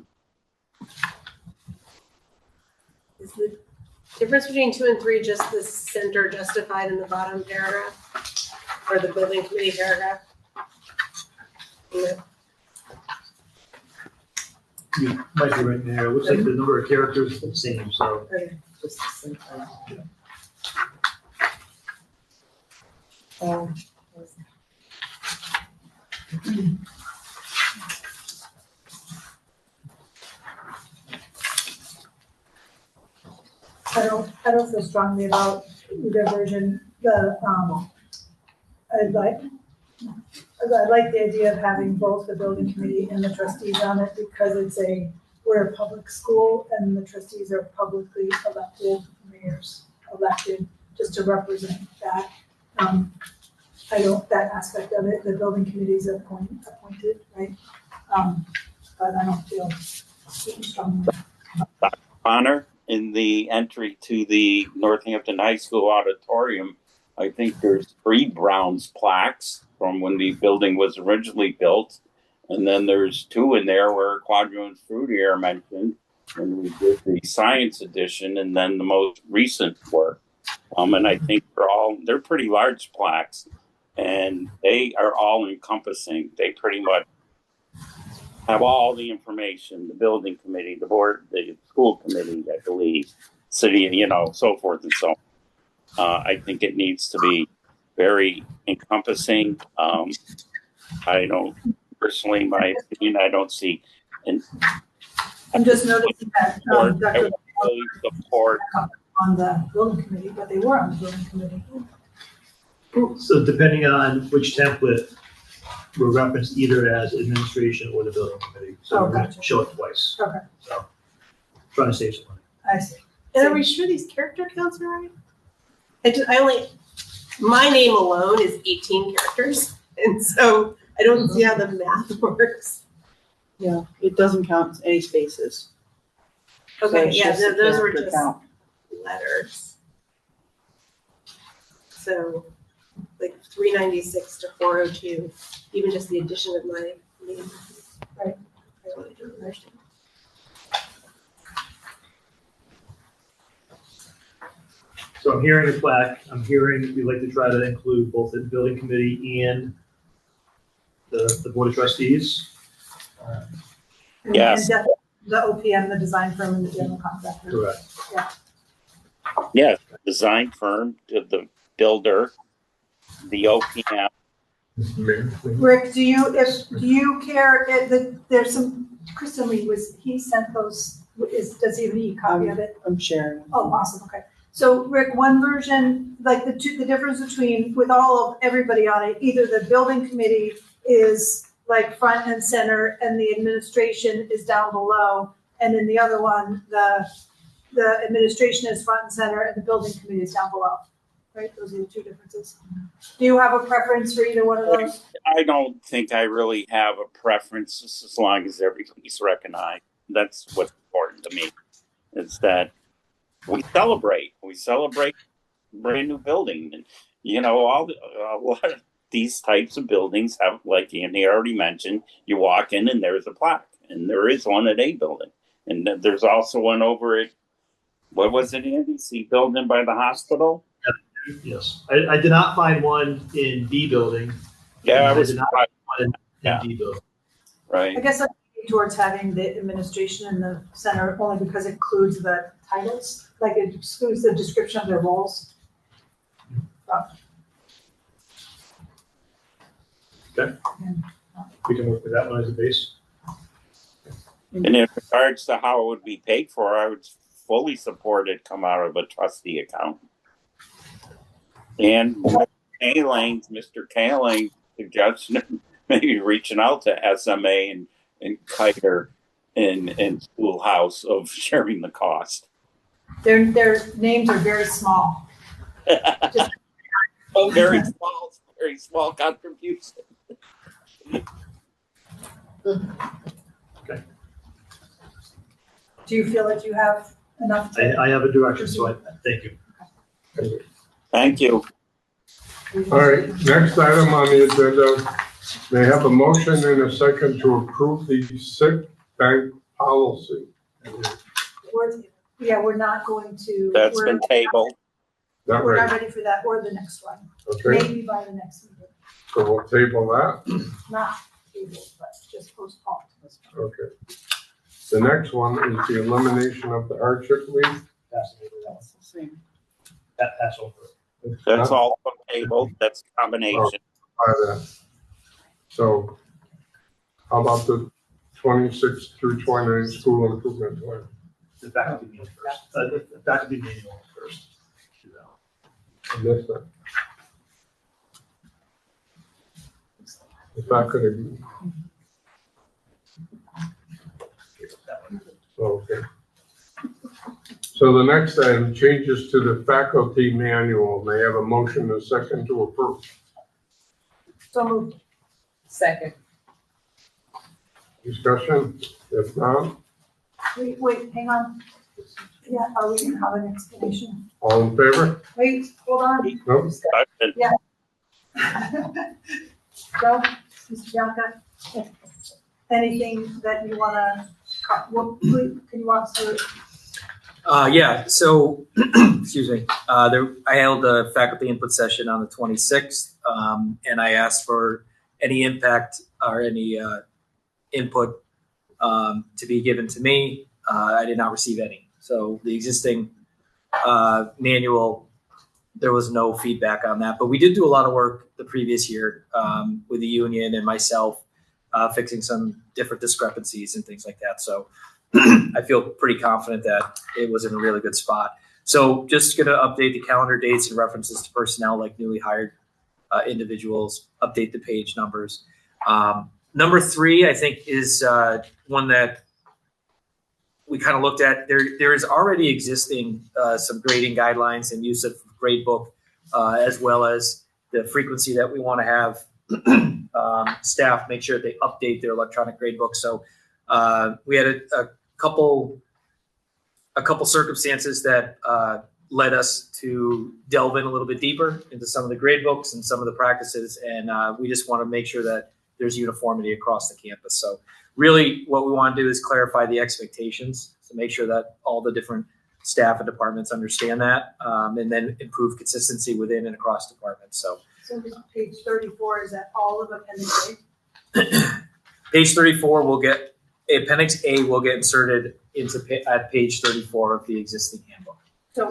Is the difference between 2 and 3 just the center justified in the bottom paragraph? Or the building committee paragraph? You might be right there. It looks like the number of characters is the same, so. Okay. Just the same thing. I don't feel strongly about either version. I like the idea of having both the building committee and the trustees on it because we're a public school and the trustees are publicly elected, mayors elected, just to represent that. That aspect of it, the building committee is appointed, right? But I don't feel strongly. Honor, in the entry to the Northampton High School auditorium, I think there's 3 bronze plaques from when the building was originally built. And then there's 2 in there where Quadroon Fruitier mentioned when we did the science edition and then the most recent work. And I think they're pretty large plaques and they are all encompassing. They pretty much have all the information, the building committee, the board, the school committee, I believe, city, so forth and so on. I think it needs to be very encompassing. I don't, personally, in my opinion, I don't see. I'm just noticing that Dr. support on the building committee, but they were on the building committee. So depending on which template, we're referenced either as administration or the building committee. So we're going to show it twice. Okay. So trying to save some money. I see. And are we sure these character counts are right? My name alone is 18 characters. And so I don't see how the math works. Yeah, it doesn't count any spaces. Okay, it's yeah, just a those were character just count. letters. So like 396 to 402, even just the addition of my name. Right. I really don't understand. So I'm hearing the plaque. I'm hearing we'd like to try to include both the building committee and the board of trustees. Yes. And the OPM, the design firm and the general contractor. Correct. Yeah, design firm, the builder, the OPM. Rick, do you care there's some, Kristen Lee he sent those, does he have an e-copy of it? I'm sharing. Oh, awesome, okay. So Rick, one version, like the difference between, with all of everybody on it, either the building committee is like front and center and the administration is down below. And then the other one, the administration is front and center and the building committee is down below, right? Those are the 2 differences. Do you have a preference for either one of those? I don't think I really have a preference, just as long as everybody's recognized. That's what's important to me. It's that we celebrate brand new building. And, a lot of these types of buildings have, like Andy already mentioned, you walk in and there's a plaque. And there is one at A building. And there's also one over at, what was it, Andy? C building by the hospital? Yes. I did not find one in B building. Yeah, I did not find one in D building. Right. I guess towards having the administration in the center only because it includes the titles, like it excludes the description of their roles. We can work with that one as a base. And in regards to how it would be paid for, I would fully support it come out of a trustee account. And Mr. Kaling suggestion, maybe reaching out to SMA and Kiter and Schoolhouse of sharing the cost. Their names are very small. Oh, very small contribution. Okay. Do you feel that you have enough? I have a direction, so I thank you. Thank you. All right, next item on the agenda, may I have a motion and a second to approve the sick bank policy. We're not going to. That's been tabled. Not We're not ready, ready for that or the next one. okay, Maybe by the next meeting. so we'll table that, Not table, but just postpone. okay. The next one is the elimination of the hardship leave. Pass over that. That's the same. Pass over. That's all tabled. That's a combination. By that. So how about the 26 through 29 school improvement plan? The faculty meeting first. The faculty meeting first. I missed that. The faculty. Okay. So the next item, changes to the faculty manual. May I have a motion and a second to approve? So moved. Second. Discussion? If not, Wait, hang on. Yeah, are we gonna have an explanation? all in favor? Wait, hold on. Nope. Joe, Mr. Bianca, anything that you wanna, can you walk us through it? Yeah, so, excuse me, I held a faculty input session on the 26th, and I asked for any impact or any input to be given to me. I did not receive any. So the existing manual, there was no feedback on that, but we did do a lot of work the previous year with the union and myself, fixing some different discrepancies and things like that. So I feel pretty confident that it was in a really good spot. So just going to update the calendar dates and references to personnel like newly hired individuals, update the page numbers. Number 3, I think, is one that we kind of looked at. There is already existing some grading guidelines and use of gradebook, as well as the frequency that we want to have staff make sure that they update their electronic gradebook. So we had a couple circumstances that led us to delve in a little bit deeper into some of the grade books and some of the practices, and we just want to make sure that there's uniformity across the campus. So really what we want to do is clarify the expectations to make sure that all the different staff and departments understand that, and then improve consistency within and across departments. So page 34, is that all of Appendix A? Page 34 will get, Appendix A will get inserted into at page 34 of the existing handbook. So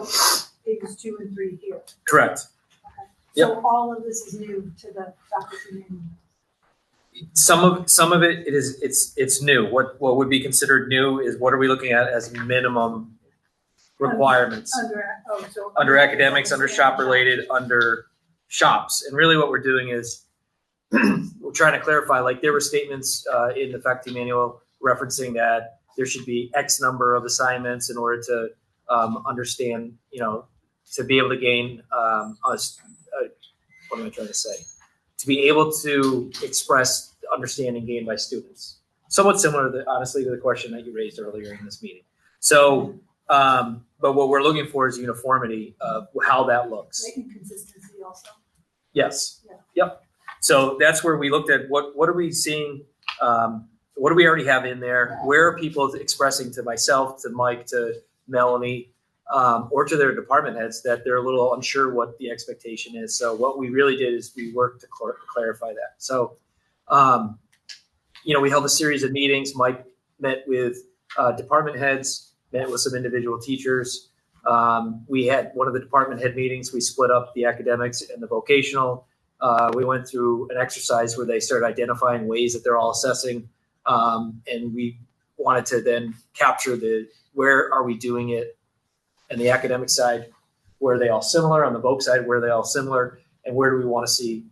pages 2 and 3 here. Correct. Okay. So all of this is new to the faculty manual. Some of it's new. What would be considered new is what are we looking at as minimum requirements under academics, under shop related, under shops. And really what we're doing is we're trying to clarify, like there were statements in the faculty manual referencing that there should be X number of assignments in order to understand, to be able to gain what am I trying to say? To be able to express the understanding gained by students. Somewhat similar, honestly, to the question that you raised earlier in this meeting. So, but what we're looking for is uniformity of how that looks. Making consistency also. Yes. Yeah. Yep. So that's where we looked at what are we seeing, what do we already have in there? Where are people expressing to myself, to Mike, to Melanie, or to their department heads that they're a little unsure what the expectation is. So what we really did is we worked to clarify that. So we held a series of meetings. Mike met with department heads, met with some individual teachers. We had one of the department head meetings. We split up the academics and the vocational. We went through an exercise where they started identifying ways that they're all assessing. And we wanted to then capture where are we doing it on the academic side, where are they all similar, on the voc side, where are they all similar, and where do we want to see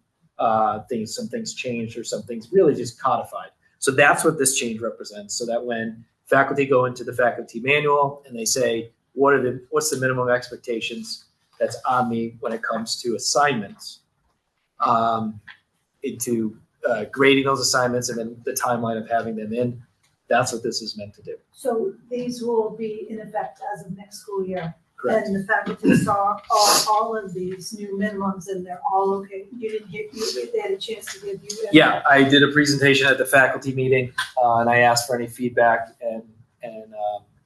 some things changed or some things really just codified. So that's what this change represents. So that when faculty go into the faculty manual and they say, what's the minimum expectations that's on me when it comes to assignments, into grading those assignments and then the timeline of having them in, that's what this is meant to do. So these will be in effect as of next school year. Correct. And the faculty saw all of these new minimums and they're all okay. You didn't hear, they had a chance to give you. Yeah, I did a presentation at the faculty meeting and I asked for any feedback and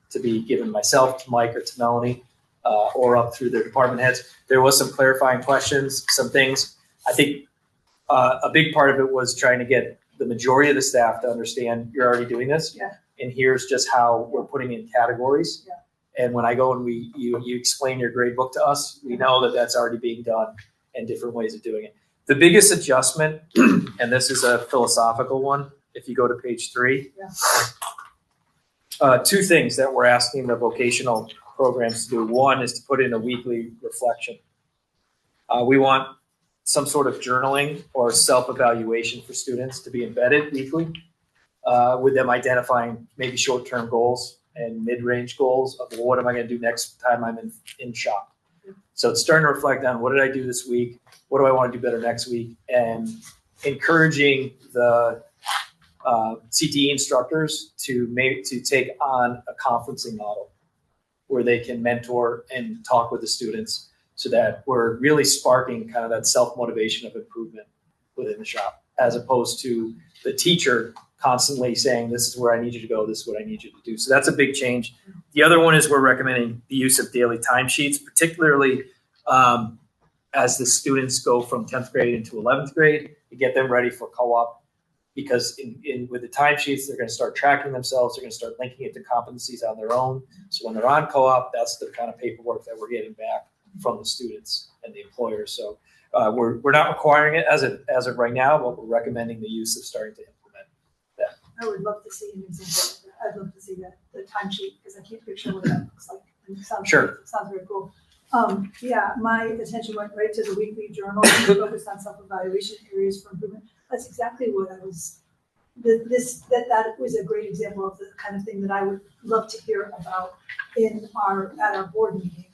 to be given myself, to Mike, or to Melanie, or up through their department heads. There was some clarifying questions, some things. I think a big part of it was trying to get the majority of the staff to understand you're already doing this. Yeah. And here's just how we're putting in categories. Yeah. And when I go and you explain your grade book to us, we know that that's already being done and different ways of doing it. The biggest adjustment, and this is a philosophical one, if you go to page 3, two things that we're asking the vocational programs to do. One is to put in a weekly reflection. We want some sort of journaling or self-evaluation for students to be embedded weekly, with them identifying maybe short-term goals and mid-range goals of what am I going to do next time I'm in shop. So it's starting to reflect on what did I do this week, what do I want to do better next week, and encouraging the CTE instructors to take on a conferencing model where they can mentor and talk with the students so that we're really sparking kind of that self-motivation of improvement within the shop, as opposed to the teacher constantly saying, this is where I need you to go, this is what I need you to do. So that's a big change. The other one is we're recommending the use of daily timesheets, particularly as the students go from 10th grade into 11th grade to get them ready for co-op. Because with the timesheets, they're going to start tracking themselves. They're going to start linking it to competencies on their own. So when they're on co-op, that's the kind of paperwork that we're getting back from the students and the employers. So we're not requiring it as of right now, but we're recommending the use of starting to implement that. I would love to see an example of that. I'd love to see that, the timesheet, because I can't picture what that looks like. And it sounds, Sure. It sounds very cool. Yeah, my attention went right to the weekly journal focused on self-evaluation areas for improvement. That's exactly what I was, that was a great example of the kind of thing that I would love to hear about at our board meeting.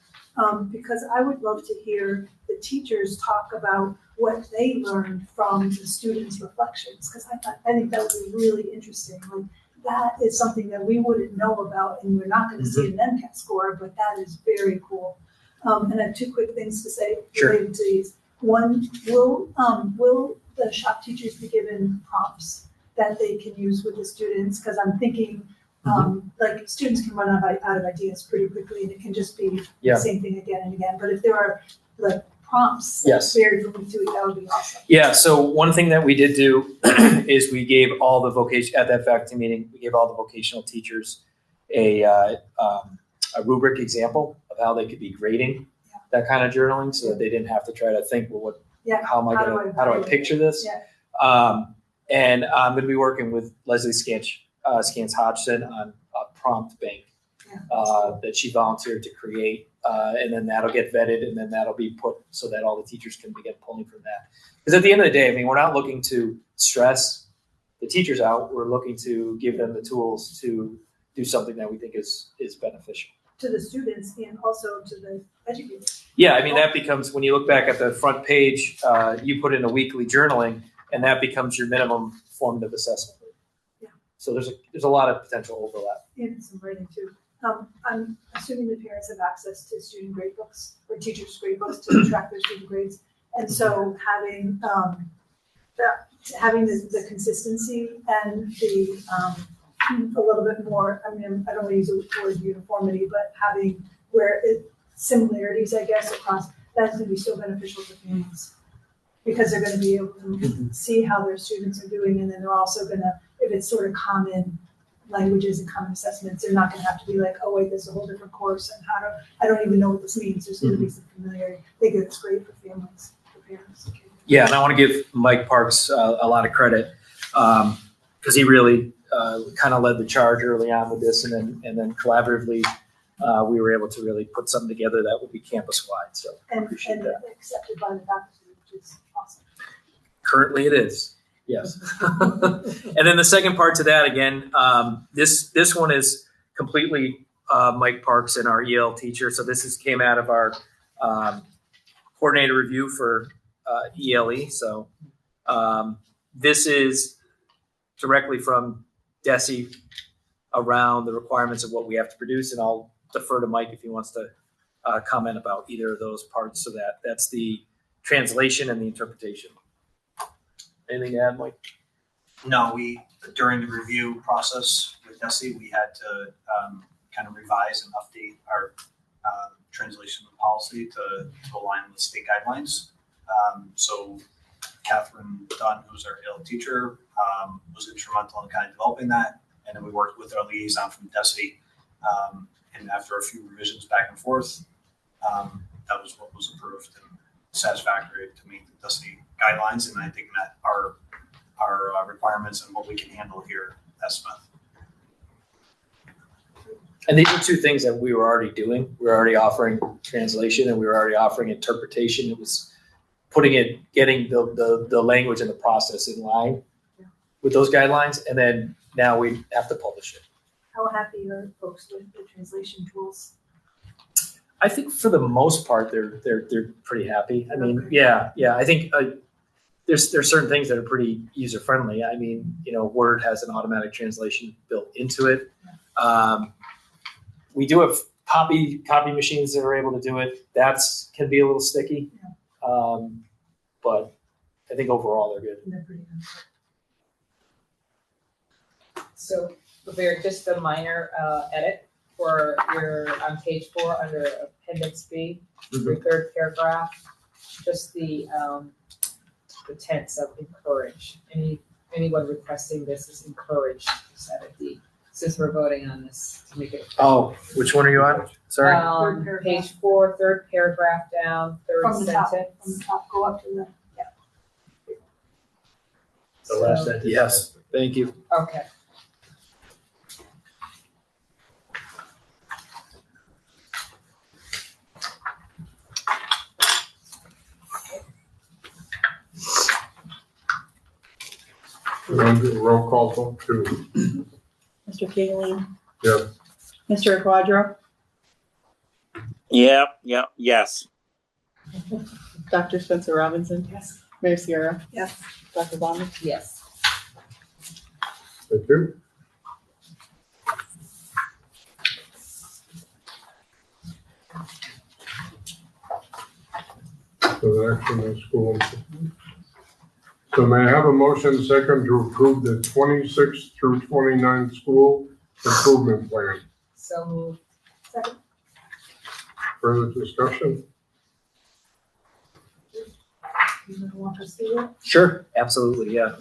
Because I would love to hear the teachers talk about what they learned from the students' reflections, because I think that would be really interesting. Like, that is something that we wouldn't know about, and we're not going to see an MCAT score, but that is very cool. And I have two quick things to say related to these. One, will the shop teachers be given prompts that they can use with the students? Because I'm thinking, like, students can run out of ideas pretty quickly, and it can just be the same thing again and again. But if there are like prompts, very moving to it, that would be awesome. Yeah. So one thing that we did do is we gave all the at that faculty meeting, we gave all the vocational teachers a rubric example of how they could be grading that kind of journaling, so that they didn't have to try to think, well, how do I picture this? And I'm going to be working with Leslie Scans Hodgson on a prompt bank that she volunteered to create, and then that'll get vetted, and then that'll be put so that all the teachers can begin pulling from that. Because at the end of the day, I mean, we're not looking to stress the teachers out. We're looking to give them the tools to do something that we think is beneficial to the students and also to the educators. Yeah, I mean, that becomes, when you look back at the front page, you put in a weekly journaling, and that becomes your minimum formative assessment. Yeah. So there's a lot of potential overlap. And some writing too. I'm assuming the parents have access to student grade books or teachers' grade books to track their student grades. And so having the consistency and the a little bit more, I mean, I don't want to use the word uniformity, but having similarities, I guess, across, that's going to be so beneficial to families. because they're gonna be able to see how their students are doing, and then they're also gonna, if it's sort of common languages and common assessments, they're not gonna have to be like, oh wait, this is a whole different course, and I don't even know what this means, there's gonna be some familiarity. I think it's great for families, for parents. Yeah, and I want to give Mike Parks a lot of credit because he really kind of led the charge early on with this, and then collaboratively we were able to really put something together that will be campus-wide. So And appreciate that. accepted by the faculty, which is awesome. Currently, it is. Yes. And then the second part to that, again, this one is completely Mike Parks and our EL teacher. So this came out of our coordinator review for ELE. So this is directly from DESE around the requirements of what we have to produce, and I'll defer to Mike if he wants to comment about either of those parts of that. That's the translation and the interpretation. Anything to add, Mike? No, during the review process with DESE, we had to kind of revise and update our translation of policy to align with state guidelines. So Catherine Dunn, who's our EL teacher, was instrumental in kind of developing that. And then we worked with our liaison from DESE. And after a few revisions back and forth, that was what was approved and satisfactory to meet the DESE guidelines. And I think that our requirements and what we can handle here at Smith. And these are two things that we were already doing. We were already offering translation and we were already offering interpretation. It was getting the language and the process in line with those guidelines. And then now we have to publish it. How happy are folks with the translation tools? I think for the most part, they're pretty happy. I mean, yeah. I think there's certain things that are pretty user friendly. I mean, Word has an automatic translation built into it. We do have copy machines that are able to do it. That's can be a little sticky, but I think overall they're good. They're pretty good. So, just a minor edit for on page 4 under Appendix B, your third paragraph, just the tense of encourage. Anyone requesting this is encouraged instead of D. Since we're voting on this to make it. Oh, which one are you on? Sorry. Page 4, third paragraph down, third From the sentence. top, from the top, go up to the, The last sentence. Yes, thank you. Okay. We're going to do a roll call vote too. Mr. Kaling? Yes. Mr. Quadro? Yes. Dr. Spencer Robinson? yes. Mayor Sierra? Yes. Dr. Baumann? Yes. Thank you. So the action is school. So may I have a motion second to approve the 26 through 29 school improvement plan? So moved. Second. Further discussion? You want to see it? Sure, absolutely, yeah.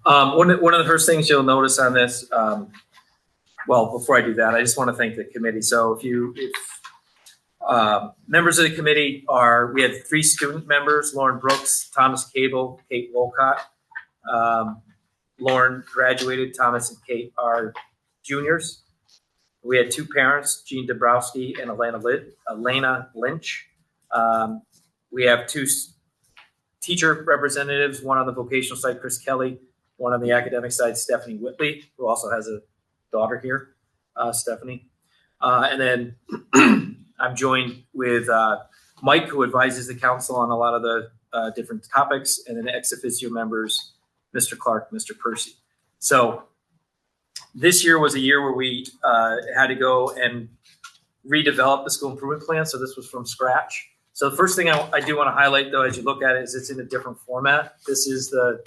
One of the first things you'll notice on this, well, before I do that, I just want to thank the committee. So if members of the committee we had 3 student members, Lauren Brooks, Thomas Cable, Kate Wolcott. Lauren graduated, Thomas and Kate are juniors. We had 2 parents, Jean Dabrowski and Elena Lynch. We have 2 teacher representatives, one on the vocational side, Chris Kelly, one on the academic side, Stephanie Whitley, who also has a daughter here, Stephanie. And then I'm joined with Mike, who advises the council on a lot of the different topics, and then ex officio members, Mr. Clark, Mr. Percy. So this year was a year where we had to go and redevelop the school improvement plan. So this was from scratch. So the first thing I do want to highlight, though, as you look at it, is it's in a different format. This is that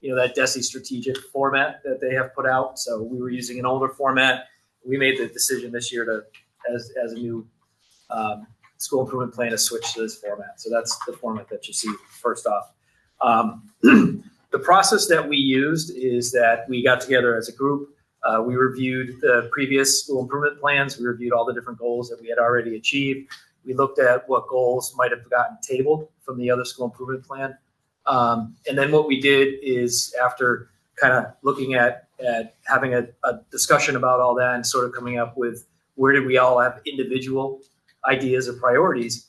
DESE strategic format that they have put out. So we were using an older format. We made the decision this year as a new school improvement plan to switch to this format. So that's the format that you see first off. The process that we used is that we got together as a group. We reviewed the previous school improvement plans. We reviewed all the different goals that we had already achieved. We looked at what goals might have gotten tabled from the other school improvement plan. And then what we did is, after kind of looking at having a discussion about all that and sort of coming up with where did we all have individual ideas or priorities,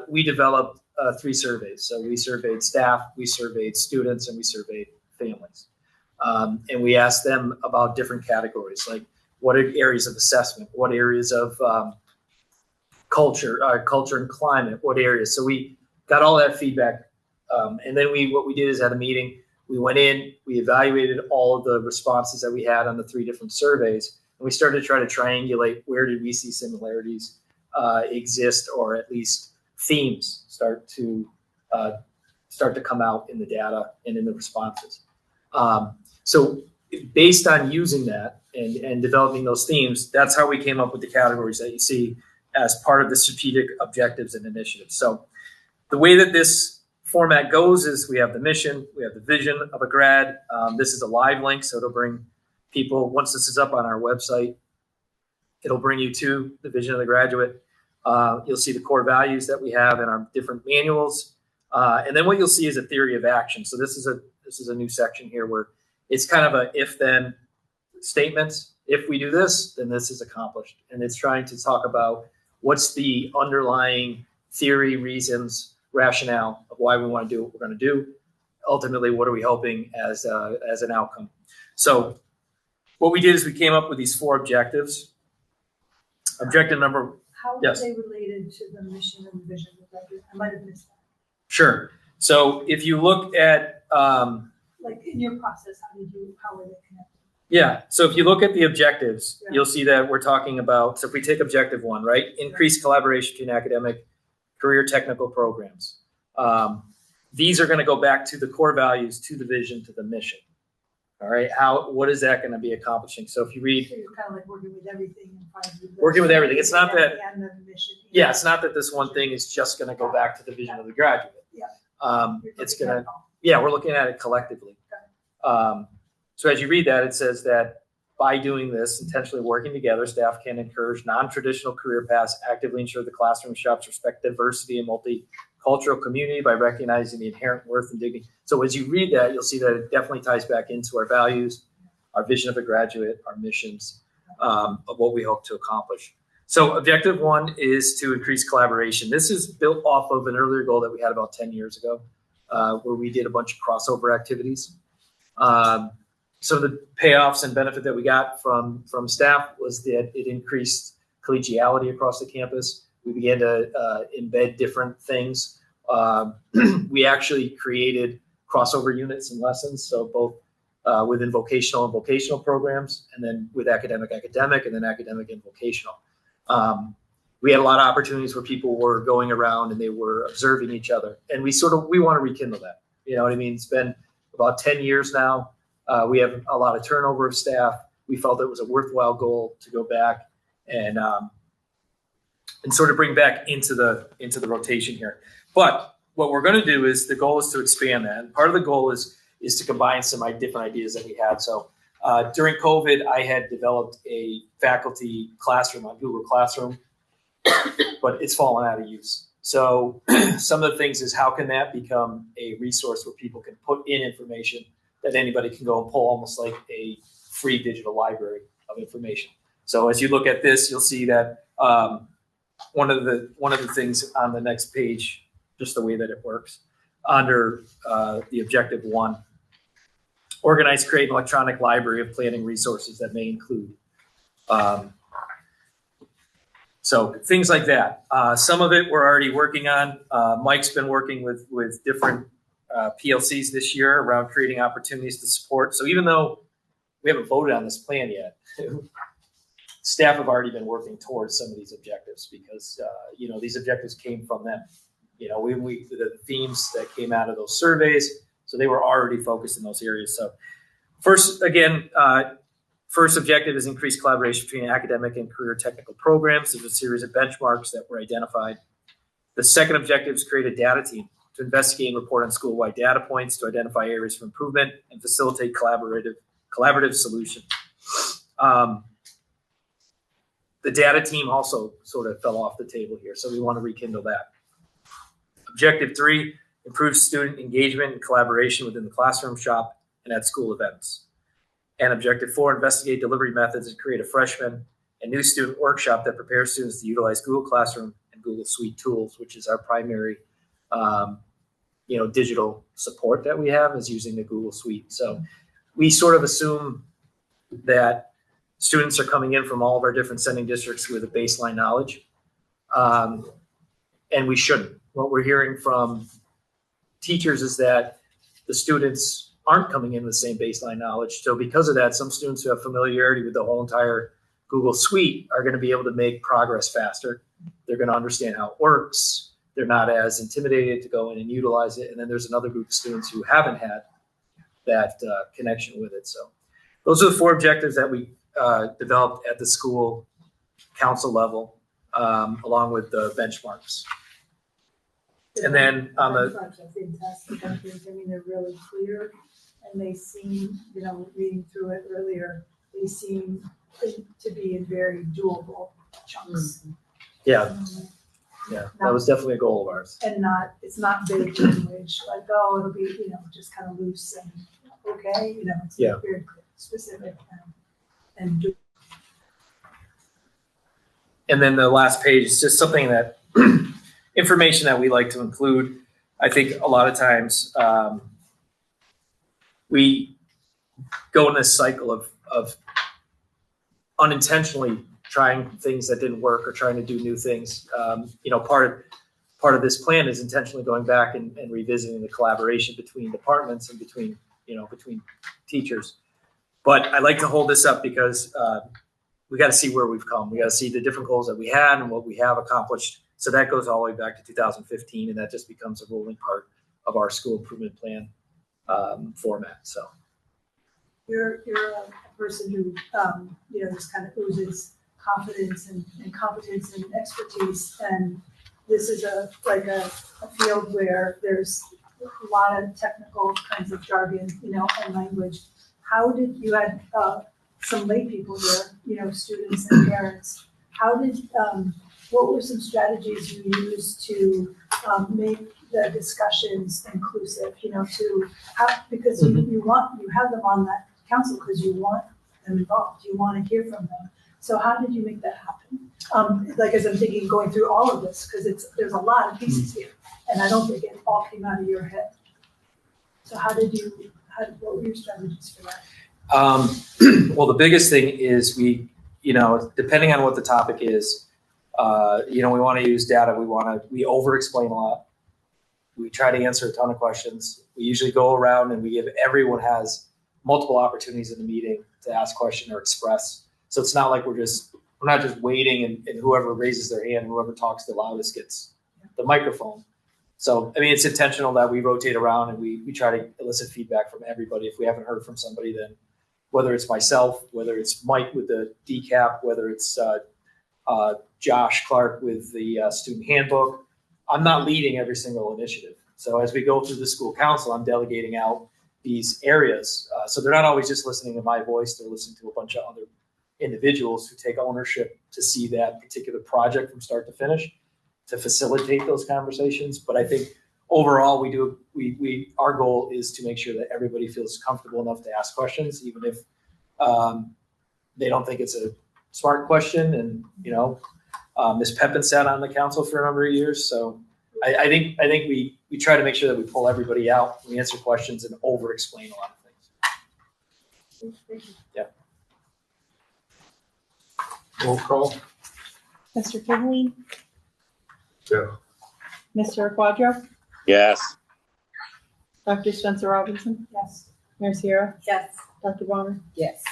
we developed 3 surveys. So we surveyed staff, we surveyed students, and we surveyed families. And we asked them about different categories, like what are areas of assessment, what areas of culture and climate, what areas. So we got all that feedback. And then what we did is, at a meeting, we went in, we evaluated all of the responses that we had on the 3 different surveys, and we started to try to triangulate where did we see similarities exist, or at least themes start to come out in the data and in the responses. So based on using that and developing those themes, that's how we came up with the categories that you see as part of the strategic objectives and initiatives. So the way that this format goes is, we have the mission, we have the vision of a grad. This is a live link, so it'll bring people, once this is up on our website, it'll bring you to the vision of the graduate. You'll see the core values that we have in our different manuals. And then what you'll see is a theory of action. So this is a new section here where it's kind of a if-then statements. If we do this, then this is accomplished. And it's trying to talk about what's the underlying theory, reasons, rationale of why we want to do what we're going to do. Ultimately, what are we hoping as an outcome? So what we did is we came up with these 4 objectives. Objective number. How are Yes. they related to the mission and vision? I might have missed that. Sure. So if you look at Like in your process, how were they connected? yeah, so if you look at the objectives, Yeah. you'll see that we're talking about, so if we take objective 1, right? Increase collaboration between academic, career, technical programs. These are going to go back to the core values, to the vision, to the mission. All right, what is that going to be accomplishing? So if you read, So you're kind of like working with everything and finding. Working with everything. It's not that- And the mission. yeah, it's not that this one thing is just going to go back to the vision of the graduate. Yeah. It's going to, yeah, we're looking at it collectively. So as you read that, it says that by doing this, intentionally working together, staff can encourage non-traditional career paths, actively ensure the classroom shops respect diversity and multicultural community by recognizing the inherent worth and dignity. So as you read that, you'll see that it definitely ties back into our values, our vision of a graduate, our missions, of what we hope to accomplish. So objective 1 is to increase collaboration. This is built off of an earlier goal that we had about 10 years ago, where we did a bunch of crossover activities. So the payoffs and benefit that we got from staff was that it increased collegiality across the campus. We began to embed different things. We actually created crossover units and lessons, so both within vocational and vocational programs, and then with academic, and then academic and vocational. We had a lot of opportunities where people were going around and they were observing each other, and we want to rekindle that. You know what I mean? It's been about 10 years now. We have a lot of turnover of staff. We felt it was a worthwhile goal to go back and sort of bring back into the rotation here. But what we're going to do is, the goal is to expand that. And part of the goal is to combine some different ideas that we had. So during COVID, I had developed a faculty classroom on Google Classroom, but it's fallen out of use. So some of the things is, how can that become a resource where people can put in information that anybody can go and pull, almost like a free digital library of information. So as you look at this, you'll see that one of the things on the next page, just the way that it works, under the objective 1, organize, create an electronic library of planning resources that may include. So things like that. Some of it we're already working on. Mike's been working with different PLCs this year around creating opportunities to support. So even though we haven't voted on this plan yet, staff have already been working towards some of these objectives, because these objectives came from them. The themes that came out of those surveys, so they were already focused in those areas. So first objective is increased collaboration between academic and career technical programs. There's a series of benchmarks that were identified. The second objective is create a data team to investigate and report on school-wide data points to identify areas for improvement and facilitate collaborative solutions. The data team also sort of fell off the table here, so we want to rekindle that. Objective 3, improve student engagement and collaboration within the classroom, shop, and at school events. And Objective 4, investigate delivery methods and create a freshman and new student workshop that prepares students to utilize Google Classroom and Google Suite tools, which is our primary digital support that we have is using the Google Suite. So we sort of assume that students are coming in from all of our different sending districts with a baseline knowledge, and we shouldn't. What we're hearing from teachers is that the students aren't coming in with the same baseline knowledge. So because of that, some students who have familiarity with the whole entire Google Suite are going to be able to make progress faster. They're going to understand how it works. They're not as intimidated to go in and utilize it. And then there's another group of students who haven't had that connection with it. So those are the 4 objectives that we developed at the school council level, along with the benchmarks. And then on the fantastic. I mean, they're really clear, and they seem, reading through it earlier, they seem to be in very doable chunks. Yeah, that was definitely a goal of ours. And it's not vague language, like, oh, it'll be, just kind of loose and okay, it's very clear, specific and do. And then the last page is just something that information that we like to include. I think a lot of times we go in this cycle of unintentionally trying things that didn't work or trying to do new things. Part of this plan is intentionally going back and revisiting the collaboration between departments and between teachers. But I like to hold this up because we got to see where we've come. We got to see the different goals that we had and what we have accomplished. So that goes all the way back to 2015, and that just becomes a rolling part of our school improvement plan format. So you're a person who just kind of oozes confidence and competence and expertise, and this is a field where there's a lot of technical kinds of jargon, and language. How did you had some lay people here, students and parents? What were some strategies you used to make the discussions inclusive? Because you have them on that council because you want them involved. You want to hear from them. So how did you make that happen? As I'm thinking, going through all of this, because there's a lot of pieces here, and I don't think it all came out of your head. So what were your strategies for that? Well, the biggest thing is we, depending on what the topic is, we want to use data. We over-explain a lot. We try to answer a ton of questions. We usually go around and everyone has multiple opportunities in the meeting to ask questions or express. So it's not like we're not just waiting and whoever raises their hand, whoever talks the loudest gets the microphone. So, it's intentional that we rotate around and we try to elicit feedback from everybody. If we haven't heard from somebody, then whether it's myself, whether it's Mike with the DCAP, whether it's Josh Clark with the student handbook, I'm not leading every single initiative. So as we go through the school council, I'm delegating out these areas. So they're not always just listening to my voice. They're listening to a bunch of other individuals who take ownership to see that particular project from start to finish to facilitate those conversations. But I think overall our goal is to make sure that everybody feels comfortable enough to ask questions, even if they don't think it's a smart question. And, Ms. Pepin sat on the council for a number of years. So I think we try to make sure that we pull everybody out, we answer questions and over explain a lot of things. Yeah. Roll call. Mr. Kinley, Yeah. Mr. Quadro, Yes. Dr. Spencer Robinson, Yes. Mayor Sierra, Yes. Dr. Bonner. Yes.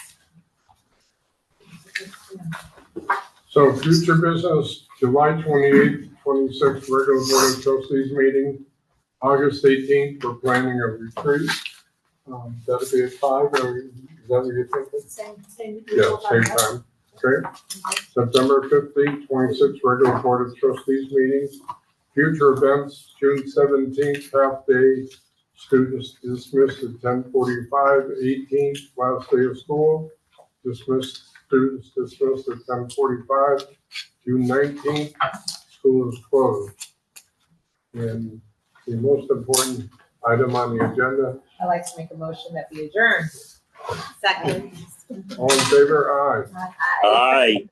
So future business, July 28th, 26th, regular board of trustees meeting, August 18th, we're planning a retreat. That'll be at 5, or is that what you're thinking? Same. Yeah, same time. Okay. September 15th, 26th, regular board of trustees meeting, Future events, June 17th, half day, students dismissed at 10:45, 18th, last day of school. Students dismissed at 10:45. June 19th, school is closed. And the most important item on the agenda, I'd like to make a motion that we adjourn. Second. all in favor? Aye. Aye.